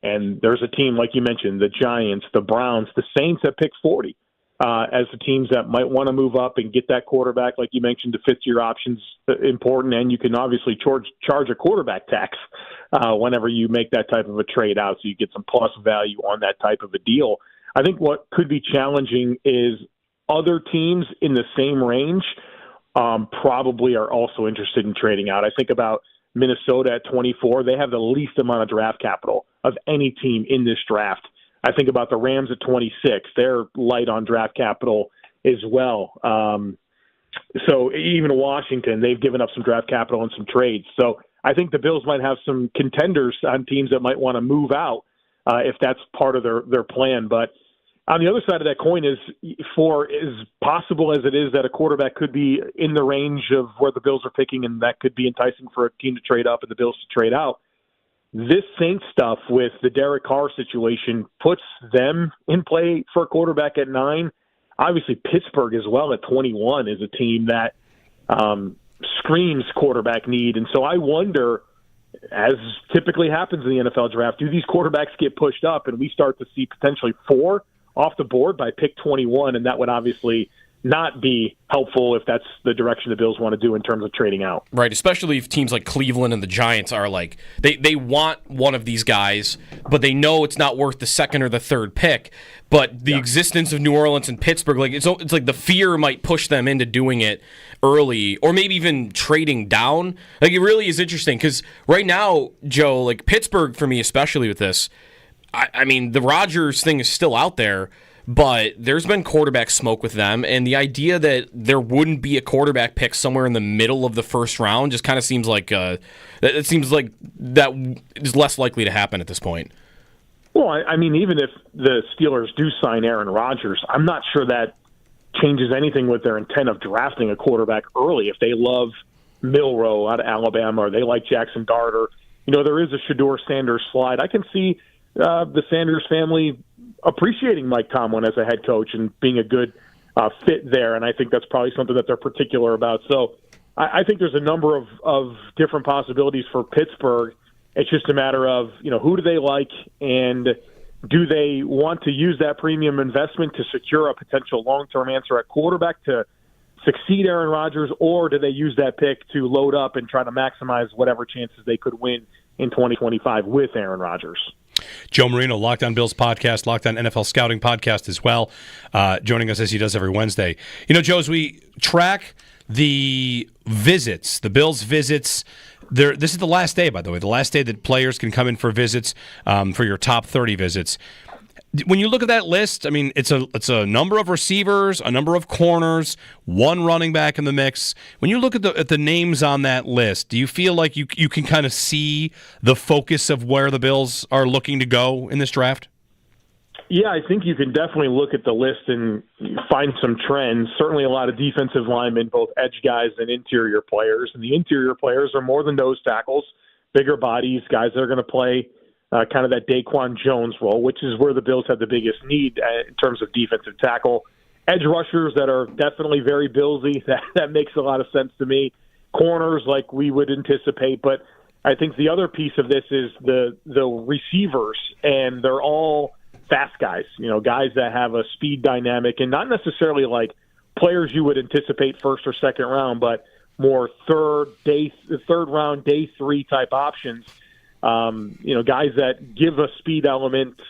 and there's a team, like you mentioned, the Giants, the Browns, the Saints at pick 40 as the teams that might want to move up and get that quarterback. Like you mentioned, the fifth-year option's important, and you can obviously charge a quarterback tax whenever you make that type of a trade out, so you get some plus value on that type of a deal. I think what could be challenging is other teams in the same range probably are also interested in trading out. I think about Minnesota at 24. They have the least amount of draft capital of any team in this draft. I think about the Rams at 26. They're light on draft capital as well. So even Washington, they've given up some draft capital and some trades. So I think the Bills might have some contenders on teams that might want to move out if that's part of their plan. But on the other side of that coin is, for as possible as it is that a quarterback could be in the range of where the Bills are picking, and that could be enticing for a team to trade up and the Bills to trade out, this Saints stuff with the Derek Carr situation puts them in play for a quarterback at 9. Obviously, Pittsburgh as well at 21 is a team that screams quarterback need. And so I wonder, as typically happens in the NFL draft, do these quarterbacks get pushed up and we start to see potentially 4 off the board by pick 21, and that would obviously not be helpful if that's the direction the Bills want to do in terms of trading out. Right, especially if teams like Cleveland and the Giants are like, they want one of these guys, but they know it's not worth the second or the third pick. But the existence of New Orleans and Pittsburgh, like it's like the fear might push them into doing it early, or maybe even trading down. Like, it really is interesting because right now, Joe, like Pittsburgh for me, especially with this, I mean, the Rodgers thing is still out there, but there's been quarterback smoke with them, and the idea that there wouldn't be a quarterback pick somewhere in the middle of the first round just kind of seems like that is less likely to happen at this point. Well, I mean, even if the Steelers do sign Aaron Rodgers, I'm not sure that changes anything with their intent of drafting a quarterback early. If they love Milroe out of Alabama, or they like Jackson Dart, or there is a Shedeur Sanders slide, I can see the Sanders family appreciating Mike Tomlin as a head coach and being a good fit there, and I think that's probably something that they're particular about. So I think there's a number of different possibilities for Pittsburgh. It's just a matter of, who do they like, and do they want to use that premium investment to secure a potential long-term answer at quarterback to succeed Aaron Rodgers, or do they use that pick to load up and try to maximize whatever chances they could win in 2025 with Aaron Rodgers? Joe Marino, Locked On Bills podcast, Locked On NFL Scouting podcast as well, joining us as he does every Wednesday. Joe, as we track the visits, the Bills visits, this is the last day, by the way, the last day that players can come in for visits, for your top 30 visits. When you look at that list, I mean, it's a number of receivers, a number of corners, one running back in the mix. When you look at the names on that list, do you feel like you can kind of see the focus of where the Bills are looking to go in this draft? Yeah, I think you can definitely look at the list and find some trends. Certainly a lot of defensive linemen, both edge guys and interior players. And the interior players are more than nose tackles, bigger bodies, guys that are going to play kind of that Daquan Jones role, which is where the Bills have the biggest need in terms of defensive tackle. Edge rushers that are definitely very Billsy, that makes a lot of sense to me. Corners like we would anticipate, but I think the other piece of this is the receivers, and they're all fast guys, guys that have a speed dynamic, and not necessarily like players you would anticipate first or second round, but more third round, day 3 type options. Guys that give a speed element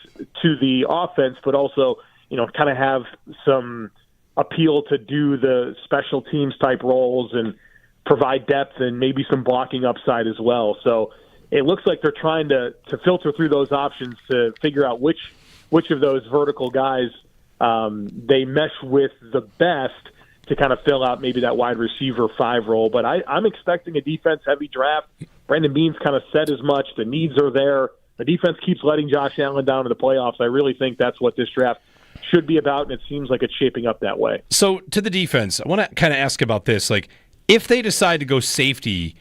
to the offense, but also, kind of have some appeal to do the special teams type roles and provide depth and maybe some blocking upside as well. So it looks like they're trying to filter through those options to figure out which of those vertical guys they mesh with the best to kind of fill out maybe that wide receiver 5 role. But I'm expecting a defense-heavy draft. Brandon Beane's kind of said as much. The needs are there. The defense keeps letting Josh Allen down in the playoffs. I really think that's what this draft should be about, and it seems like it's shaping up that way. So to the defense, I want to kind of ask about this. Like, if they decide to go safety,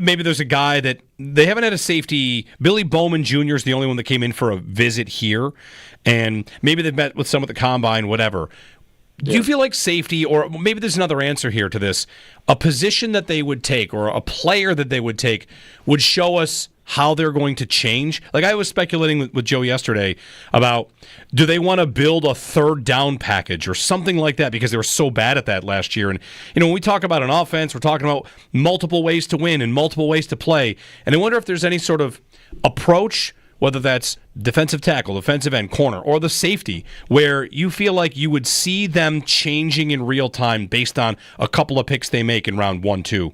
maybe there's a guy that they haven't had a safety. Billy Bowman Jr. is the only one that came in for a visit here, and maybe they've met with some at the combine, whatever. Do you feel like safety, or maybe there's another answer here to this, a position that they would take or a player that they would take would show us how they're going to change? Like I was speculating with Joe yesterday about, do they want to build a third down package or something like that, because they were so bad at that last year. And when we talk about an offense, we're talking about multiple ways to win and multiple ways to play. And I wonder if there's any sort of approach, whether that's defensive tackle, defensive end, corner, or the safety, where you feel like you would see them changing in real time based on a couple of picks they make in round 1, 2.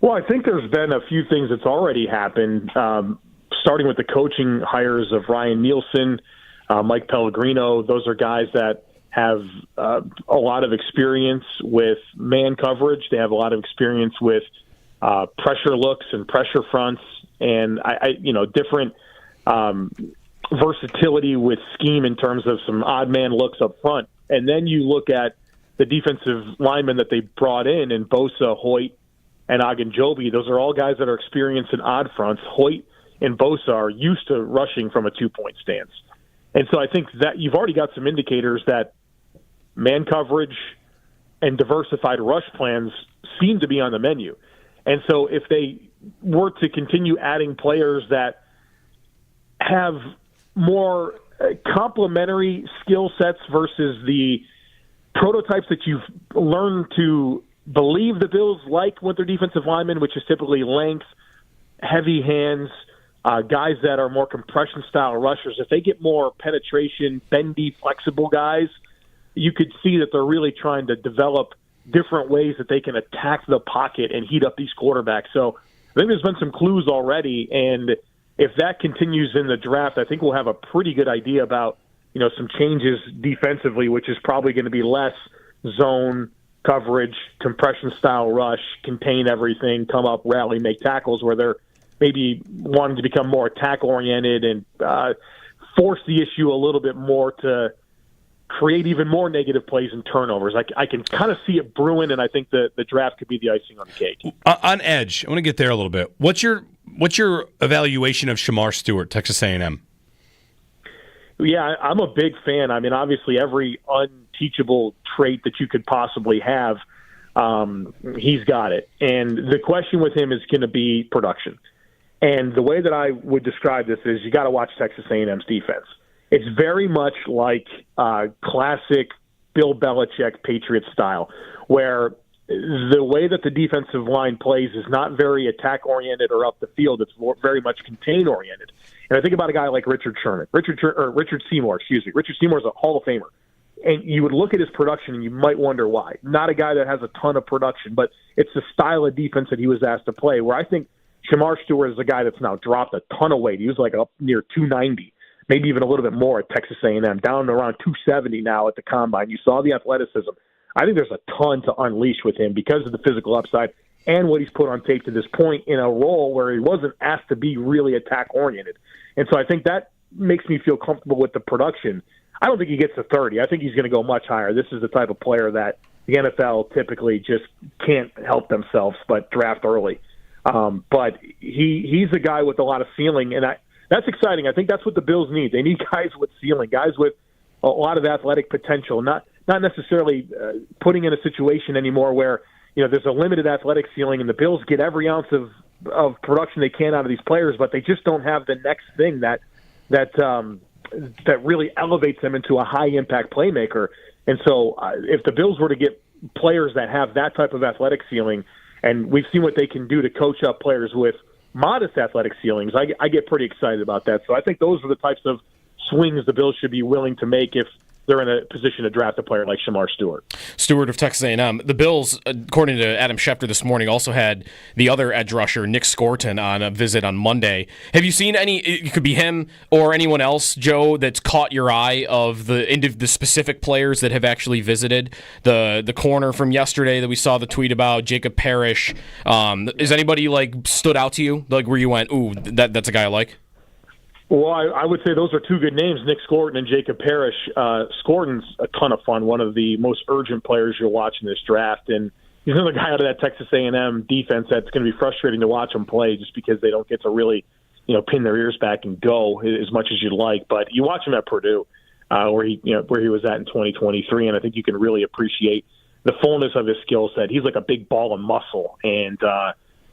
Well, I think there's been a few things that's already happened, starting with the coaching hires of Ryan Nielsen, Mike Pellegrino. Those are guys that have a lot of experience with man coverage. They have a lot of experience with pressure looks and pressure fronts, and different versatility with scheme in terms of some odd man looks up front. And then you look at the defensive linemen that they brought in Bosa, Hoyt, and Ogunjobi. Those are all guys that are experienced in odd fronts. Hoyt and Bosa are used to rushing from a 2-point stance. And so I think that you've already got some indicators that man coverage and diversified rush plans seem to be on the menu. And so if they were to continue adding players that have more complementary skill sets versus the prototypes that you've learned to believe the Bills like with their defensive linemen, which is typically length, heavy hands, guys that are more compression-style rushers, if they get more penetration, bendy, flexible guys, you could see that they're really trying to develop different ways that they can attack the pocket and heat up these quarterbacks. So I think there's been some clues already, and if that continues in the draft, I think we'll have a pretty good idea about some changes defensively, which is probably going to be less zone coverage, compression-style rush, contain everything, come up, rally, make tackles, where they're maybe wanting to become more attack-oriented and force the issue a little bit more to create even more negative plays and turnovers. I can kind of see it brewing, and I think the draft could be the icing on the cake. On edge, I want to get there a little bit. What's your evaluation of Shamar Stewart, Texas A&M? Yeah, I'm a big fan. I mean, obviously, every unteachable trait that you could possibly have, he's got it. And the question with him is going to be production. And the way that I would describe this is you got to watch Texas A&M's defense. It's very much like classic Bill Belichick Patriot style, where the way that the defensive line plays is not very attack-oriented or up the field. It's very much contain-oriented. And I think about a guy like Richard Seymour. Richard Seymour's a Hall of Famer. And you would look at his production and you might wonder why. Not a guy that has a ton of production, but it's the style of defense that he was asked to play, where I think Shamar Stewart is a guy that's now dropped a ton of weight. He was like up near 290, maybe even a little bit more at Texas A&M, down to around 270 now at the combine. You saw the athleticism. I think there's a ton to unleash with him because of the physical upside and what he's put on tape to this point in a role where he wasn't asked to be really attack-oriented. And so I think that makes me feel comfortable with the production. I don't think he gets to 30. I think he's going to go much higher. This is the type of player that the NFL typically just can't help themselves but draft early. But he's a guy with a lot of ceiling, and that's exciting. I think that's what the Bills need. They need guys with ceiling, guys with a lot of athletic potential, not necessarily putting in a situation anymore where there's a limited athletic ceiling and the Bills get every ounce of production they can out of these players, but they just don't have the next thing that really elevates them into a high-impact playmaker. And so if the Bills were to get players that have that type of athletic ceiling, and we've seen what they can do to coach up players with modest athletic ceilings, I get pretty excited about that. So I think those are the types of swings the Bills should be willing to make if they're in a position to draft a player like Shamar Stewart. Stewart of Texas A&M. The Bills, according to Adam Schefter this morning, also had the other edge rusher, Nick Scorton, on a visit on Monday. Have you seen any, it could be him or anyone else, Joe, that's caught your eye of the specific players that have actually visited? The corner from yesterday that we saw the tweet about, Jacob Parrish. Is anybody stood out to you? Where you went, ooh, that's a guy I like? Well, I would say those are two good names, Nick Scorton and Jacob Parrish. Scorton's a ton of fun, one of the most urgent players you'll watch in this draft, and he's another guy out of that Texas A&M defense that's going to be frustrating to watch him play just because they don't get to really, pin their ears back and go as much as you'd like. But you watch him at Purdue, where he was at in 2023, and I think you can really appreciate the fullness of his skill set. He's like a big ball of muscle, and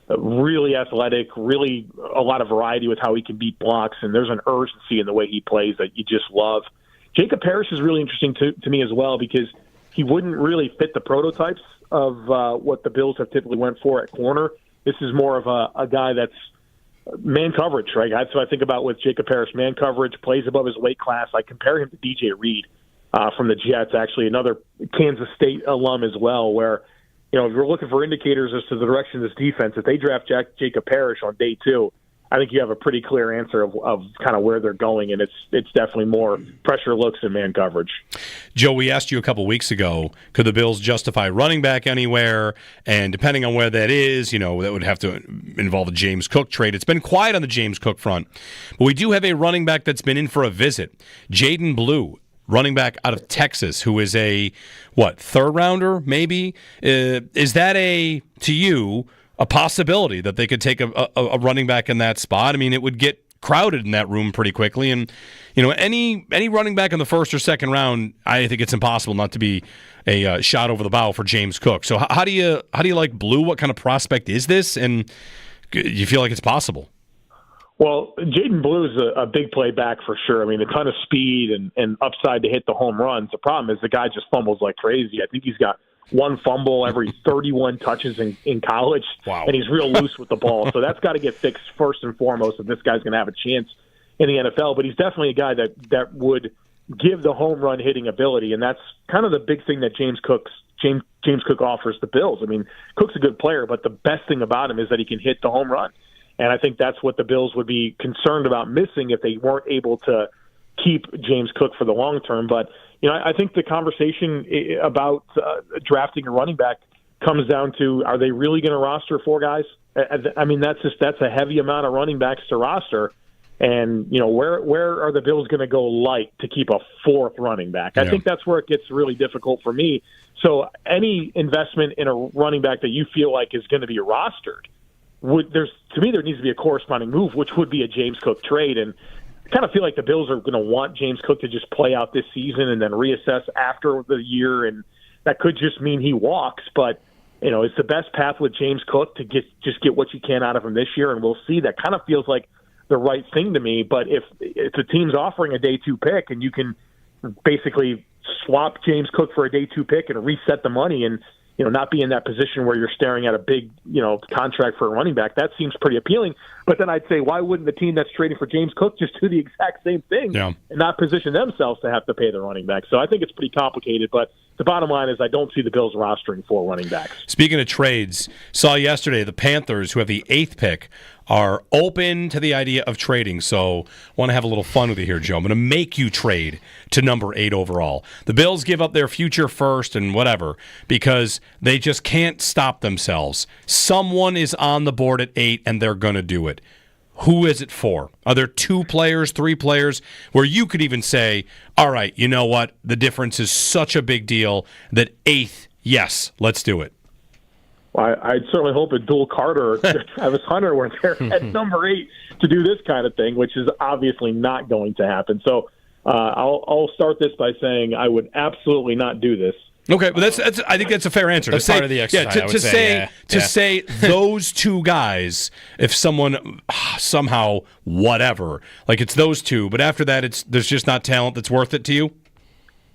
really athletic, really a lot of variety with how he can beat blocks, and there's an urgency in the way he plays that you just love. Jacob Parrish is really interesting to me as well because he wouldn't really fit the prototypes of what the Bills have typically went for at corner. This is more of a guy that's man coverage, right? That's what I think about with Jacob Parrish. Man coverage, plays above his weight class. I compare him to DJ Reed from the Jets, actually, another Kansas State alum as well, where if you're looking for indicators as to the direction of this defense, if they draft Jacob Parrish on day 2, I think you have a pretty clear answer of kind of where they're going, and it's definitely more pressure looks and man coverage. Joe, we asked you a couple weeks ago, could the Bills justify running back anywhere? And depending on where that is, that would have to involve a James Cook trade. It's been quiet on the James Cook front, but we do have a running back that's been in for a visit, Jaden Blue, running back out of Texas, who is a, third rounder, maybe? Is that to you, a possibility that they could take a running back in that spot? I mean, it would get crowded in that room pretty quickly. And, any running back in the first or second round, I think it's impossible not to be a shot over the bow for James Cook. So how do you like Blue? What kind of prospect is this? And you feel like it's possible? Well, Jaden Blue is a big play back for sure. I mean, a ton of speed and upside to hit the home runs. The problem is the guy just fumbles like crazy. I think he's got one fumble every 31 touches in college, wow. And he's real loose with the ball. So that's got to get fixed first and foremost if this guy's going to have a chance in the NFL. But he's definitely a guy that would give the home run hitting ability, and that's kind of the big thing that James Cook offers the Bills. I mean, Cook's a good player, but the best thing about him is that he can hit the home run. And I think that's what the Bills would be concerned about missing if they weren't able to keep James Cook for the long term. But, I think the conversation about drafting a running back comes down to, are they really going to roster 4 guys? I mean, that's a heavy amount of running backs to roster. And, where are the Bills going to go light to keep a 4th running back? I think that's where it gets really difficult for me. So any investment in a running back that you feel like is going to be rostered, to me, there needs to be a corresponding move, which would be a James Cook trade. And I kind of feel like the Bills are going to want James Cook to just play out this season and then reassess after the year. And that could just mean he walks. But, it's the best path with James Cook to get what you can out of him this year. And we'll see. That kind of feels like the right thing to me. But if the team's offering a day 2 pick and you can basically swap James Cook for a day 2 pick and reset the money and, not be in that position where you're staring at a big, contract for a running back, that seems pretty appealing. But then I'd say, why wouldn't the team that's trading for James Cook just do the exact same thing and not position themselves to have to pay the running back? So I think it's pretty complicated, but the bottom line is I don't see the Bills rostering 4 running backs. Speaking of trades, saw yesterday the Panthers, who have the 8th pick, are open to the idea of trading. So want to have a little fun with you here, Joe. I'm going to make you trade to number 8 overall. The Bills give up their future first and whatever because they just can't stop themselves. Someone is on the board at 8 and they're going to do it. Who is it for? Are there 2 players, 3 players, where you could even say, all right, you know what? The difference is such a big deal that 8th, yes, let's do it. Well, I'd certainly hope that Dual Carter or Travis Hunter were there at number 8 to do this kind of thing, which is obviously not going to happen. So I'll start this by saying I would absolutely not do this. Okay, but that's I think that's a fair answer. That's part of the exercise. To say those 2 guys, if someone somehow whatever, like it's those 2, but after that there's just not talent that's worth it to you.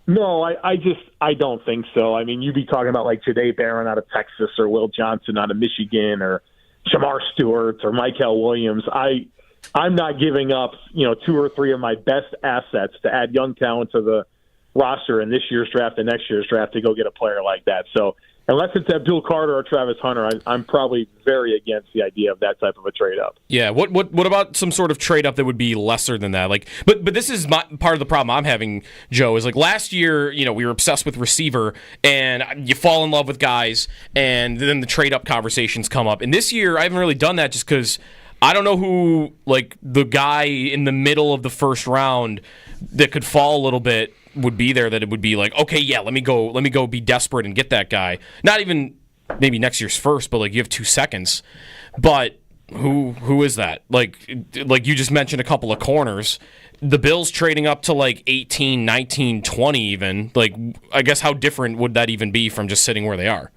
No, I don't think so. I mean, you'd be talking about like Jahdae Barron out of Texas or Will Johnson out of Michigan or Jamar Stewart's or Michael Williams. I'm not giving up, 2 or 3 of my best assets to add young talent to the roster in this year's draft and next year's draft to go get a player like that. So unless it's Abdul Carter or Travis Hunter, I'm probably very against the idea of that type of a trade-up. Yeah, what about some sort of trade-up that would be lesser than that? But this is part of the problem I'm having, Joe, is last year, we were obsessed with receiver, and you fall in love with guys, and then the trade-up conversations come up. And this year, I haven't really done that just because I don't know who, the guy in the middle of the first round that could fall a little bit would be there, that it would be okay, yeah, let me go be desperate and get that guy. Not even maybe next year's first, but you have 2 seconds. But who is that? Like you just mentioned a couple of corners. The Bills trading up to 18, 19, 20 even. I guess how different would that even be from just sitting where they are?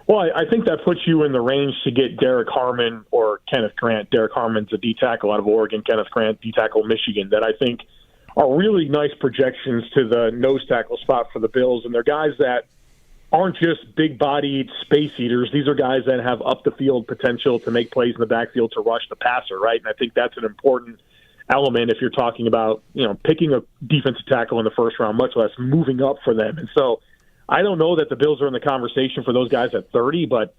Well, I think that puts you in the range to get Derek Harmon or Kenneth Grant. Derek Harmon's a D tackle out of Oregon, Kenneth Grant, D tackle Michigan, that I think are really nice projections to the nose tackle spot for the Bills. And they're guys that aren't just big-bodied space eaters. These are guys that have up-the-field potential to make plays in the backfield to rush the passer, right? And I think that's an important element if you're talking about, picking a defensive tackle in the first round, much less moving up for them. And so I don't know that the Bills are in the conversation for those guys at 30, but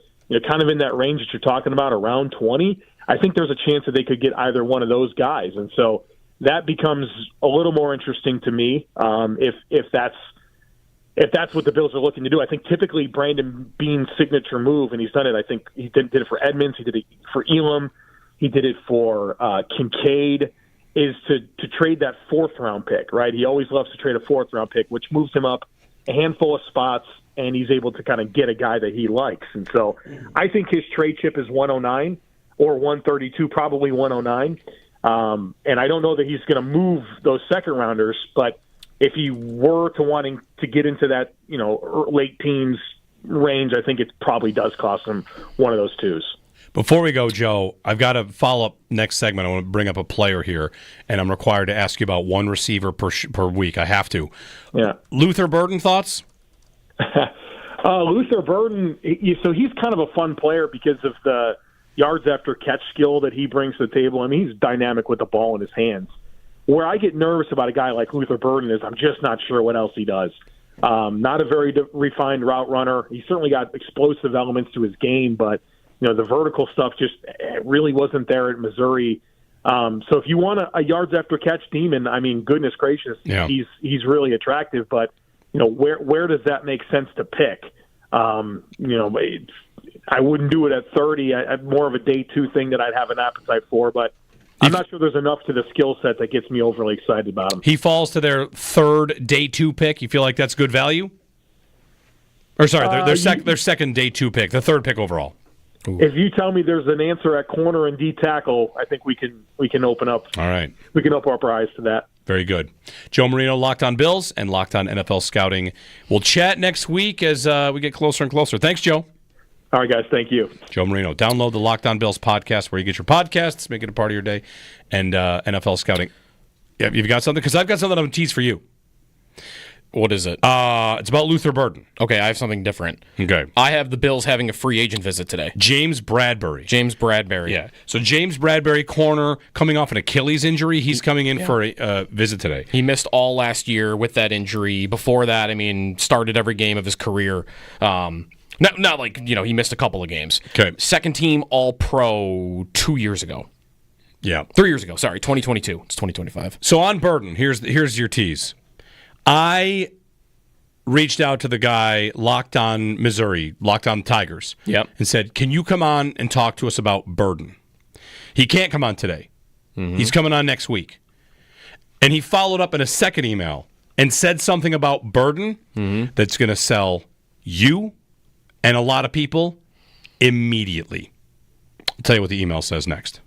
kind of in that range that you're talking about, around 20, I think there's a chance that they could get either one of those guys. And so that becomes a little more interesting to me if that's what the Bills are looking to do. I think typically Brandon Beane's signature move, and he's done it. I think he did it for Edmonds, he did it for Elam, he did it for Kincaid, is to trade that 4th round pick, right? He always loves to trade a 4th round pick, which moves him up a handful of spots, and he's able to kind of get a guy that he likes. And so I think his trade chip is 109 or 132, probably 109. And I don't know that he's going to move those second rounders, but if he were to wanting to get into that, late teens range, I think it probably does cost him one of those 2s. Before we go, Joe, I've got to follow up next segment. I want to bring up a player here, and I'm required to ask you about one receiver per week. I have to. Yeah. Luther Burden, thoughts? Luther Burden, so he's kind of a fun player because of the yards after catch skill that he brings to the table. I mean, he's dynamic with the ball in his hands. Where I get nervous about a guy like Luther Burden is I'm just not sure what else he does. Not a very refined route runner. He certainly got explosive elements to his game, but the vertical stuff just really wasn't there at Missouri. So if you want a yards after catch demon, I mean, goodness gracious, yeah. He's really attractive. But where does that make sense to pick? I wouldn't do it at 30. I'm more of a day 2 thing that I'd have an appetite for, but I'm not sure there's enough to the skill set that gets me overly excited about him. He falls to their 3rd day 2 pick. You feel like that's good value? Or sorry, their second day 2 pick, the 3rd pick overall. Ooh. If you tell me there's an answer at corner and D tackle, I think we can open up. All right, we can open up our eyes to that. Very good. Joe Marino, Locked On Bills and Locked On NFL Scouting. We'll chat next week as we get closer and closer. Thanks, Joe. All right, guys. Thank you. Joe Marino. Download the Locked On Bills podcast where you get your podcasts. Make it a part of your day. And NFL Scouting. Yeah, you've got something? Because I've got something I'm going to tease for you. What is it? It's about Luther Burden. Okay, I have something different. Okay. I have the Bills having a free agent visit today. James Bradbury. Yeah. So James Bradbury, corner, coming off an Achilles injury. He's coming in for a visit today. He missed all last year with that injury. Before that, started every game of his career. Not like, he missed a couple of games. Okay. Second team All-Pro 2 years ago. Yeah. 3 years ago. Sorry, 2022. It's 2025. So on Burden, here's your tease. I reached out to the guy Locked On Missouri, Locked On Tigers, and said, can you come on and talk to us about Burden? He can't come on today. Mm-hmm. He's coming on next week. And he followed up in a second email and said something about Burden that's going to sell you and a lot of people immediately. I'll tell you what the email says next.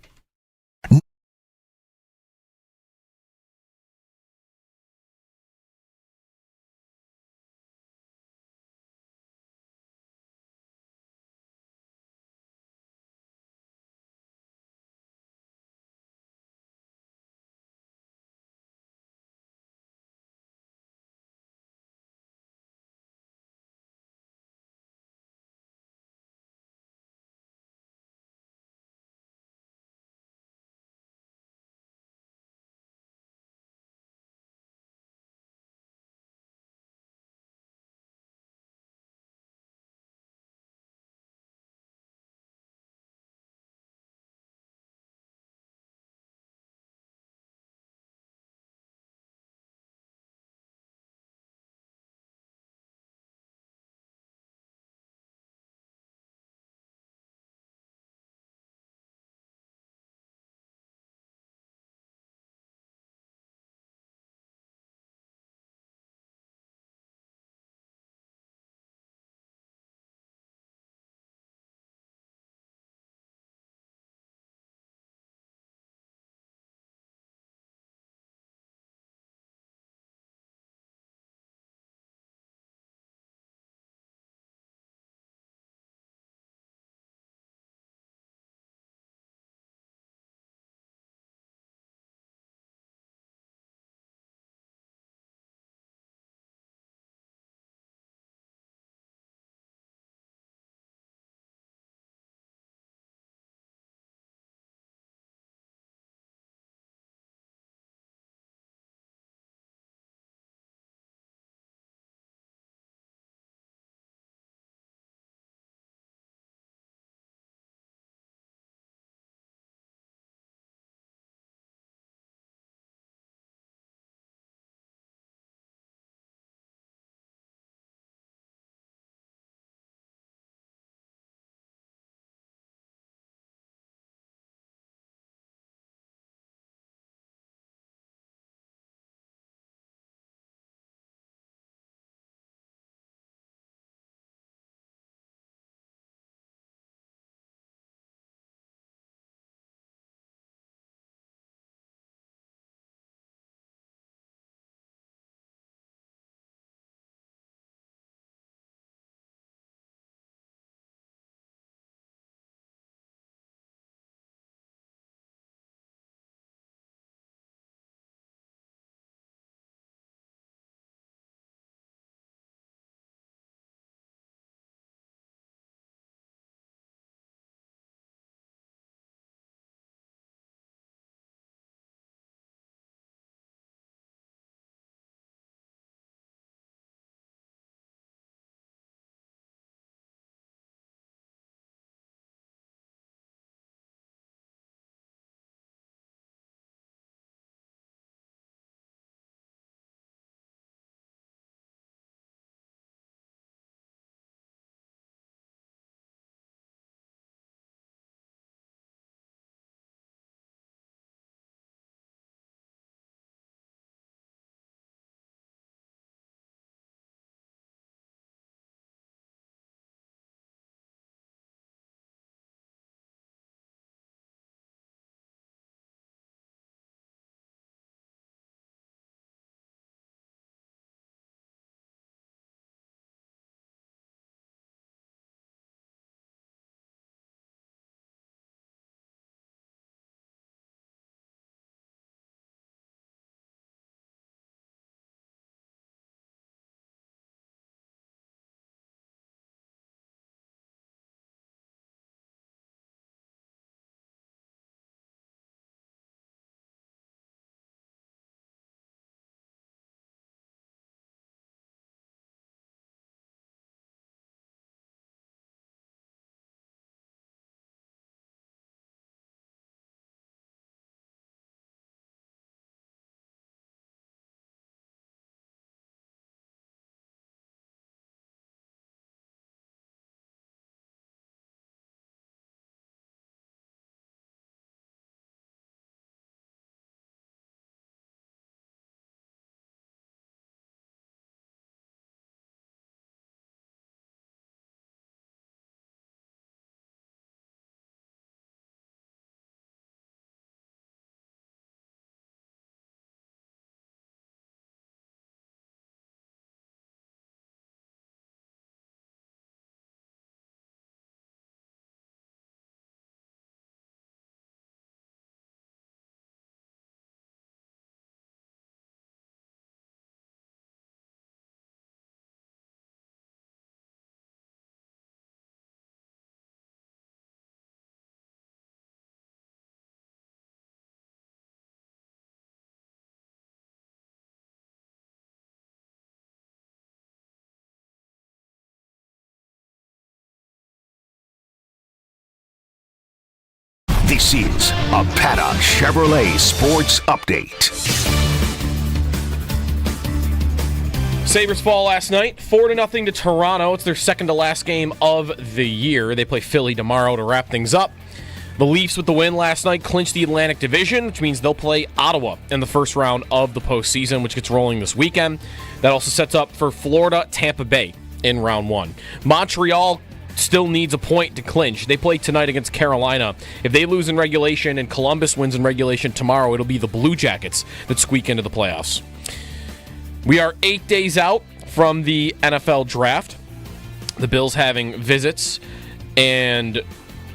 This is a Paddock Chevrolet Sports Update. Sabres fall last night, 4-0 to Toronto. It's their second to last game of the year. They play Philly tomorrow to wrap things up. The Leafs, with the win last night, clinched the Atlantic Division, which means they'll play Ottawa in the first round of the postseason, which gets rolling this weekend. That also sets up for Florida, Tampa Bay in round one. Montreal still needs a point to clinch. They play tonight against Carolina. If they lose in regulation and Columbus wins in regulation tomorrow, it'll be the Blue Jackets that squeak into the playoffs. We are 8 days out from the NFL draft. The Bills having visits, and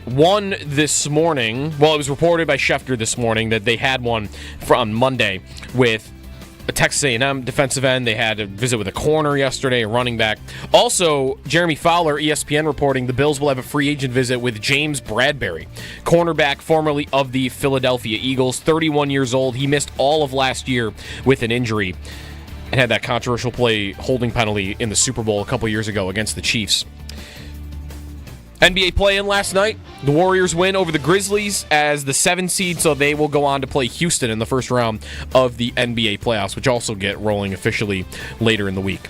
one this morning. Well, it was reported by Schefter this morning that they had one on Monday with a Texas A&M defensive end. They had a visit with a corner yesterday, a running back. Also, Jeremy Fowler, ESPN, reporting the Bills will have a free agent visit with James Bradbury, cornerback formerly of the Philadelphia Eagles, 31 years old. He missed all of last year with an injury and had that controversial play holding penalty in the Super Bowl a couple years ago against the Chiefs. NBA play-in last night. The Warriors win over the Grizzlies as the 7 seed, so they will go on to play Houston in the first round of the NBA playoffs, which also get rolling officially later in the week.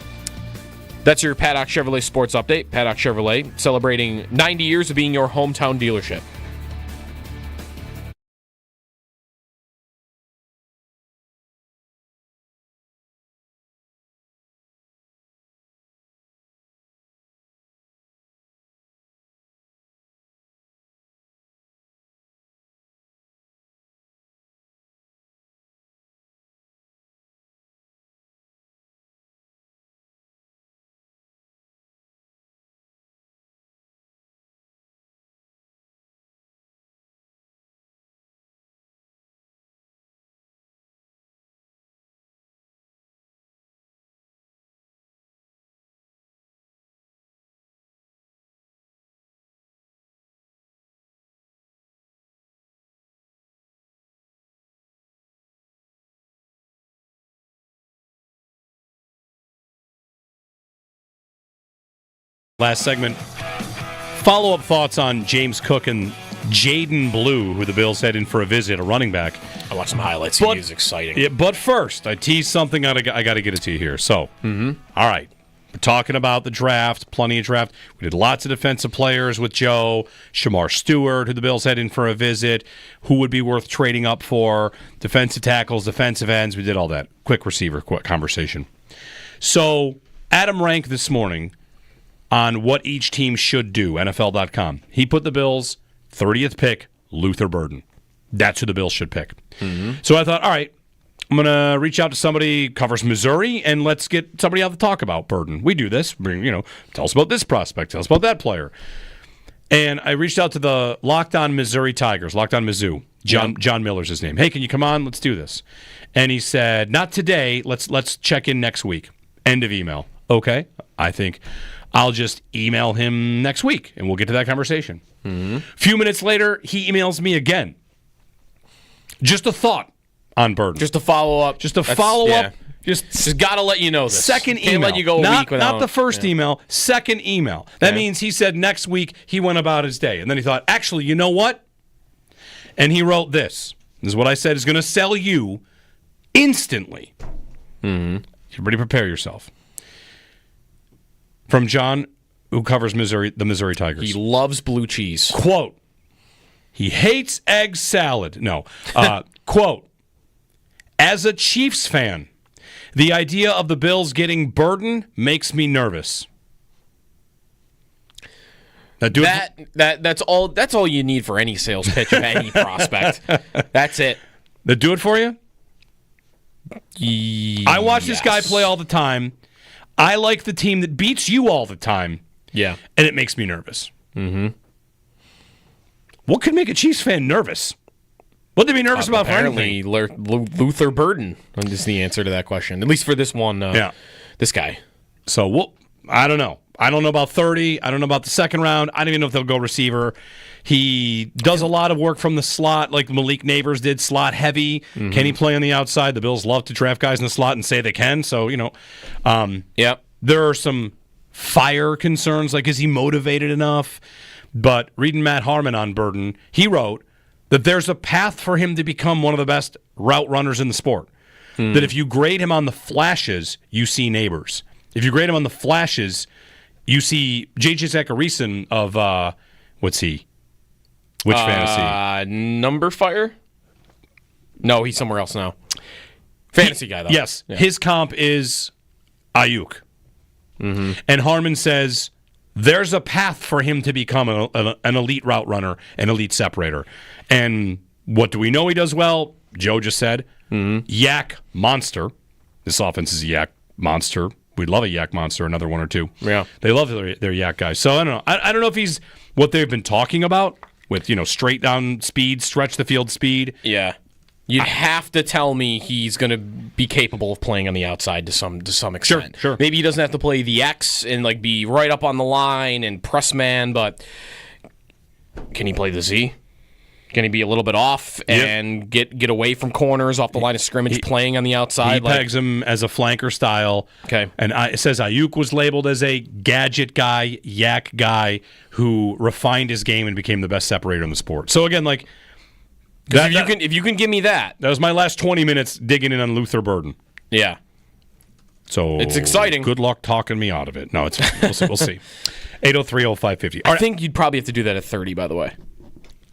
That's your Paddock Chevrolet Sports Update. Paddock Chevrolet, celebrating 90 years of being your hometown dealership. Last segment, follow-up thoughts on James Cook and Jaden Blue, who the Bills had in for a visit, a running back. I watched some highlights. He was exciting. Yeah, but first, I teased something. I got to get it to you here. So, all right, we're talking about the draft, plenty of draft. We did lots of defensive players with Joe, Shamar Stewart, who the Bills had in for a visit, who would be worth trading up for, defensive tackles, defensive ends. We did all that. Quick receiver conversation. So, Adam Rank this morning on what each team should do, NFL.com. He put the Bills' 30th pick, Luther Burden. That's who the Bills should pick. So I thought, all right, I'm going to reach out to somebody who covers Missouri, and let's get somebody out to talk about Burden. We do this. Tell us about this prospect. Tell us about that player. And I reached out to the Locked On Missouri Tigers, Locked On Mizzou. John Miller's his name. Hey, can you come on? Let's do this. And he said, not today. Let's check in next week. End of email. Okay. I think I'll just email him next week, and we'll get to that conversation. A few minutes later, he emails me again. Just a thought on Burden. Just a follow-up. Just a follow-up. Yeah. Just got to let you know this. Second email. Can't let you go a week without. Not the first email, second email. That means he said next week he went about his day. And then he thought, actually, you know what? And he wrote this. This is what I said is going to sell you instantly. Everybody prepare yourself. From John, who covers the Missouri Tigers. He loves blue cheese. Quote, he hates egg salad. No. Quote, as a Chiefs fan, the idea of the Bills getting Burden makes me nervous. That's all you need for any sales pitch of any prospect. That's it. That do it for you? I watch this guy play all the time. I like the team that beats you all the time. Yeah. And it makes me nervous. What could make a Chiefs fan nervous? What would they be nervous about for anything? Luther Burden is the answer to that question. At least for this one, this guy. So, I don't know. I don't know about 30. I don't know about the second round. I don't even know if they'll go receiver. He does a lot of work from the slot, like Malik Neighbors did, slot heavy. Can he play on the outside? The Bills love to draft guys in the slot and say they can. So, there are some fire concerns, like is he motivated enough? But reading Matt Harmon on Burden, he wrote, that there's a path for him to become one of the best route runners in the sport. That if you grade him on the flashes, you see Neighbors. If you grade him on the flashes, you see J.J. Zachariason of, what's he? Which fantasy? Number Fire? No, he's somewhere else now. Fantasy guy, though. Yes. Yeah. His comp is Ayuk. Mm-hmm. And Harmon says there's a path for him to become an elite route runner, an elite separator. And what do we know he does well? Joe just said, yak monster. This offense is a yak monster. We'd love a yak monster, another one or two. Yeah. They love their yak guys. So I don't know. I don't know if he's what they've been talking about with, straight down speed, stretch the field speed. Yeah. You'd have to tell me he's going to be capable of playing on the outside to some extent. Sure. Maybe he doesn't have to play the X and be right up on the line and press man, but can he play the Z? Can he be a little bit off and get away from corners off the line of scrimmage playing on the outside? He pegs him as a flanker style. Okay. And it says Ayuk was labeled as a gadget guy, yak guy, who refined his game and became the best separator in the sport. So again, if you can give me that. That was my last 20 minutes digging in on Luther Burden. Yeah. So it's exciting. Good luck talking me out of it. No, it's we'll see. 803-0550. I think you'd probably have to do that at 30, by the way.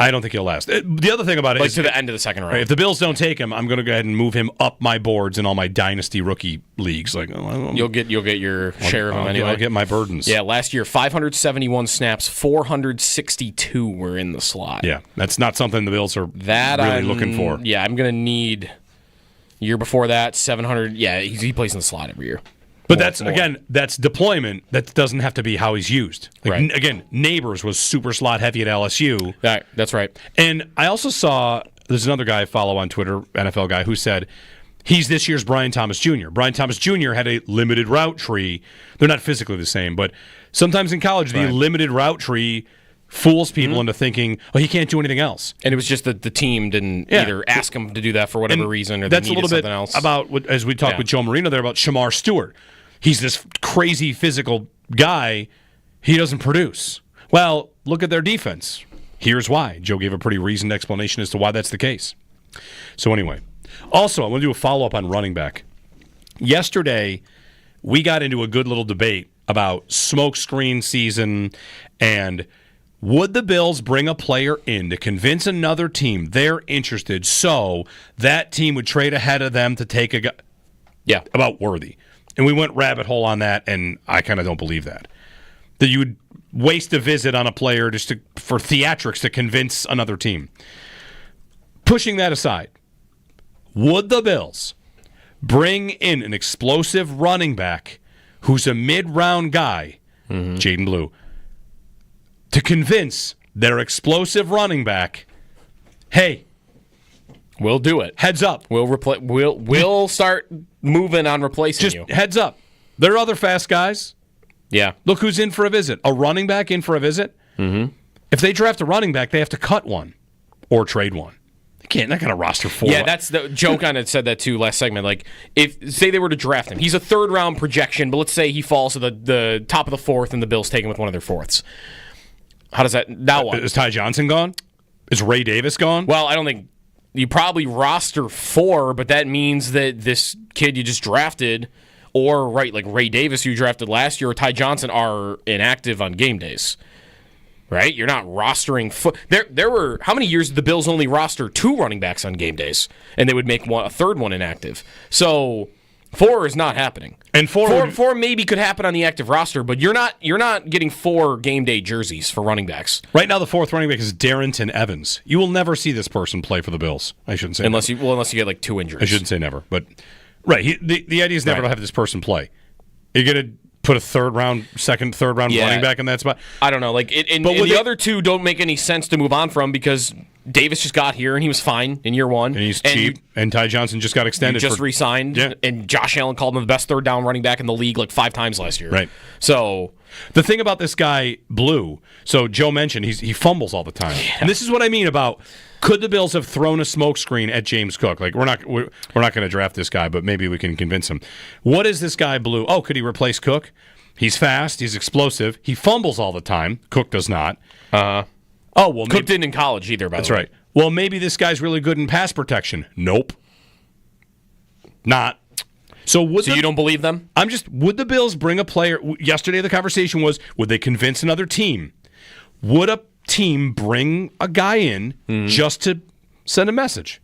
I don't think he'll last. The other thing about it is to the end of the second round. Right, if the Bills don't take him, I'm going to go ahead and move him up my boards in all my dynasty rookie leagues. You'll get your share of them anyway. I'll get my burdens. Yeah, last year 571 snaps, 462 were in the slot. Yeah, that's not something the Bills are really looking for. Yeah, I'm going to need. Year before that, 700. Yeah, he plays in the slot every year. But that's deployment. That doesn't have to be how he's used. Right. Again, Neighbors was super slot heavy at LSU. Right, that's right. And I also saw, there's another guy I follow on Twitter, NFL guy, who said he's this year's Brian Thomas Jr. Brian Thomas Jr. had a limited route tree. They're not physically the same, but sometimes in college, the limited route tree fools people into thinking, oh, he can't do anything else. And it was just that the team didn't either ask him to do that for whatever reason, or they needed something else. That's a little bit about, as we talked with Joe Marino there, about Shamar Stewart. He's this crazy physical guy. He doesn't produce. Well, look at their defense. Here's why. Joe gave a pretty reasoned explanation as to why that's the case. So anyway, also, I want to do a follow-up on running back. Yesterday, we got into a good little debate about smokescreen season and would the Bills bring a player in to convince another team they're interested so that team would trade ahead of them to take a guy? Yeah, about Worthy. And we went rabbit hole on that, and I kind of don't believe that. That you would waste a visit on a player just for theatrics to convince another team. Pushing that aside, would the Bills bring in an explosive running back who's a mid-round guy, Jaden Blue, to convince their explosive running back, hey, we'll do it. Heads up. We'll start moving on replacing you. Just heads up. There are other fast guys. Yeah. Look who's in for a visit. A running back in for a visit. Mm-hmm. If they draft a running back, they have to cut one or trade one. They're not going to roster four. Yeah, that's the Joe kind of said that too last segment. Like, if say they were to draft him, he's a third-round projection, but let's say he falls to the top of the fourth and the Bills take him with one of their fourths. How does that now? What is Ty Johnson gone? Is Ray Davis gone? Well, I don't think. You probably roster 4, but that means that this kid you just drafted, or like Ray Davis, who you drafted last year, or Ty Johnson are inactive on game days. Right? You're not rostering. There were how many years did the Bills only roster 2 running backs on game days, and they would make a third one inactive? So 4 is not happening. And 4 maybe could happen on the active roster, but you're not getting 4 game day jerseys for running backs. Right now, the 4th running back is Darrington Evans. You will never see this person play for the Bills. I shouldn't say unless you get like 2 injuries. I shouldn't say never, but the idea is never to have this person play. You're gonna put a third round running back in that spot. I don't know. Like, the other 2 don't make any sense to move on from because Davis just got here and he was fine in year 1. And he's cheap. And Ty Johnson just got extended. Just re-signed. Yeah. And Josh Allen called him the best third down running back in the league like 5 times last year. Right. So the thing about this guy, Blue, so Joe mentioned he fumbles all the time. Yeah. And this is what I mean about could the Bills have thrown a smokescreen at James Cook? Like we're not going to draft this guy, but maybe we can convince him. What is this guy, Blue? Oh, could he replace Cook? He's fast. He's explosive. He fumbles all the time. Cook does not. Oh, well, Cook didn't in college either, by the way. That's right. Well, maybe this guy's really good in pass protection. Nope. Not. So you don't believe them? Would the Bills bring a player? Yesterday the conversation was, would they convince another team? Would a team bring a guy in just to send a message?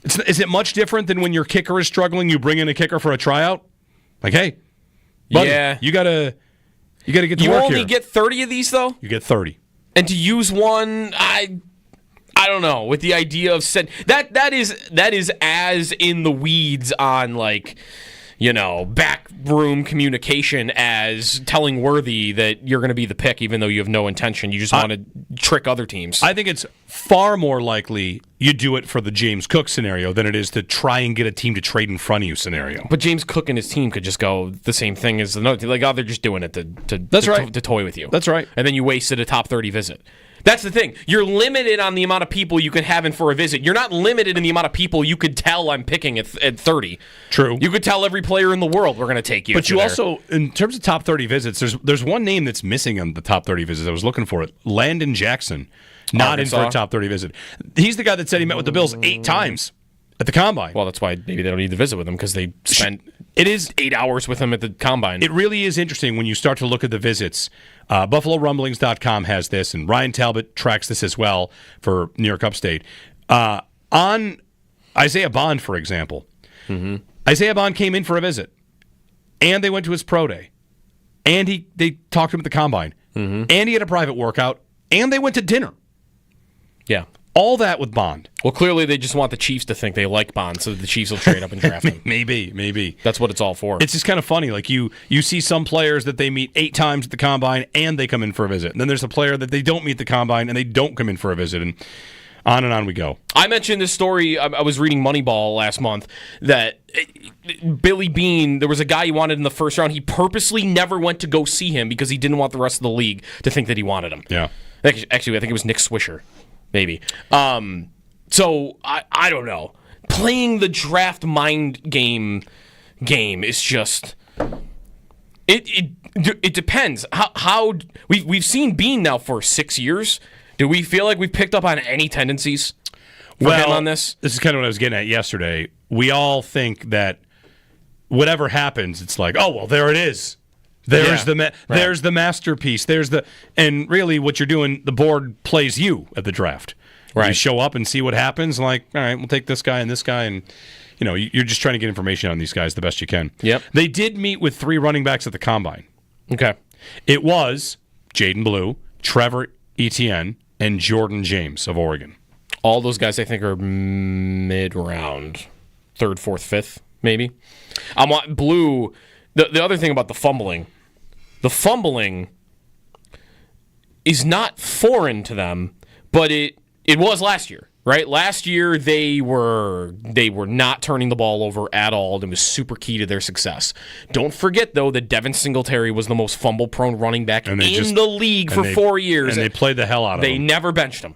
Is it much different than when your kicker is struggling, you bring in a kicker for a tryout? Like, hey, buddy, you gotta get to work here. You only get 30 of these, though? You get 30. And to use one, I don't know. With the idea of that is as in the weeds on backroom communication as telling Worthy that you're going to be the pick, even though you have no intention. You just want to trick other teams. I think it's far more likely you do it for the James Cook scenario than it is to try and get a team to trade in front of you scenario. But James Cook and his team could just go the same thing as another team. They're just doing it to toy with you. That's right. And then you wasted a top 30 visit. That's the thing. You're limited on the amount of people you can have in for a visit. You're not limited in the amount of people you could tell I'm picking at 30. True. You could tell every player in the world we're going to take you. But you also, in terms of top 30 visits, there's one name that's missing on the top 30 visits. I was looking for it. Landon Jackson. Not in for a top 30 visit. He's the guy that said he met with the Bills 8 times at the Combine. Well, that's why maybe they don't need to visit with him, because they spent 8 hours with him at the Combine. It really is interesting when you start to look at the visits. BuffaloRumblings.com has this, and Ryan Talbot tracks this as well for New York Upstate. On Isaiah Bond, for example, Isaiah Bond came in for a visit, and they went to his pro day, and they talked to him at the Combine, and he had a private workout, and they went to dinner. Yeah. All that with Bond. Well, clearly they just want the Chiefs to think they like Bond, so the Chiefs will trade up and draft him. Maybe. That's what it's all for. It's just kind of funny. Like you see some players that they meet 8 times at the Combine and they come in for a visit. And then there's a player that they don't meet at the Combine and they don't come in for a visit. And on we go. I mentioned this story. I was reading Moneyball last month that Billy Beane, there was a guy he wanted in the first round. He purposely never went to go see him because he didn't want the rest of the league to think that he wanted him. Yeah. Actually, I think it was Nick Swisher. Maybe. So I don't know. Playing the draft mind game is just it depends. How we've seen Bean now for 6 years. Do we feel like we've picked up on any tendencies for him on this? This is kind of what I was getting at yesterday. We all think that whatever happens, it's like, oh well, there it is. There's the masterpiece. And really what you're doing, the board plays you at the draft. Right. You show up and see what happens. Like, all right, we'll take this guy and this guy, and you're just trying to get information on these guys the best you can. Yep. They did meet with 3 running backs at the Combine. Okay. It was Jaden Blue, Trevor Etienne, and Jordan James of Oregon. All those guys I think are mid-round, 3rd, 4th, 5th, maybe. I want Blue. The other thing about the fumbling is not foreign to them, but it was last year, right? Last year they were not turning the ball over at all. It was super key to their success. Don't forget though that Devin Singletary was the most fumble-prone running back in the league for 4 years, and they played the hell out of him. They never benched him.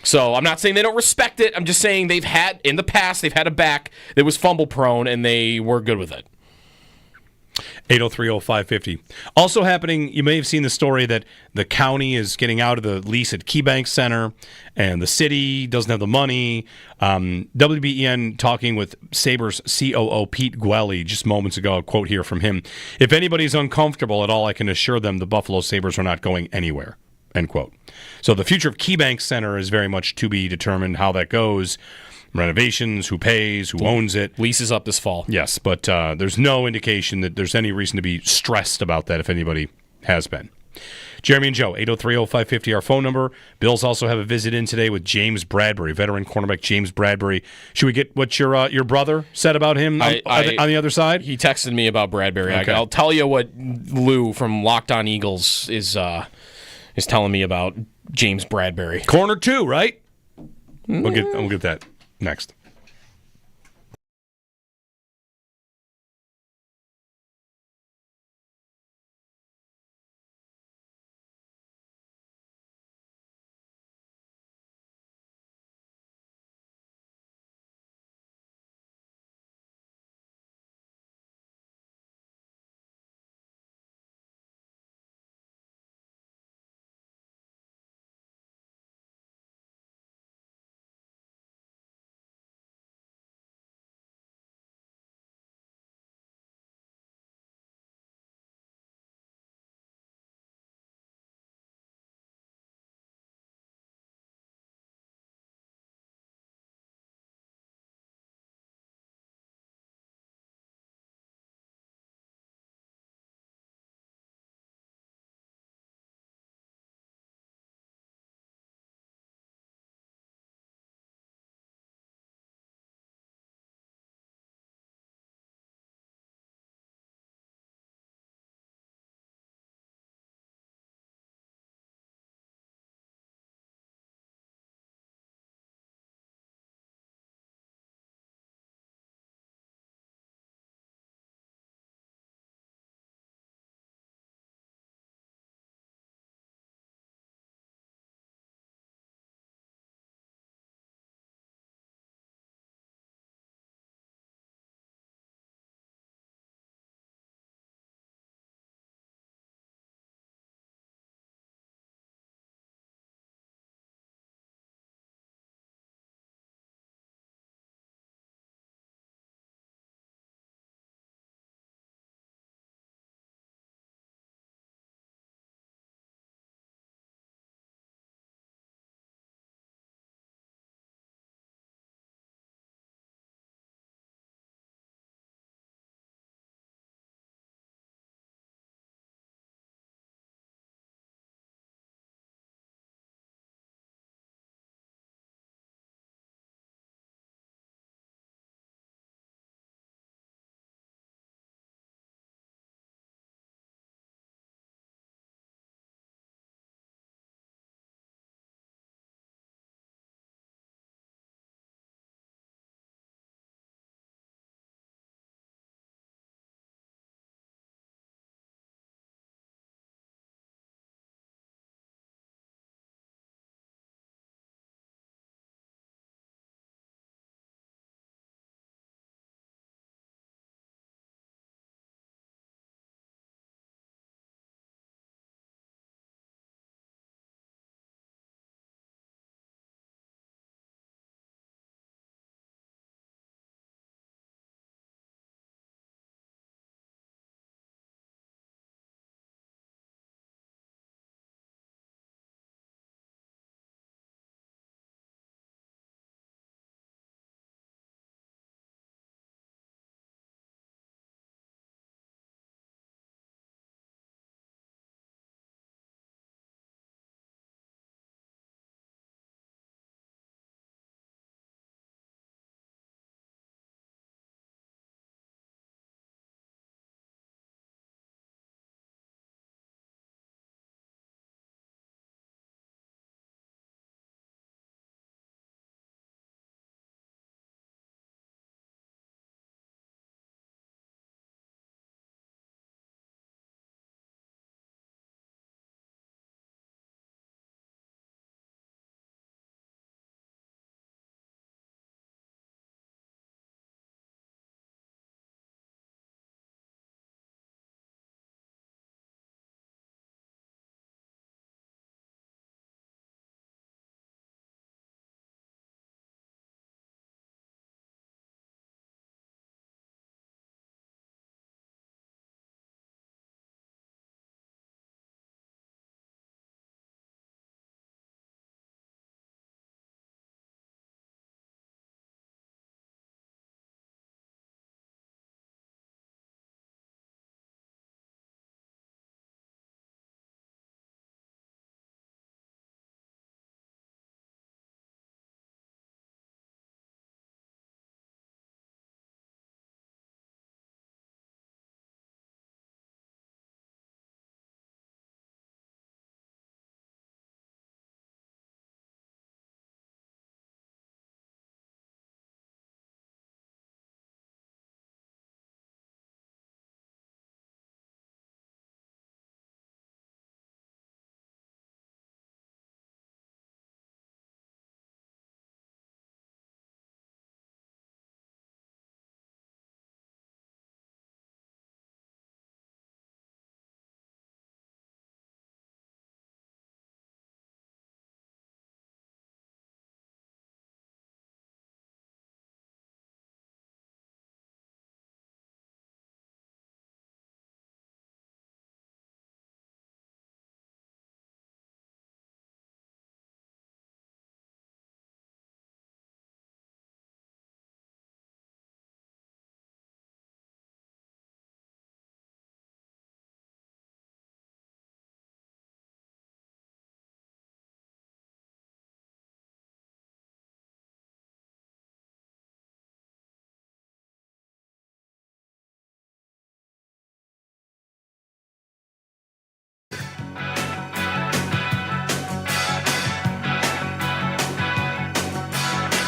So I'm not saying they don't respect it. I'm just saying in the past they've had a back that was fumble-prone and they were good with it. 8030550. Also happening, you may have seen the story that the county is getting out of the lease at KeyBank Center, and the city doesn't have the money. WBEN talking with Sabres COO Pete Gwelly just moments ago, a quote here from him. If anybody's uncomfortable at all, I can assure them the Buffalo Sabres are not going anywhere, end quote. So the future of KeyBank Center is very much to be determined how that goes. Renovations, who pays, who owns it. Lease is up this fall. Yes, but there's no indication that there's any reason to be stressed about that if anybody has been. Jeremy and Joe, 803-0550, our phone number. Bills also have a visit in today with James Bradbury, veteran cornerback James Bradbury. Should we get what your brother said about him on the other side? He texted me about Bradbury. Okay. I'll tell you what Lou from Locked On Eagles is telling me about James Bradbury. Corner 2, right? We'll get that next.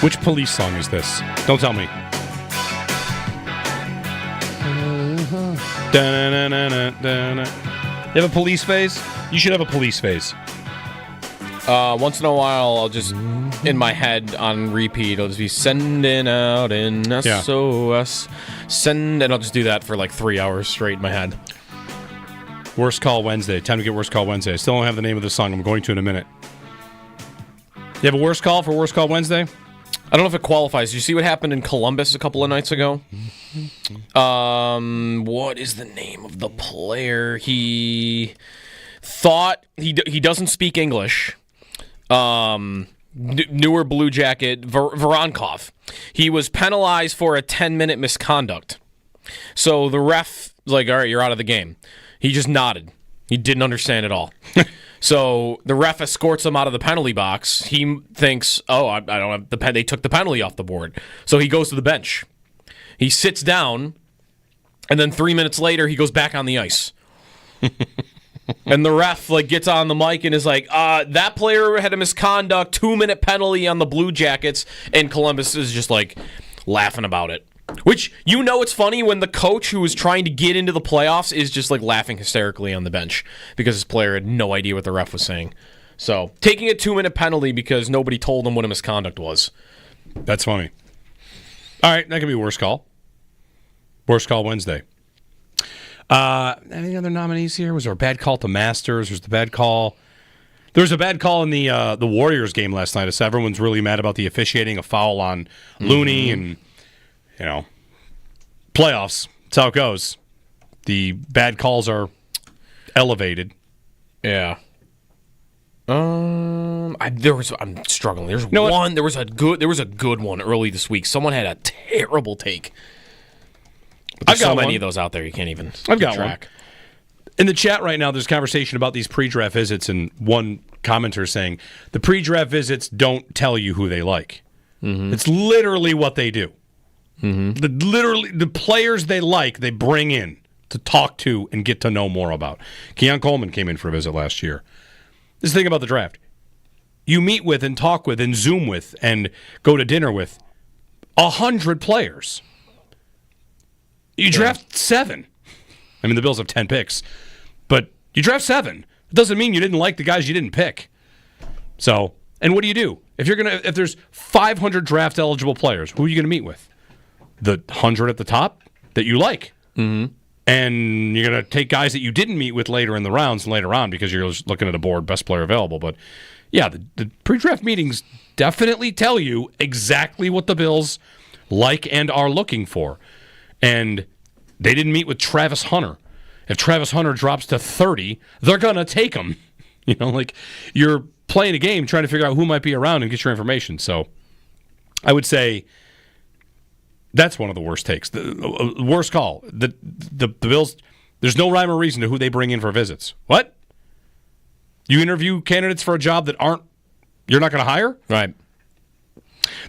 Which Police song is this? Don't tell me. Da-na-na-na-na-na. You have a police phase? You should have a police phase. Once in a while, I'll just, in my head, on repeat, I'll just be sending out in SOS. And I'll just do that for like 3 hours straight in my head. Worst Call Wednesday. Time to get Worst Call Wednesday. I still don't have the name of the song. I'm going to in a minute. You have a worst call for Worst Call Wednesday? I don't know if it qualifies. Did you see what happened in Columbus a couple of nights ago? What is the name of the player? He thought he doesn't speak English. Newer Blue Jacket, Voronkov. He was penalized for a 10-minute misconduct. So the ref was like, all right, you're out of the game. He just nodded. He didn't understand at all. So the ref escorts him out of the penalty box. He thinks, oh, I don't have they took the penalty off the board. So he goes to the bench. He sits down, and then 3 minutes later, he goes back on the ice. And the ref gets on the mic and is like, that player had a misconduct, 2-minute penalty on the Blue Jackets, and Columbus is just laughing about it. Which, it's funny when the coach who was trying to get into the playoffs is just laughing hysterically on the bench because his player had no idea what the ref was saying. So, taking a 2-minute penalty because nobody told him what a misconduct was. That's funny. All right, that could be Worst Call. Worst Call Wednesday. Any other nominees here? Was there a bad call to Masters? Was the bad call? There was a bad call in the Warriors game last night. So everyone's really mad about the officiating, a foul on Looney, and playoffs. That's how it goes. The bad calls are elevated. Yeah. I'm struggling. There was a good one early this week. Someone had a terrible take. I've got so many of those out there you can't even I've got track. One. In the chat right now, there's conversation about these pre-draft visits, and one commenter saying the pre-draft visits don't tell you who they like. Mm-hmm. It's literally what they do. Mm-hmm. The players they like, they bring in to talk to and get to know more about. Keon Coleman came in for a visit last year. This is the thing about the draft. You meet with and talk with and Zoom with and go to dinner with 100 players. You draft 7. I mean, the Bills have 10 picks, but you draft 7. It doesn't mean you didn't like the guys you didn't pick. So, and what do? If there's 500 draft eligible players, who are you going to meet with? The 100 at the top that you like. Mm-hmm. And you're going to take guys that you didn't meet with later in the rounds and later on because you're just looking at a board, best player available. But yeah, the pre-draft meetings definitely tell you exactly what the Bills like and are looking for. And they didn't meet with Travis Hunter. If Travis Hunter drops to 30, they're going to take him. You're playing a game trying to figure out who might be around and get your information. So I would say that's one of the worst takes. The worst call. The Bills, there's no rhyme or reason to who they bring in for visits. What? You interview candidates for a job that you're not going to hire? Right.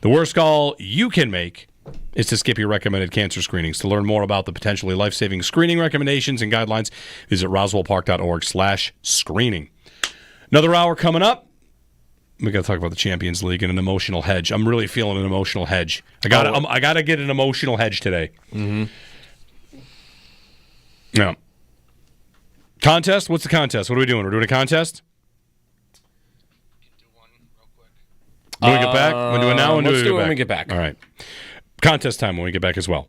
The worst call you can make is to skip your recommended cancer screenings. To learn more about the potentially life-saving screening recommendations and guidelines, visit roswellpark.org/screening. Another hour coming up. We got to talk about the Champions League and an emotional hedge. I'm really feeling an emotional hedge. I got to get an emotional hedge today. Mm-hmm. Yeah. Contest? What's the contest? What are we doing? We're doing a contest? When we get back? When do it now? Let's do it when we get back. All right. Contest time when we get back as well.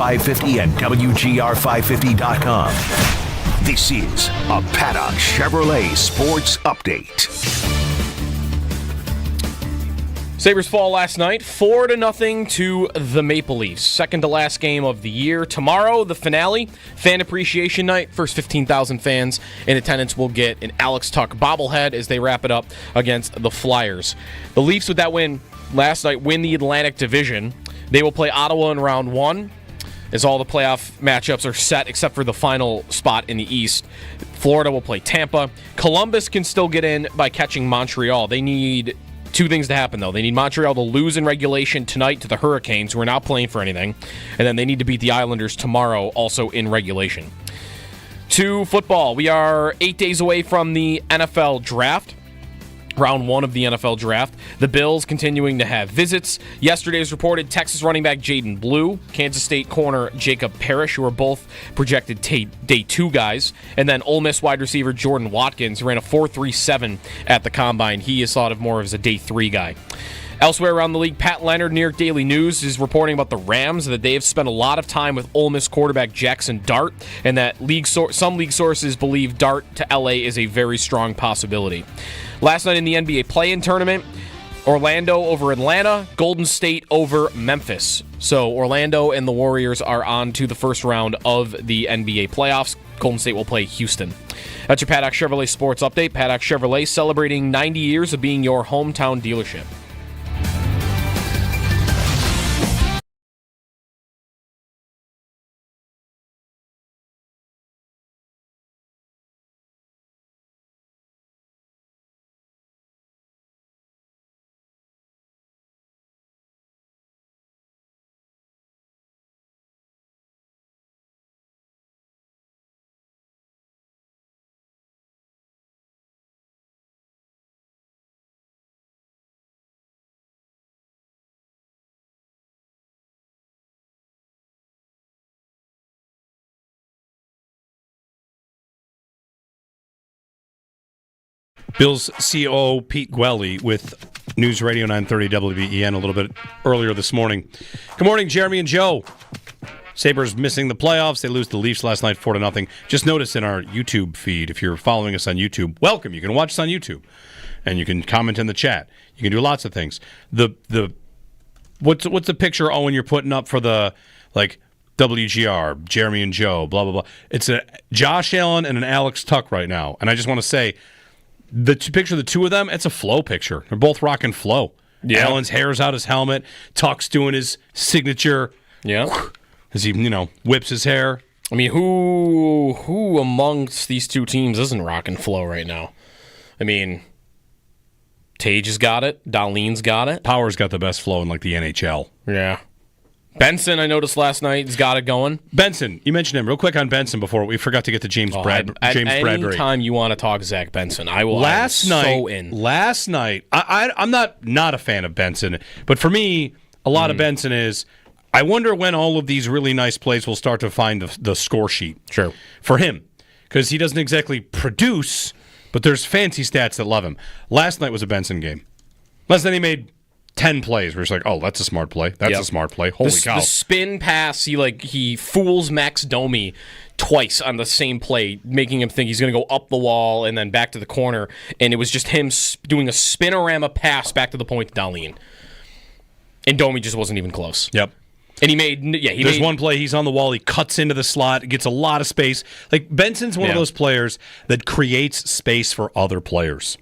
550 and WGR550.com. This is a Paddock Chevrolet Sports Update. Sabres fall last night, 4-0 to the Maple Leafs. Second to last game of the year. Tomorrow, the finale, fan appreciation night. First 15,000 fans in attendance will get an Alex Tuck bobblehead as they wrap it up against the Flyers. The Leafs, with that win last night, win the Atlantic Division. They will play Ottawa in round 1, as all the playoff matchups are set except for the final spot in the East. Florida will play Tampa. Columbus can still get in by catching Montreal. They need two things to happen, though. They need Montreal to lose in regulation tonight to the Hurricanes, who are not playing for anything. And then they need to beat the Islanders tomorrow, also in regulation. To football. We are 8 days away from the NFL draft. Round 1 of the NFL draft. The Bills continuing to have visits. Yesterday was reported Texas running back Jaden Blue, Kansas State corner Jacob Parrish, who are both projected day 2 guys. And then Ole Miss wide receiver Jordan Watkins, who ran a 4.37 at the Combine. He is thought of more as a day 3 guy. Elsewhere around the league, Pat Leonard, New York Daily News, is reporting about the Rams, that they have spent a lot of time with Ole Miss quarterback Jackson Dart, and that some league sources believe Dart to LA is a very strong possibility. Last night in the NBA play-in tournament, Orlando over Atlanta, Golden State over Memphis. So Orlando and the Warriors are on to the first round of the NBA playoffs. Golden State will play Houston. That's your Paddock Chevrolet Sports Update. Paddock Chevrolet celebrating 90 years of being your hometown dealership. Bills COO Pete Gwelly with News Radio 930 WBEN a little bit earlier this morning. Good morning, Jeremy and Joe. Sabres missing the playoffs. They lose the Leafs last night 4-0. Just notice in our YouTube feed, if you're following us on YouTube, welcome. You can watch us on YouTube, and you can comment in the chat. You can do lots of things. What's the picture, Owen, you're putting up for the WGR, Jeremy and Joe, blah, blah, blah. It's a Josh Allen and an Alex Tuck right now. And I just want to say, the picture of the two of them, it's a flow picture. They're both rocking flow. Yeah. Allen's hair's out his helmet. Tuck's doing his signature. Yeah. As he, whips his hair. I mean, who amongst these two teams isn't rocking flow right now? I mean, Tage has got it. Darlene's got it. Power's got the best flow in the NHL. Yeah. Benson, I noticed last night, has got it going. Benson, you mentioned him real quick on Benson before. We forgot to get to James Bradbury. Any time you want to talk Zach Benson, I will. Last night, I'm not a fan of Benson, but for me, a lot of Benson is, I wonder when all of these really nice plays will start to find the score sheet. True. For him, because he doesn't exactly produce, but there's fancy stats that love him. Last night was a Benson game. Last night he made 10 plays. We're just like, oh, that's a smart play. That's a smart play. Holy cow. The spin pass, he fools Max Domi twice on the same play, making him think he's going to go up the wall and then back to the corner. And it was just him doing a spinorama pass back to the point to Darlene. And Domi just wasn't even close. Yep. And he made... There's one play, he's on the wall, he cuts into the slot, gets a lot of space. Benson's one of those players that creates space for other players.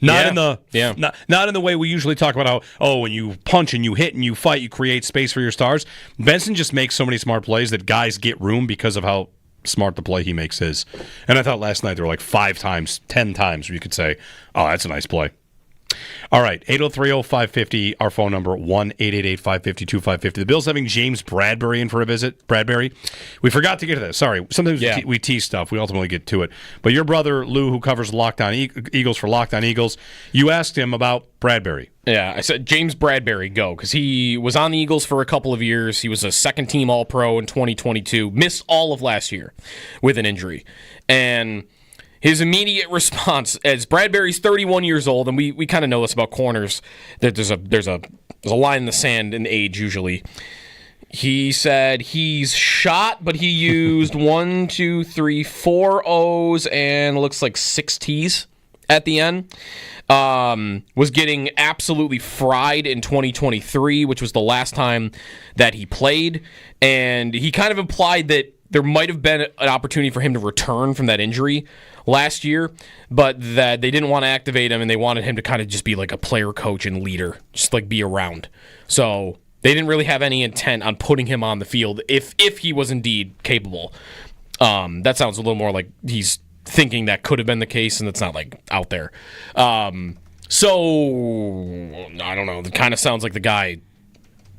Not in the way we usually talk about how, when you punch and you hit and you fight, you create space for your stars. Benson just makes so many smart plays that guys get room because of how smart the play he makes is. And I thought last night there were 5 times, 10 times where you could say, oh, that's a nice play. All right, 803-0550, our phone number, 1-888-550-2550. The Bills having James Bradbury in for a visit. Bradbury, we forgot to get to that. Sorry, sometimes we tease stuff. We ultimately get to it. But your brother, Lou, who covers Locked On Eagles for Locked On Eagles, you asked him about Bradbury. Yeah, I said, James Bradbury, go, because he was on the Eagles for a couple of years. He was a second-team All-Pro in 2022, missed all of last year with an injury. And his immediate response, as Bradbury's 31 years old, and we kind of know this about corners, that there's a line in the sand in age usually. He said he's shot, but he used 1, 2, 3, 4 O's and looks like 6 T's at the end. Was getting absolutely fried in 2023, which was the last time that he played. And he kind of implied that there might have been an opportunity for him to return from that injury last year, but that they didn't want to activate him and they wanted him to kind of just be like a player coach and leader, just like be around. So they didn't really have any intent on putting him on the field if he was indeed capable. That sounds a little more like he's thinking that could have been the case, and it's not like out there. So I don't know. It kind of sounds like the guy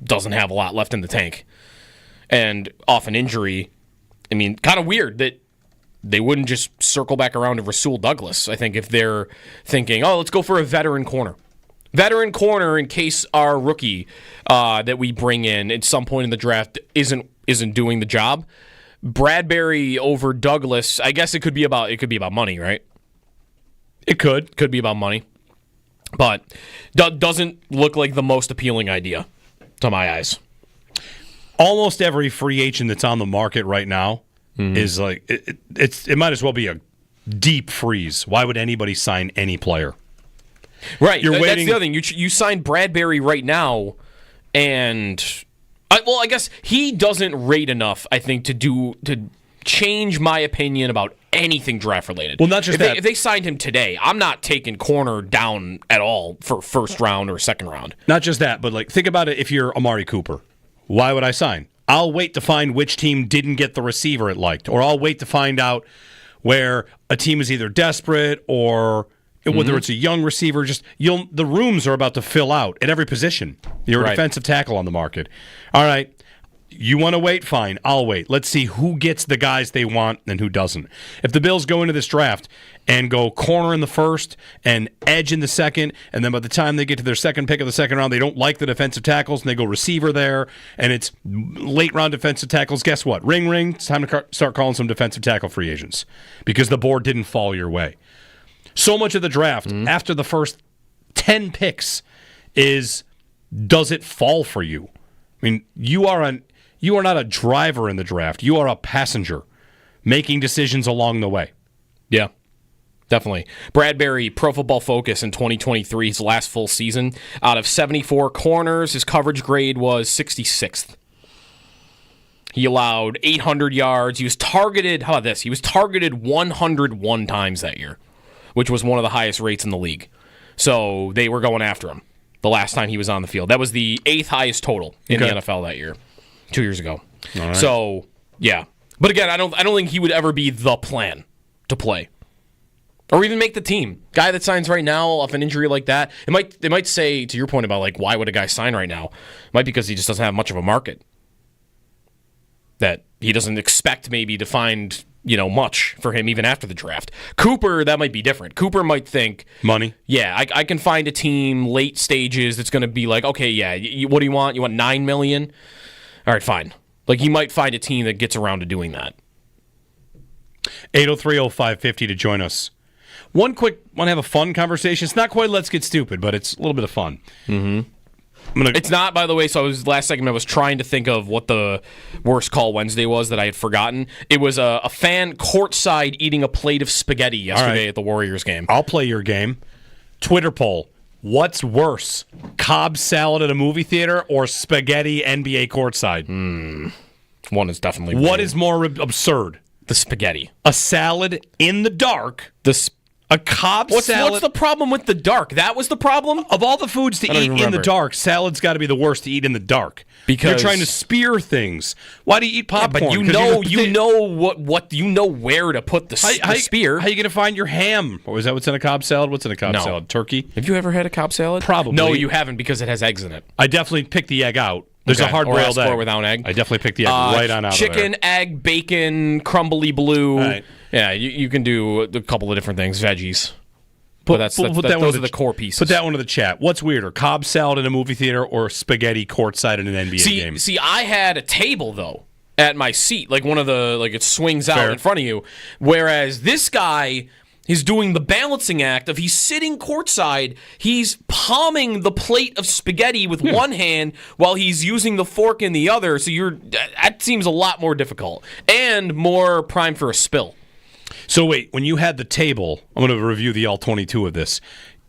doesn't have a lot left in the tank, and off an injury. I mean, kind of weird that they wouldn't just circle back around to Rasul Douglas. I think if they're thinking, oh, let's go for a veteran corner. Veteran corner in case our rookie that we bring in at some point in the draft isn't doing the job. Bradbury over Douglas, I guess it could be about money, right? It could be about money, but doesn't look like the most appealing idea to my eyes. Almost every free agent that's on the market right now is like it might as well be a deep freeze. Why would anybody sign any player? Right. You're waiting. That's the other thing. You signed Bradbury right now, and I guess he doesn't rate enough, I think, to change my opinion about anything draft related. Well, not just that. If they signed him today, I'm not taking corner down at all for first round or second round. Not just that, but like think about it. If you're Amari Cooper, why would I sign? I'll wait to find which team didn't get the receiver it liked, or I'll wait to find out where a team is either desperate or whether it's a young receiver. The rooms are about to fill out at every position. You're a defensive tackle on the market. All right. You want to wait? Fine. I'll wait. Let's see who gets the guys they want and who doesn't. If the Bills go into this draft and go corner in the first and edge in the second, and then by the time they get to their second pick of the second round, they don't like the defensive tackles and they go receiver there, and it's late round defensive tackles, guess what? Ring, ring. It's time to start calling some defensive tackle free agents because the board didn't fall your way. So much of the draft after the first 10 picks is, does it fall for you? I mean, you are not a driver in the draft. You are a passenger making decisions along the way. Yeah, definitely. Bradbury, Pro Football Focus in 2023, his last full season. Out of 74 corners, his coverage grade was 66th. He allowed 800 yards. He was targeted, how about this? He was targeted 101 times that year, which was one of the highest rates in the league. So they were going after him the last time he was on the field. That was the 8th highest total in the NFL that year, 2 years ago. All right. So, yeah. But again, I don't think he would ever be the plan to play. Or even make the team. Guy that signs right now off an injury like that, they might say, to your point about like why would a guy sign right now? It might be because he just doesn't have much of a market. That he doesn't expect maybe to find much for him even after the draft. Cooper, that might be different. Cooper might think money. Yeah, I can find a team late stages that's going to be like, okay, yeah, what do you want? You want $9 million? All right, fine. Like he might find a team that gets around to doing that. 803-0550 to join us. One quick, want to have a fun conversation. It's not quite Let's Get Stupid, but it's a little bit of fun. Mm-hmm. It's not, by the way, so last segment I was trying to think of what the worst call Wednesday was that I had forgotten. It was a fan courtside eating a plate of spaghetti yesterday at the Warriors game. I'll play your game. Twitter poll. What's worse, Cobb salad at a movie theater or spaghetti NBA courtside? One is definitely What is more absurd? The spaghetti. A salad in the dark. A Cobb salad. What's the problem with the dark? That was the problem? Of all the foods to eat in the dark, salad's got to be the worst to eat in the dark. Because you're trying to spear things. Why do you eat popcorn? Yeah, but you know where to put the spear. How are you going to find your ham? Or is that what's in a Cobb salad? What's in a Cobb salad? Turkey? Have you ever had a Cobb salad? Probably. No, you haven't because it has eggs in it. I definitely pick the egg out. There's a hard-boiled egg. Or without egg. I definitely pick the egg right on out chicken, of there. egg, bacon, crumbly blue. Right. Yeah, you can do a couple of different things. Veggies. Those are the core pieces. Put that one to the chat. What's weirder, Cobb salad in a movie theater or spaghetti courtside in an NBA game? See, I had a table, though, at my seat. Like one of the, it swings out in front of you. Whereas this guy He's doing the balancing act of he's sitting courtside, he's palming the plate of spaghetti with one hand while he's using the fork in the other. So that seems a lot more difficult and more prime for a spill. So wait, when you had the table, I'm going to review the all-22 of this.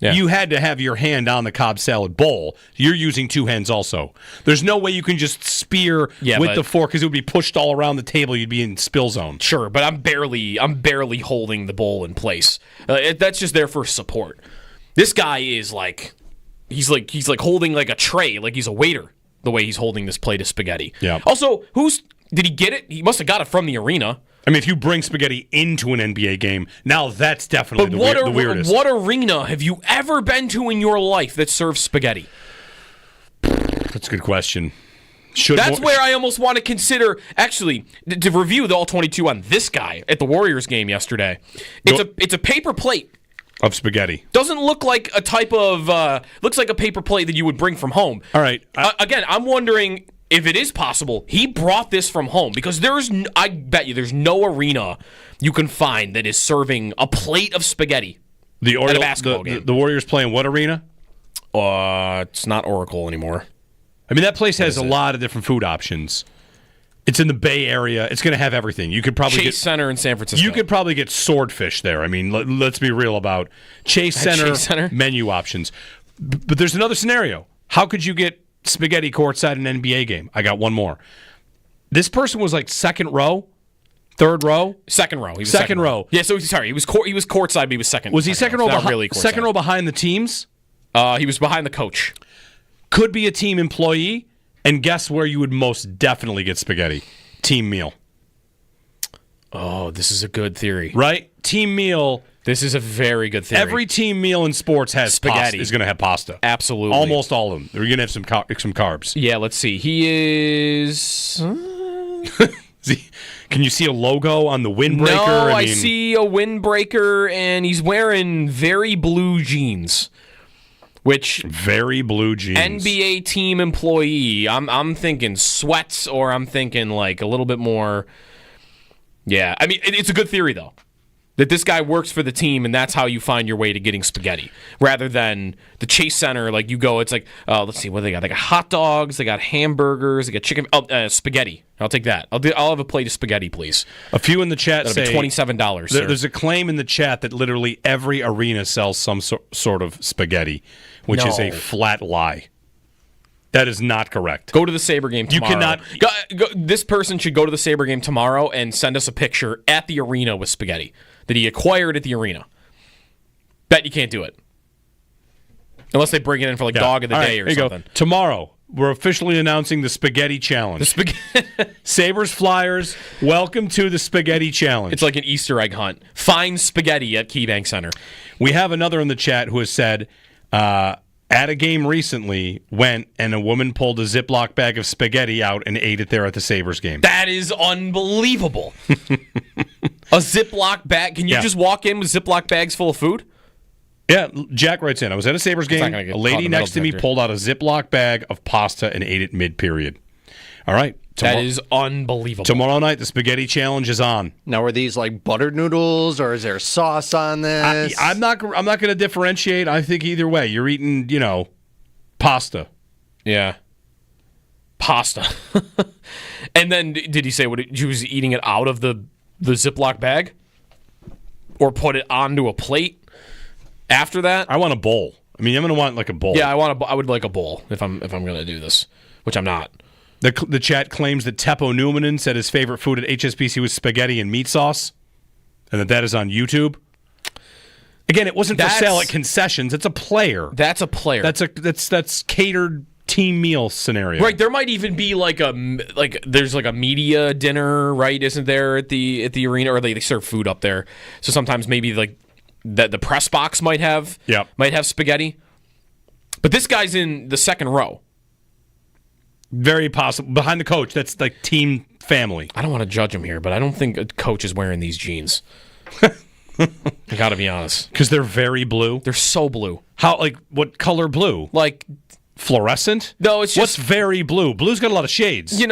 Yeah. You had to have your hand on the Cobb salad bowl. You're using two hands also. There's no way you can just spear with the fork because it would be pushed all around the table. You'd be in spill zone. Sure, but I'm barely holding the bowl in place. That's just there for support. This guy is he's like holding like a tray, like he's a waiter. The way he's holding this plate of spaghetti. Yeah. Also, did he get it? He must have got it from the arena. I mean, if you bring spaghetti into an NBA game, now that's definitely the weirdest. What arena have you ever been to in your life that serves spaghetti? That's a good question. That's where I almost want to consider, actually, to review the all-22 on this guy at the Warriors game yesterday. It's a paper plate. Of spaghetti. Doesn't look like a type of, looks like a paper plate that you would bring from home. All right. Again, I'm wondering if it is possible, he brought this from home because I bet you there's no arena you can find that is serving a plate of spaghetti at a basketball game. The Warriors play in what arena? It's not Oracle anymore. I mean, that place has a lot of different food options. It's in the Bay Area. It's going to have everything. You could probably Chase Center in San Francisco. You could probably get swordfish there. I mean, let's be real about Chase Center menu options. But there's another scenario. How could you get spaghetti courtside in an NBA game? I got one more. This person was like second row, third row, second row. He was second row. Yeah, so sorry, he was courtside, but he was second. Was he second row? Really second row behind the teams? He was behind the coach. Could be a team employee. And guess where you would most definitely get spaghetti? Team meal. Oh, this is a good theory. Right? Team meal. This is a very good theory. Every team meal in sports has spaghetti. Is going to have pasta. Absolutely. Almost all of them. They're going to have some carbs. Yeah, let's see. He is... Can you see a logo on the windbreaker? No, I see a windbreaker, and he's wearing very blue jeans. Which very blue jeans. NBA team employee. I'm thinking sweats, or I'm thinking like a little bit more. Yeah, I mean it's a good theory though, that this guy works for the team, and that's how you find your way to getting spaghetti, rather than the Chase Center. Like you go, it's like let's see what they got. They got hot dogs, they got hamburgers, they got chicken. Spaghetti. I'll take that. I'll have a plate of spaghetti, please. A few in the chat That'll say be $27. There's a claim in the chat that literally every arena sells some sort of spaghetti, which is a flat lie. That is not correct. Go to the Sabre game tomorrow. You cannot. This person should go to the Sabre game tomorrow and send us a picture at the arena with spaghetti that he acquired at the arena. Bet you can't do it. Unless they bring it in for dog of the day or something. Go. Tomorrow, we're officially announcing the Spaghetti Challenge. Sabres Flyers, welcome to the Spaghetti Challenge. It's like an Easter egg hunt. Find spaghetti at KeyBank Center. We have another in the chat who has said, at a game recently, went and a woman pulled a Ziploc bag of spaghetti out and ate it there at the Sabres game. That is unbelievable. A Ziploc bag? Can you just walk in with Ziploc bags full of food? Yeah, Jack writes in, I was at a Sabres game. A lady next to me pulled out a Ziploc bag of pasta and ate it mid-period. All right. That is unbelievable. Tomorrow night, the Spaghetti Challenge is on. Now, are these like buttered noodles, or is there sauce on this? I'm not going to differentiate. I think either way, you're eating, pasta. Yeah. Pasta. And then, did he say she was eating it out of the Ziploc bag? Or put it onto a plate? After that, I want a bowl. I mean, I'm going to want like a bowl. Yeah, I would like a bowl if I'm going to do this, which I'm not. The chat claims that Teppo Numanen said his favorite food at HSBC was spaghetti and meat sauce, and that is on YouTube. Again, it wasn't for sale at concessions. It's a player. That's a player. That's catered team meal scenario. Right. There might even be there's like a media dinner, right? Isn't there at the arena, or they serve food up there? So sometimes maybe like. That the press box might have spaghetti. But this guy's in the second row. Very possible. Behind the coach. That's like team family. I don't want to judge him here, but I don't think a coach is wearing these jeans. I gotta be honest. Because they're very blue? They're so blue. How, what color blue? Like fluorescent? No, it's just... What's very blue? Blue's got a lot of shades.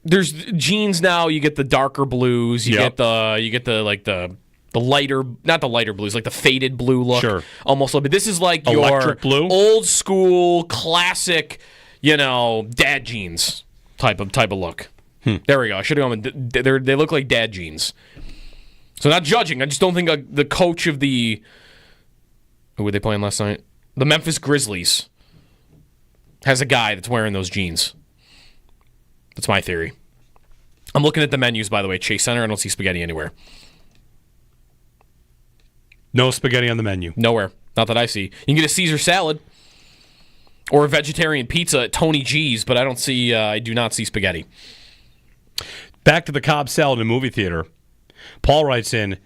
There's jeans now, you get the darker blues, you get the not the lighter blues, like the faded blue look. Sure. Almost a little bit. This is like Electric your blue? old school, classic, dad jeans type of look. There we go. I should have gone with, they look like dad jeans. So not judging. I just don't think the coach of who were they playing last night? The Memphis Grizzlies has a guy that's wearing those jeans. That's my theory. I'm looking at the menus, by the way. Chase Center, I don't see spaghetti anywhere. No spaghetti on the menu. Nowhere. Not that I see. You can get a Caesar salad or a vegetarian pizza at Tony G's, but I do not see spaghetti. Back to the Cobb salad in a movie theater. Paul writes in,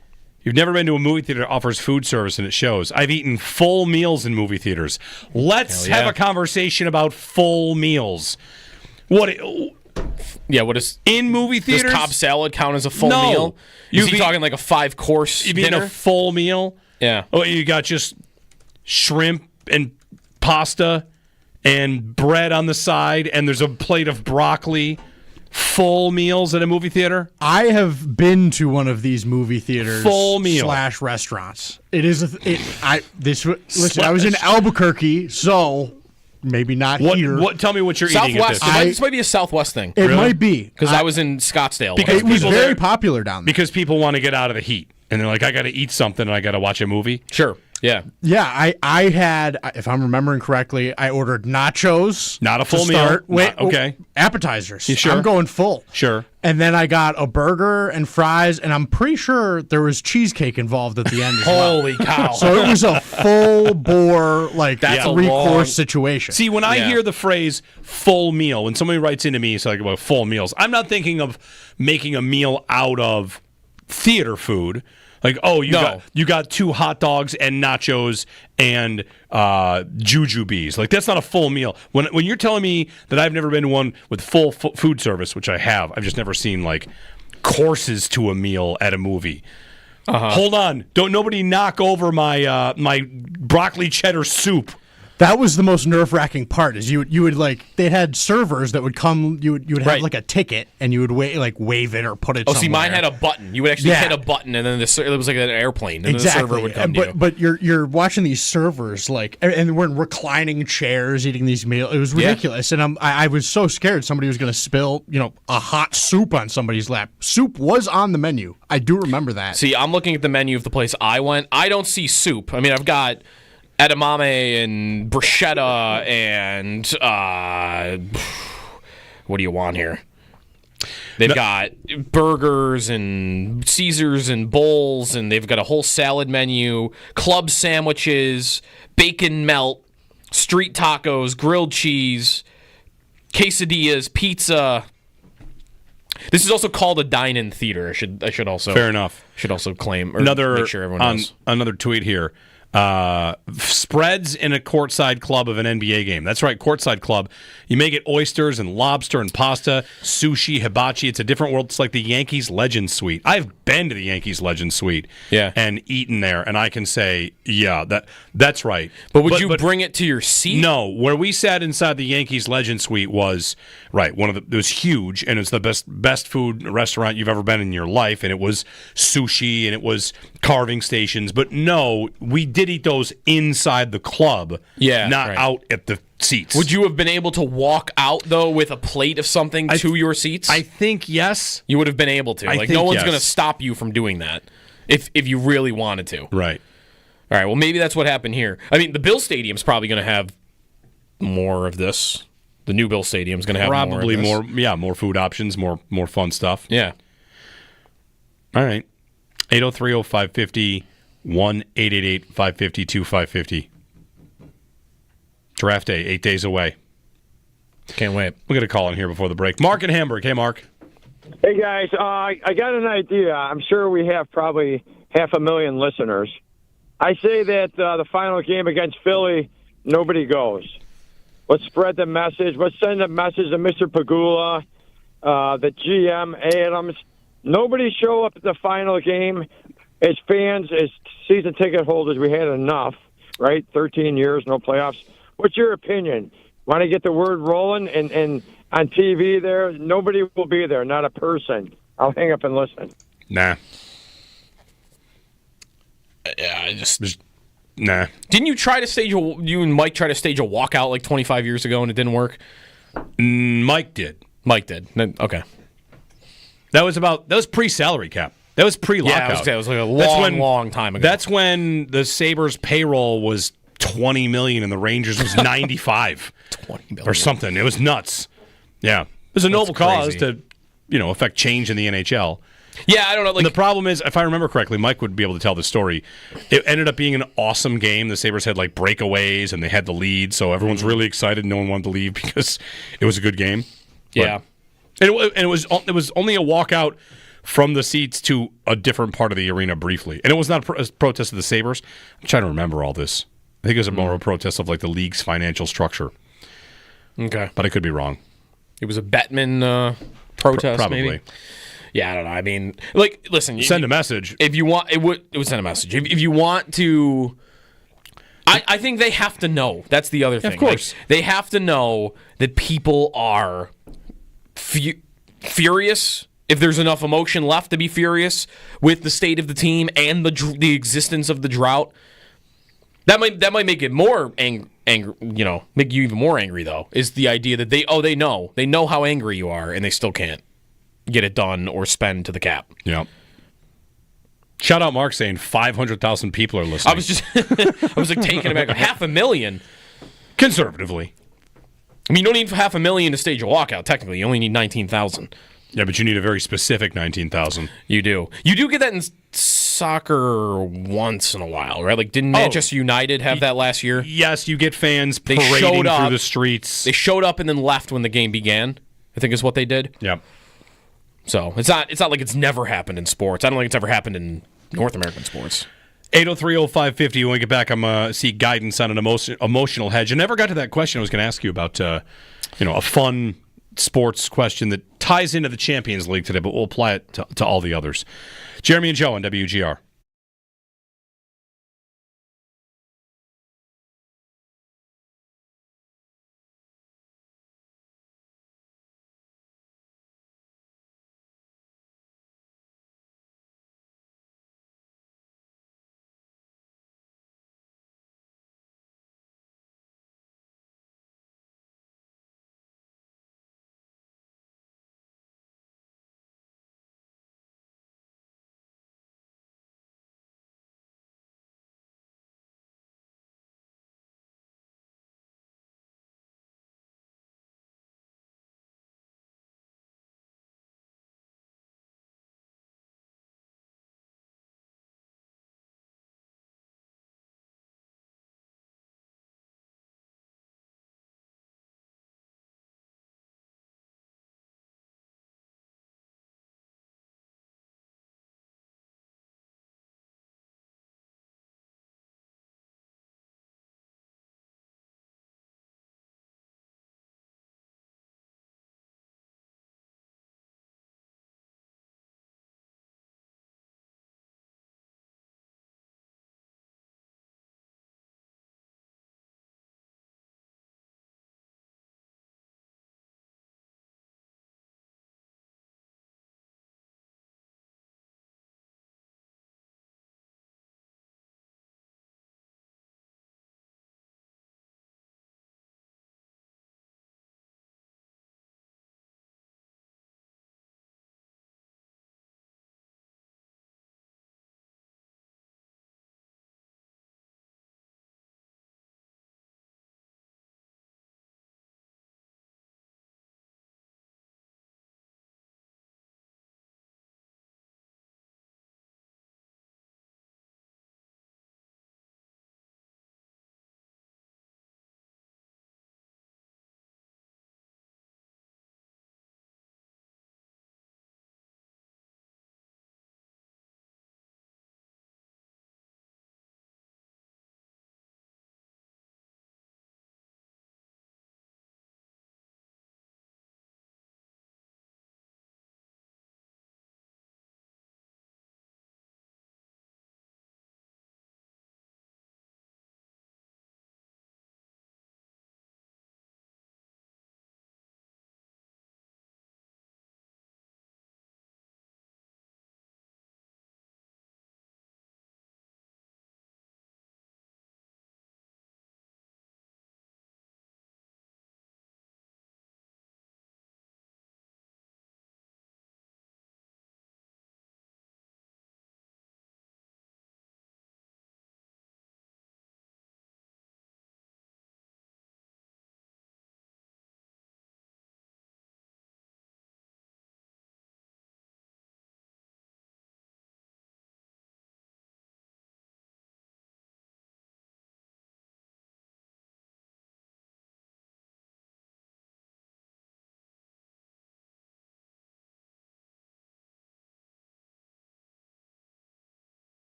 you've never been to a movie theater that offers food service, and it shows. I've eaten full meals in movie theaters. Let's have a conversation about full meals. What is in movie theaters? Does Cobb salad count as a full meal? Is he talking like a 5-course you dinner? mean a full meal? Yeah. Oh, you got just shrimp and pasta and bread on the side, and there's a plate of broccoli. Full meals at a movie theater? I have been to one of these movie theaters full meal / restaurants. It is listen, I was in Albuquerque, so maybe not here. Tell me what you're eating at this. This might be a Southwest thing. It might be. Because I was in Scottsdale. Because it was very popular down there. Because people want to get out of the heat. And they're like, I got to eat something and I got to watch a movie. Sure. Yeah. Yeah, I had, if I'm remembering correctly, I ordered nachos. Not a full meal. Okay. Appetizers. You sure? I'm going full. Sure. And then I got a burger and fries, and I'm pretty sure there was cheesecake involved at the end as well. Holy cow. So it was a full-bore, That's a 3-course situation. See, when I hear the phrase full meal, when somebody writes into me, it's like, well, full meals, I'm not thinking of making a meal out of theater food. Like, you got 2 hot dogs and nachos and jujubes. Like, that's not a full meal. When you're telling me that I've never been to one with full food service, which I have, I've just never seen like courses to a meal at a movie. Hold on, don't nobody knock over my my broccoli cheddar soup. That was the most nerve-wracking part. Is you would they had servers that would come. You would have like a ticket, and you would wave it or put it. Oh, see, mine had a button. You would actually hit a button, and then it was like an airplane, and exactly. the server would come to you. But you're watching these servers and we're in reclining chairs eating these meals. It was ridiculous, and I was so scared somebody was going to spill a hot soup on somebody's lap. Soup was on the menu. I do remember that. See, I'm looking at the menu of the place I went. I don't see soup. I mean, I've got edamame and bruschetta and what do you want here? They've got burgers and Caesars and bowls, and they've got a whole salad menu, club sandwiches, bacon melt, street tacos, grilled cheese, quesadillas, pizza. This is also called a dine-in theater. I should also fair enough. Should also claim or make sure everyone knows. Another tweet here. Spreads in a courtside club of an NBA game. That's right, courtside club. You may get oysters and lobster and pasta, sushi, hibachi. It's a different world. It's like the Yankees Legends Suite. I've been to the Yankees Legends Suite and eaten there, and I can say, that's right. But would you bring it to your seat? No. Where we sat inside the Yankees Legends Suite was, it was huge, and it's the best food restaurant you've ever been in your life, and it was sushi, and it was carving stations. But no, we did eat those inside the club, not out at the seats. Would you have been able to walk out, though, with a plate of something to your seats? I think yes. You would have been able to. No one's going to stop you from doing that if you really wanted to. Right. All right, well, maybe that's what happened here. I mean, the Bill Stadium's probably going to have more of this. The new Bill Stadium's going to have probably more of this. more food options, more fun stuff. Yeah. All right. 803-0550, 1-888-550-2550. Draft day, 8 days away. Can't wait. We're going to call in here before the break. Mark in Hamburg. Hey, Mark. Hey, guys. I got an idea. I'm sure we have probably 500,000 listeners. I say that the final game against Philly, nobody goes. Let's spread the message. Let's send a message to Mr. Pagula, the GM, Adams. Nobody show up at the final game. As fans, as season ticket holders, we had enough, right? 13 years, no playoffs. What's your opinion? Want to get the word rolling? And on TV there, nobody will be there, not a person. I'll hang up and listen. Nah. Yeah, I just nah. Didn't you try to stage you and Mike try to stage a walkout like 25 years ago and it didn't work? Mike did. Okay. That was pre-salary cap. That was pre-lockout. Yeah, it was like a long time ago. That's when the Sabres payroll was $20 million and the Rangers was $95 $20 million or something. It was nuts. Yeah, it was a noble cause to, affect change in the NHL. Yeah, I don't know. And the problem is, if I remember correctly, Mike would be able to tell the story. It ended up being an awesome game. The Sabres had breakaways and they had the lead, so everyone's really excited. No one wanted to leave because it was a good game. Yeah, and it was only a walkout from the seats to a different part of the arena briefly, and it was not a protest of the Sabres. I'm trying to remember all this. I think it was more of a protest of the league's financial structure. Okay, but I could be wrong. It was a Bettman protest, probably. Maybe. Yeah, I don't know. I mean, listen. Send a message if you want. It would send a message if you want to. I think they have to know. That's the other thing. Of course, they have to know that people are furious. If there's enough emotion left to be furious with the state of the team and the existence of the drought, that might make it more angry. Make you even more angry though. Is the idea that they know how angry you are and they still can't get it done or spend to the cap. Yeah. Shout out Mark saying 500,000 people are listening. I was taking it back 500,000 conservatively. I mean, you don't need 500,000 to stage a walkout. Technically, you only need 19,000. Yeah, but you need a very specific 19,000. You do. You do get that in soccer once in a while, right? Didn't Manchester United have that last year? Yes, you get fans parading through the streets. They showed up and then left when the game began, I think is what they did. Yeah. So it's not like it's never happened in sports. I don't think it's ever happened in North American sports. 803-0550. When we get back, I'm seek guidance on an emotional hedge. I never got to that question I was going to ask you about, a fun sports question that ties into the Champions League today, but we'll apply it to all the others. Jeremy and Joe on WGR.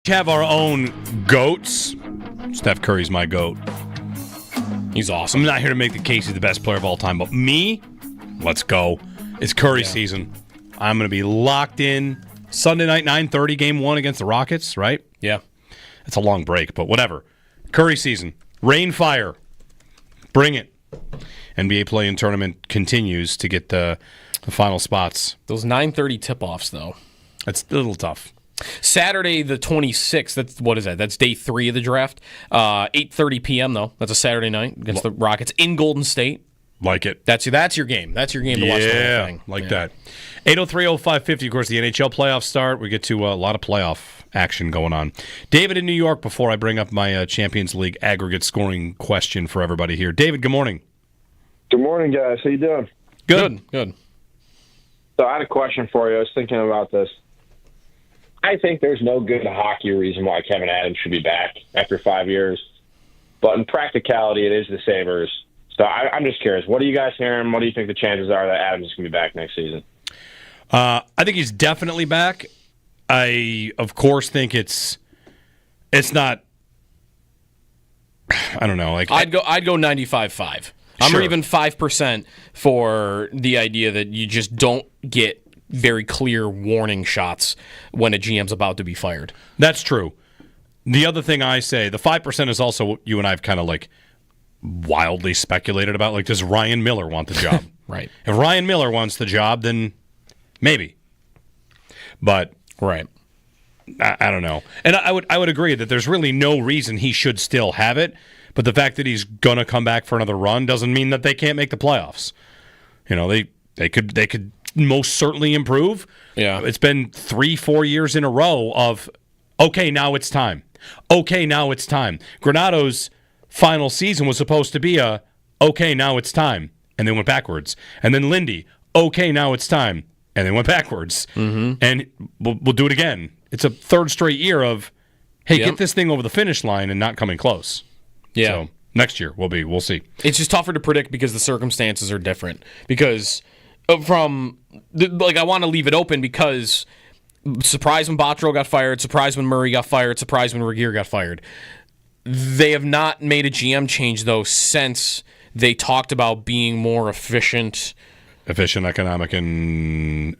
have our own goats. Steph Curry's my goat. He's awesome. I'm not here to make the case he's the best player of all time, but me, let's go. It's Curry season. I'm going to be locked in. Sunday night, 9:30, game 1 against the Rockets, right? Yeah. It's a long break, but whatever. Curry season. Rain, fire. Bring it. NBA play-in tournament continues to get the final spots. Those 9:30 tip-offs, though. That's a little tough. Saturday the 26th, what is that? That's day 3 of the draft. 8:30 p.m., though. That's a Saturday night against the Rockets in Golden State. Like it. That's your game. That's your game to watch the whole thing. Like that. 803-0550, of course, the NHL playoffs start. We get to a lot of playoff action going on. David in New York, before I bring up my Champions League aggregate scoring question for everybody here. David, good morning. Good morning, guys. How you doing? Good. So I had a question for you. I was thinking about this. I think there's no good hockey reason why Kevin Adams should be back after 5 years. But in practicality, it is the Sabres. So I'm just curious. What are you guys hearing? What do you think the chances are that Adams is going to be back next season? I think he's definitely back. I, of course, think it's not. I don't know. Like I'd go 95.5. I'm even 5% for the idea that you just don't get very clear warning shots when a GM's about to be fired. That's true. The other thing I say, the 5% is also what you and I have kind of like wildly speculated about. Like, does Ryan Miller want the job? Right. If Ryan Miller wants the job, then maybe. But right. I don't know. And I would agree that there's really no reason he should still have it. But the fact that he's gonna come back for another run doesn't mean that they can't make the playoffs. You know, they could most certainly improve. Yeah. It's been 3-4 years in a row of okay, now it's time. Okay, now it's time. Granato's final season was supposed to be a okay, now it's time, and they went backwards. And then Lindy, okay, now it's time, and they went backwards. Mm-hmm. And we'll do it again. It's a third straight year of hey, get this thing over the finish line and not coming close. Yeah. So next year we'll see. It's just tougher to predict because the circumstances are different. Because I want to leave it open because surprise when Botterill got fired, surprise when Murray got fired, surprise when Regier got fired. They have not made a GM change though since they talked about being more efficient. Economic, and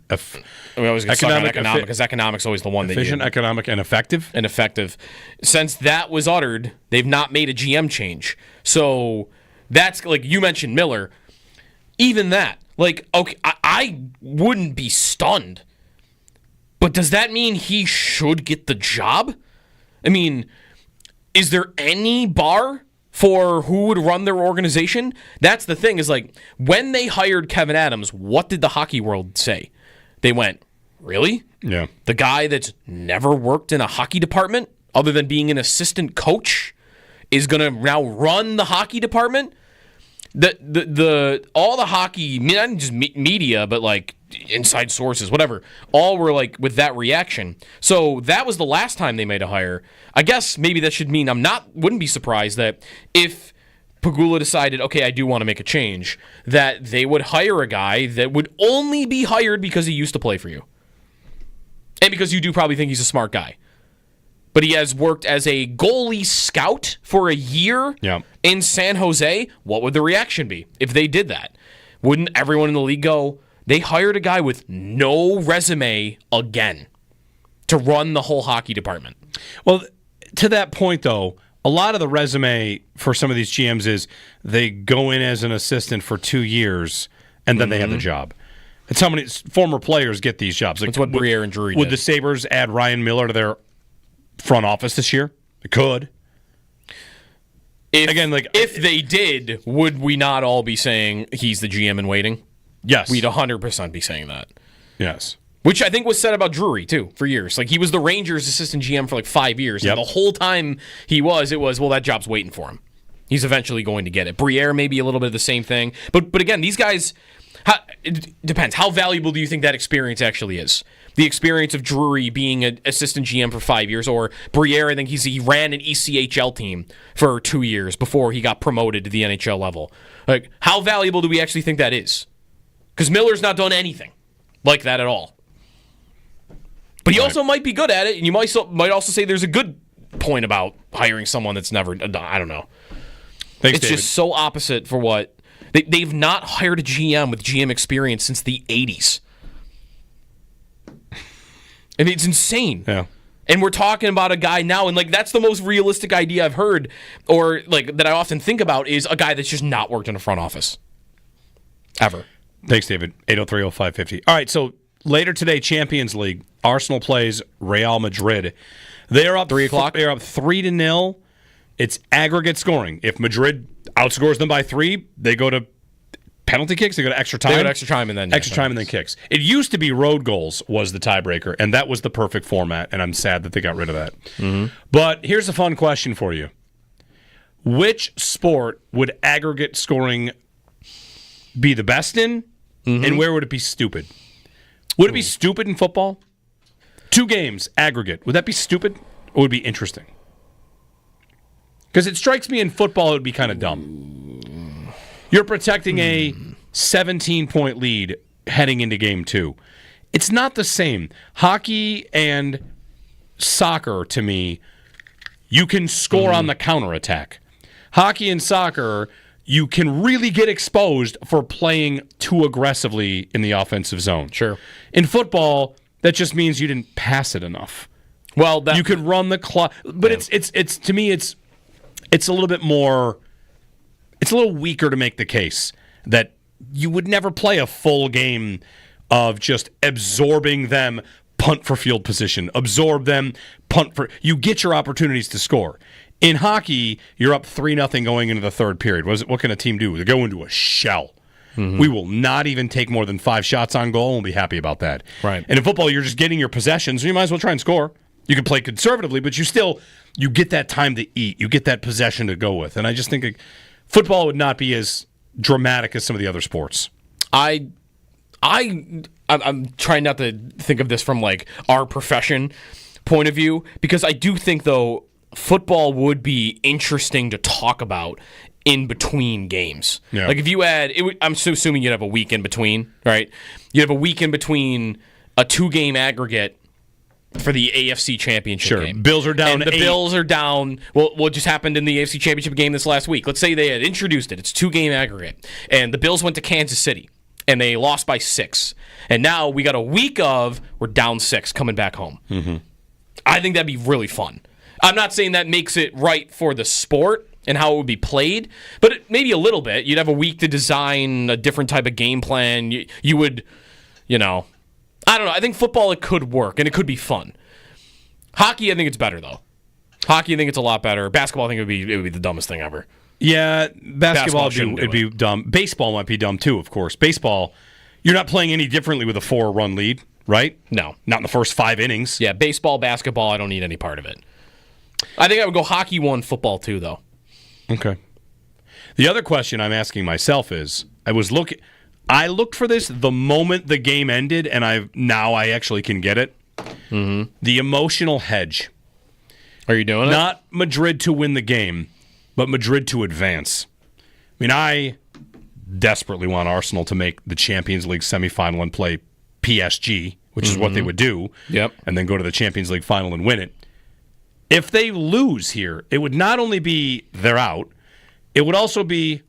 we always get stuck on economic because economic's always the one efficient, economic, and effective. And effective. Since that was uttered, they've not made a GM change. So that's like you mentioned Miller. Even that, like, okay, I wouldn't be stunned. But does that mean he should get the job? I mean, is there any bar for who would run their organization? That's the thing, is like, when they hired Kevin Adams, what did the hockey world say? They went, really? Yeah. The guy that's never worked in a hockey department, other than being an assistant coach, is going to now run the hockey department? All the hockey, not just media, but like inside sources, whatever, all were like with that reaction. So that was the last time they made a hire. I guess maybe that should mean wouldn't be surprised that if Pegula decided, okay, I do want to make a change, that they would hire a guy that would only be hired because he used to play for you. And because you do probably think he's a smart guy. But he has worked as a goalie scout for a year in San Jose. What would the reaction be if they did that? Wouldn't everyone in the league go, they hired a guy with no resume again to run the whole hockey department? Well, to that point, though, a lot of the resume for some of these GMs is they go in as an assistant for 2 years and then they have the job. That's how many former players get these jobs. Like, that's what Briere and Drury did. Would the Sabres add Ryan Miller to their front office this year? They could. If they did, would we not all be saying he's the GM in waiting? Yes. We'd 100% be saying that. Yes. Which I think was said about Drury, too, for years. Like, he was the Rangers' assistant GM for like 5 years. And the whole time it was, well, that job's waiting for him. He's eventually going to get it. Briere maybe a little bit of the same thing. But again, these guys, it depends. How valuable do you think that experience actually is? The experience of Drury being an assistant GM for 5 years, or Briere, I think he ran an ECHL team for 2 years before he got promoted to the NHL level. Like, how valuable do we actually think that is? Because Miller's not done anything like that at all. But he also might be good at it, and you might also say there's a good point about hiring someone that's never. I don't know. Thanks, it's David. just so opposite for what they've not hired a GM with GM experience since the 80s. I mean, it's insane. Yeah. And we're talking about a guy now, and like that's the most realistic idea I've heard, or like that I often think about, is a guy that's just not worked in a front office ever. Thanks, David. 803-0550. All right, so later today, Champions League, Arsenal plays Real Madrid. They are up 3:00. They are up 3-0. It's aggregate scoring. If Madrid outscores them by 3, they go to penalty kicks. They go to extra time. They go to extra time and then kicks. It used to be road goals was the tiebreaker, and that was the perfect format. And I'm sad that they got rid of that. Mm-hmm. But here's a fun question for you: which sport would aggregate scoring be the best in, and where would it be stupid? Would it be stupid in football? 2 games aggregate. Would that be stupid, or would it be interesting? Because it strikes me in football it would be kind of dumb. You're protecting a 17-point lead heading into game 2. It's not the same. Hockey and soccer, to me, you can score on the counterattack. Hockey and soccer, you can really get exposed for playing too aggressively in the offensive zone. Sure. In football, that just means you didn't pass it enough. Well, you could run the clock, but it's to me it's a little bit more. It's a little weaker to make the case that you would never play a full game of just absorbing them, punt for field position, absorb them, punt for. You get your opportunities to score. In hockey, you're up 3-0 going into the third period. What can a team do? They go into a shell. Mm-hmm. We will not even take more than 5 shots on goal, and we'll be happy about that. Right. And in football, you're just getting your possessions, so you might as well try and score. You can play conservatively, but you get that time to eat. You get that possession to go with. And I just think football would not be as dramatic as some of the other sports. I'm trying not to think of this from like our profession point of view, because I do think though football would be interesting to talk about in between games. Yeah. Like if you had, I'm so assuming you'd have a week in between, right? You'd have a week in between a 2-game aggregate for the AFC Championship game. Bills are down. And the 8. Bills are down. Well, what just happened in the AFC Championship game this last week? Let's say they had introduced it. It's 2-game aggregate. And the Bills went to Kansas City. And they lost by 6. And now we got a week of we're down 6 coming back home. Mm-hmm. I think that'd be really fun. I'm not saying that makes it right for the sport and how it would be played, but maybe a little bit. You'd have a week to design a different type of game plan. You would, I don't know. I think football, it could work, and it could be fun. Hockey, I think it's better, though. Hockey, I think it's a lot better. Basketball, I think it would be the dumbest thing ever. Yeah, basketball would be dumb. Baseball might be dumb, too, of course. Baseball, you're not playing any differently with a 4-run lead, right? No. Not in the first 5 innings. Yeah, baseball, basketball, I don't need any part of it. I think I would go hockey 1, football 2, though. Okay. The other question I'm asking myself is, I looked for this the moment the game ended, and I actually can get it. Mm-hmm. The emotional hedge. Are you doing it? Not Madrid to win the game, but Madrid to advance. I mean, I desperately want Arsenal to make the Champions League semifinal and play PSG, which is what they would do, and then go to the Champions League final and win it. If they lose here, it would not only be they're out, it would also be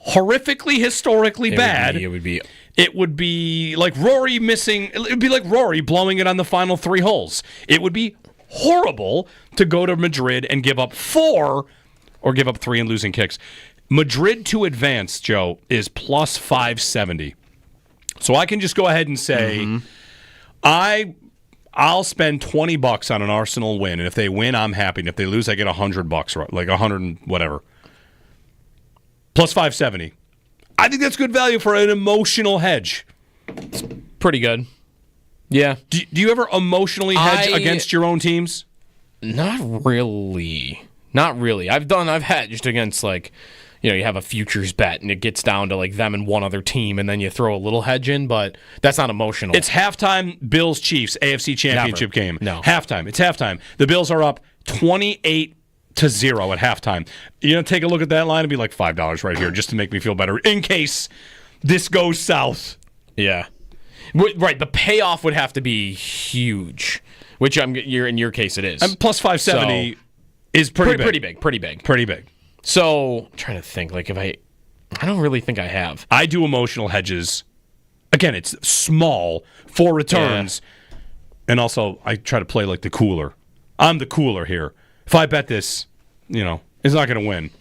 horrifically, historically bad. It would be like Rory missing. It would be like Rory blowing it on the final 3 holes. It would be horrible to go to Madrid and give up 4 or give up 3 and losing kicks. Madrid to advance, Joe, is plus 570. So I can just go ahead and say, I'll spend $20 on an Arsenal win, and if they win, I'm happy. And if they lose, I get $100, like 100 and whatever. Plus 570. I think that's good value for an emotional hedge. It's pretty good. Yeah. Do you ever emotionally hedge against your own teams? Not really. Not really. I've hedged against you have a futures bet and it gets down to like them and one other team and then you throw a little hedge in, but that's not emotional. It's halftime, Bills-Chiefs, AFC Championship game. No. Halftime. It's halftime. The Bills are up 28-0 at halftime. Take a look at that line and be like $5 right here just to make me feel better in case this goes south. Yeah. Right. The payoff would have to be huge. which in your case it is. And plus 570 is pretty big. Pretty big. So I'm trying to think, like if I don't really think I have. I do emotional hedges. Again, it's small for returns. Yeah. And also, I try to play like the cooler. I'm the cooler here. If I bet this, it's not going to win.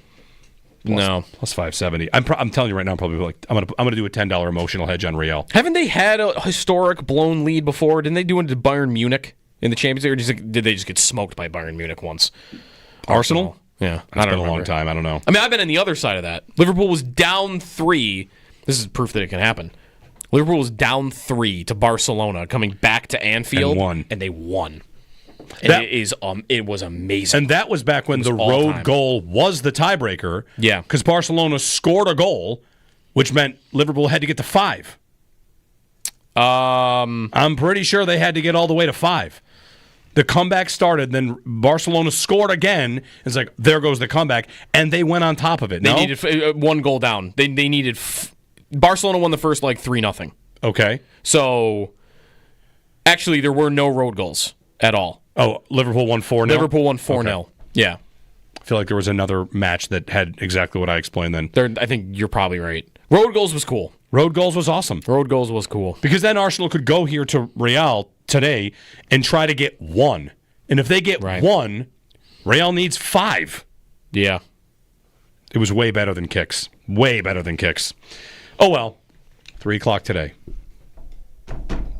Plus 570. I'm telling you right now, probably I'm gonna do a $10 emotional hedge on Real. Haven't they had a historic blown lead before? Didn't they do it to Bayern Munich in the Champions League, or did they just get smoked by Bayern Munich once? Arsenal? Yeah, it's been a long time. I don't know. I mean, I've been on the other side of that. Liverpool was down 3. This is proof that it can happen. Liverpool was down 3 to Barcelona, coming back to Anfield, and they won. And it was amazing. And that was back when the road goal was the tiebreaker. Yeah. Because Barcelona scored a goal, which meant Liverpool had to get to 5. I'm pretty sure they had to get all the way to 5. The comeback started, then Barcelona scored again. It's like, there goes the comeback, and they went on top of it. They needed 1 goal down. They needed... Barcelona won the first, 3-0. Okay. So, actually, there were no road goals at all. Oh, Liverpool won 4-0? Liverpool won 4-0. Okay. Yeah. I feel like there was another match that had exactly what I explained then. I think you're probably right. Road goals was cool. Road goals was awesome. Road goals was cool. Because then Arsenal could go here to Real today and try to get 1. And if they get 1, Real needs 5. Yeah. It was way better than kicks. Way better than kicks. Oh, well. 3 o'clock today.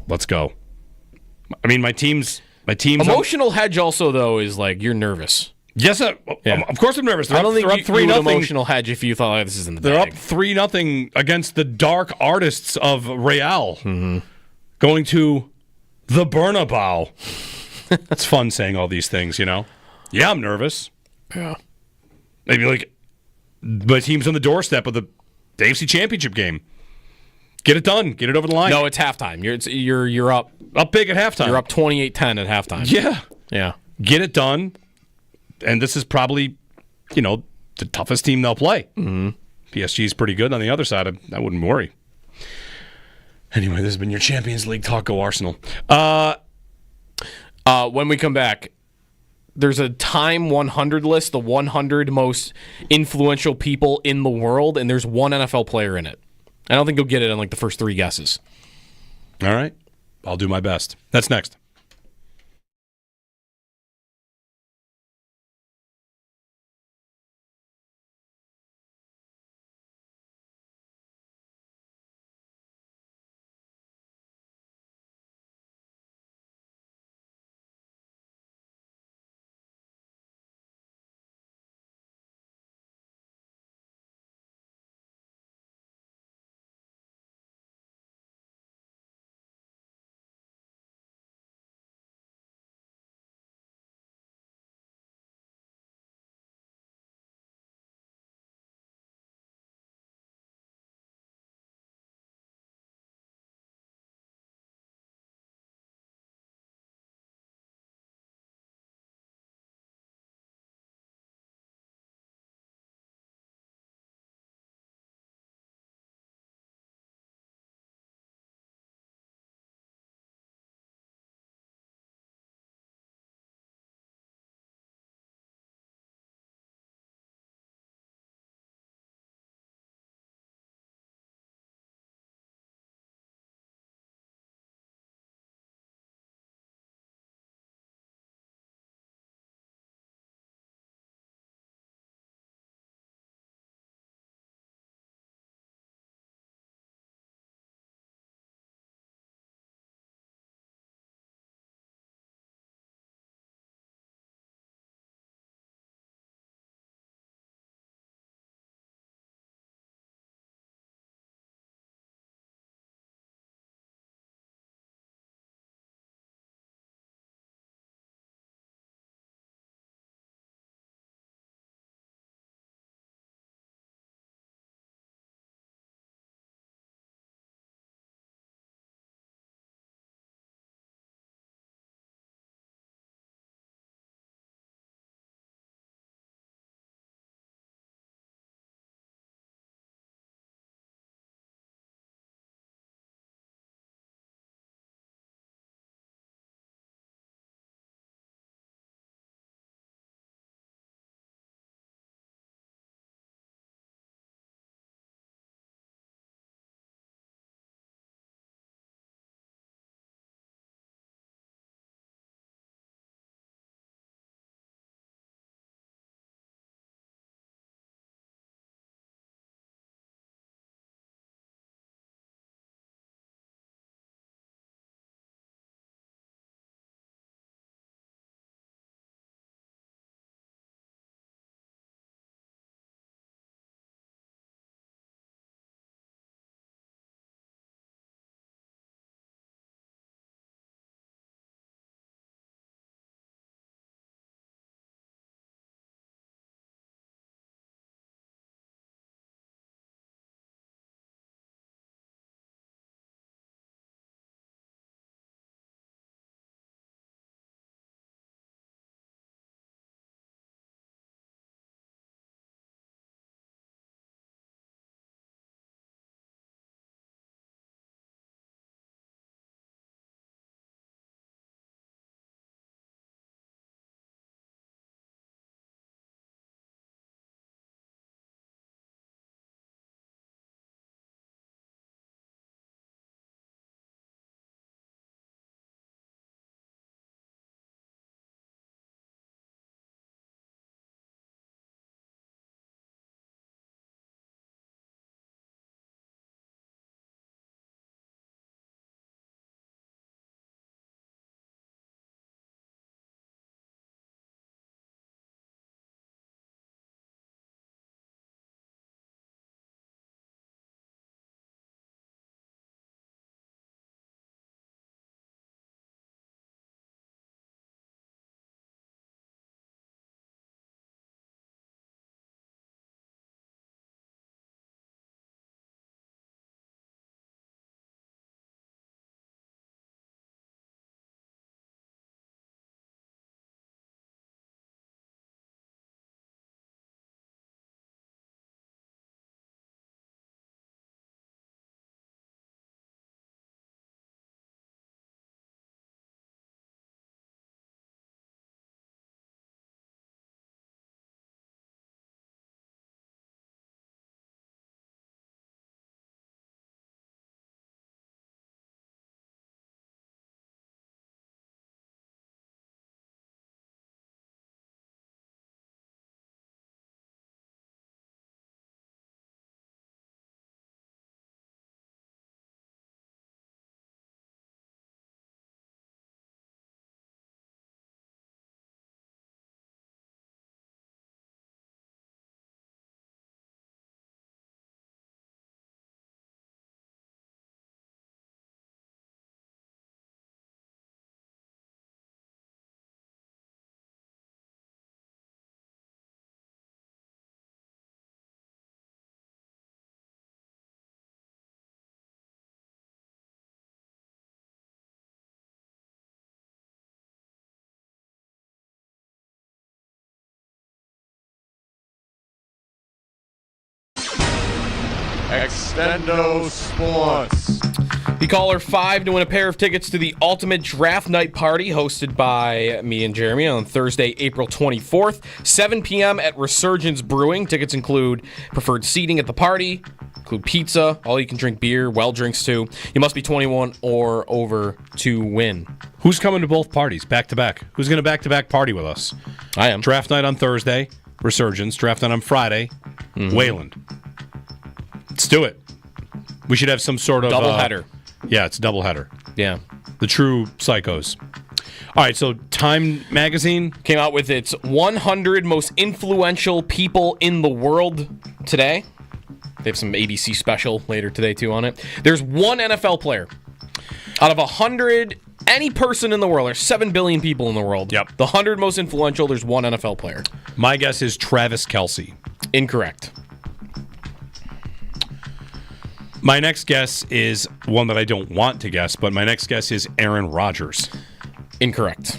Let's go. I mean, my team's emotional hedge also, though, is you're nervous. Yes, of course I'm nervous. I don't think they're up 3-0. Emotional hedge if you thought this is in the They're bag. up 3-0 against the dark artists of Real. Mm-hmm. Going to the Bernabeu. It's fun saying all these things, Yeah, I'm nervous. Yeah. Maybe my team's on the doorstep of the AFC Championship game. Get it done. Get it over the line. No, it's halftime. You're up big at halftime. You're up 28-10 at halftime. Yeah. Get it done. And this is probably, the toughest team they'll play. Mm-hmm. PSG's pretty good on the other side. I wouldn't worry. Anyway, this has been your Champions League talk. Go Arsenal. When we come back, there's a Time 100 list, the 100 most influential people in the world, and there's one NFL player in it. I don't think you'll get it on the first 3 guesses. All right. I'll do my best. That's next. Extendo Sports. Be caller 5 to win a pair of tickets to the Ultimate Draft Night Party hosted by me and Jeremy on Thursday, April 24th, 7 p.m. at Resurgence Brewing. Tickets include preferred seating at the party, include pizza, all-you-can-drink beer, well drinks too. You must be 21 or over to win. Who's coming to both parties back-to-back? Who's going to back-to-back party with us? I am. Draft night on Thursday, Resurgence. Draft night on Friday, Wayland. Let's do it. We should have some sort of... Doubleheader. Yeah, it's a doubleheader. Yeah. The true psychos. All right, so Time Magazine came out with its 100 most influential people in the world today. They have some ABC special later today, too, on it. There's one NFL player. Out of 100, any person in the world, there's 7 billion people in the world. Yep. The 100 most influential, there's one NFL player. My guess is Travis Kelce. Incorrect. My next guess is one that I don't want to guess, but my next guess is Aaron Rodgers. Incorrect.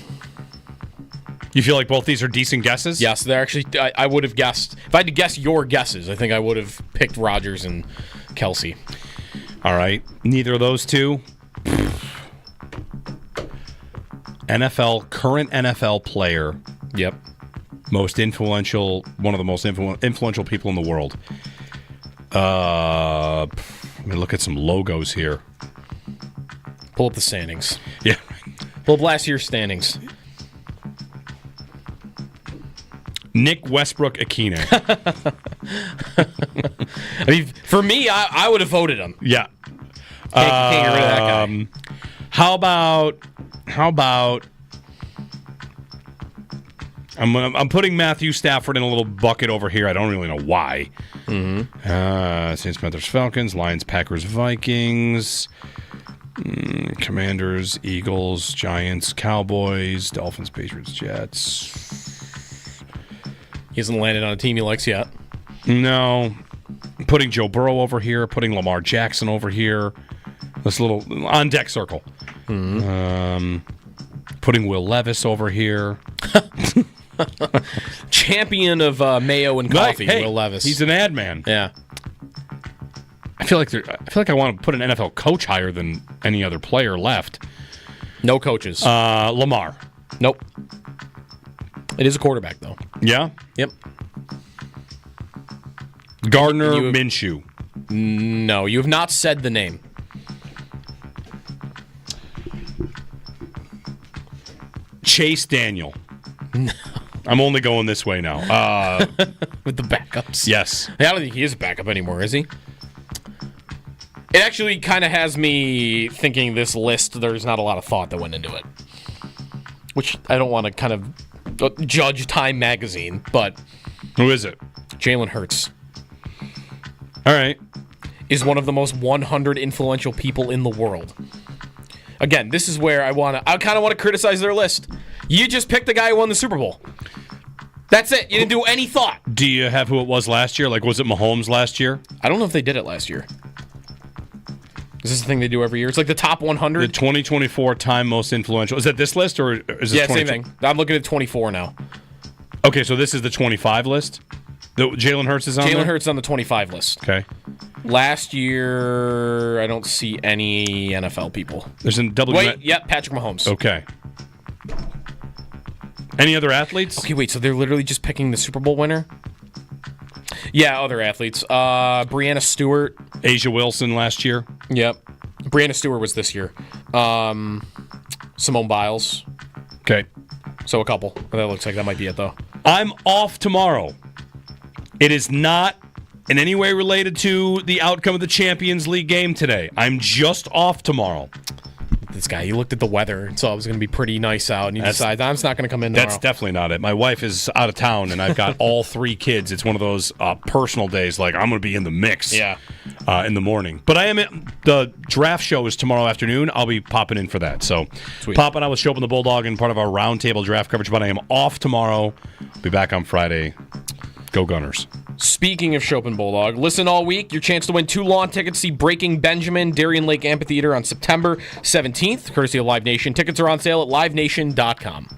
You feel like both these are decent guesses? Yes, they're actually. I would have guessed. If I had to guess your guesses, I think I would have picked Rodgers and Kelce. All right. Neither of those two. Current NFL player. Yep. Most influential, one of the most influential people in the world. Let me look at some logos here. Pull up the standings. Yeah. Pull up last year's standings. Nick Westbrook-Ikhine. I mean, for me, I would have voted him. Yeah. Can't get rid of that guy. How about I'm putting Matthew Stafford in a little bucket over here. I don't really know why. Saints, Panthers, Falcons, Lions, Packers, Vikings, Commanders, Eagles, Giants, Cowboys, Dolphins, Patriots, Jets. He hasn't landed on a team he likes yet. No. Putting Joe Burrow over here, putting Lamar Jackson over here. This little on-deck circle. Putting Will Levis over here. Champion of mayo and coffee, hey, Will Levis. He's an ad man. Yeah. I feel like I want to put an NFL coach higher than any other player left. No coaches. Lamar. Nope. It is a quarterback, though. Yeah? Yep. Gardner Minshew. No, you have not said the name. Chase Daniel. No. I'm only going this way now. With the backups. Yes. I don't think he is a backup anymore, is he? It actually kind of has me thinking this list, there's not a lot of thought that went into it. Which I don't want to kind of judge Time Magazine, but... Who is it? Jalen Hurts. All right. Is one of the most 100 influential people in the world. Again, this is where I kind of want to criticize their list. You just picked the guy who won the Super Bowl. That's it. You didn't do any thought. Do you have who it was last year? Like, was it Mahomes last year? I don't know if they did it last year. Is this the thing they do every year? It's like the top 100? The 2024 Time Most Influential. Is that this list or is this same thing. I'm looking at 24 now. Okay, so this is the 25 list? Jalen Hurts is on Jalen Hurts on the 25 list. Okay. Last year, I don't see any NFL people. There's a Patrick Mahomes. Okay. Any other athletes? Okay, wait, so they're literally just picking the Super Bowl winner? Yeah, other athletes. Breanna Stewart. Asia Wilson last year. Yep. Breanna Stewart was this year. Simone Biles. Okay. So a couple. That looks like that might be it, though. I'm off tomorrow. It is not in any way related to the outcome of the Champions League game today. I'm just off tomorrow. This guy, he looked at the weather and saw it was going to be pretty nice out, and he decided, I'm just not going to come in tomorrow. That's definitely not it. My wife is out of town, and I've got all 3 kids. It's one of those personal days, like I'm going to be in the mix in the morning. But I am the draft show is tomorrow afternoon. I'll be popping in for that. So popping out with Show Up in the Bulldog and part of our roundtable draft coverage, but I am off tomorrow. Be back on Friday. Go Gunners. Speaking of Chopin Bulldog, listen all week. Your chance to win 2 lawn tickets to see Breaking Benjamin, Darien Lake Amphitheater on September 17th, courtesy of Live Nation. Tickets are on sale at livenation.com.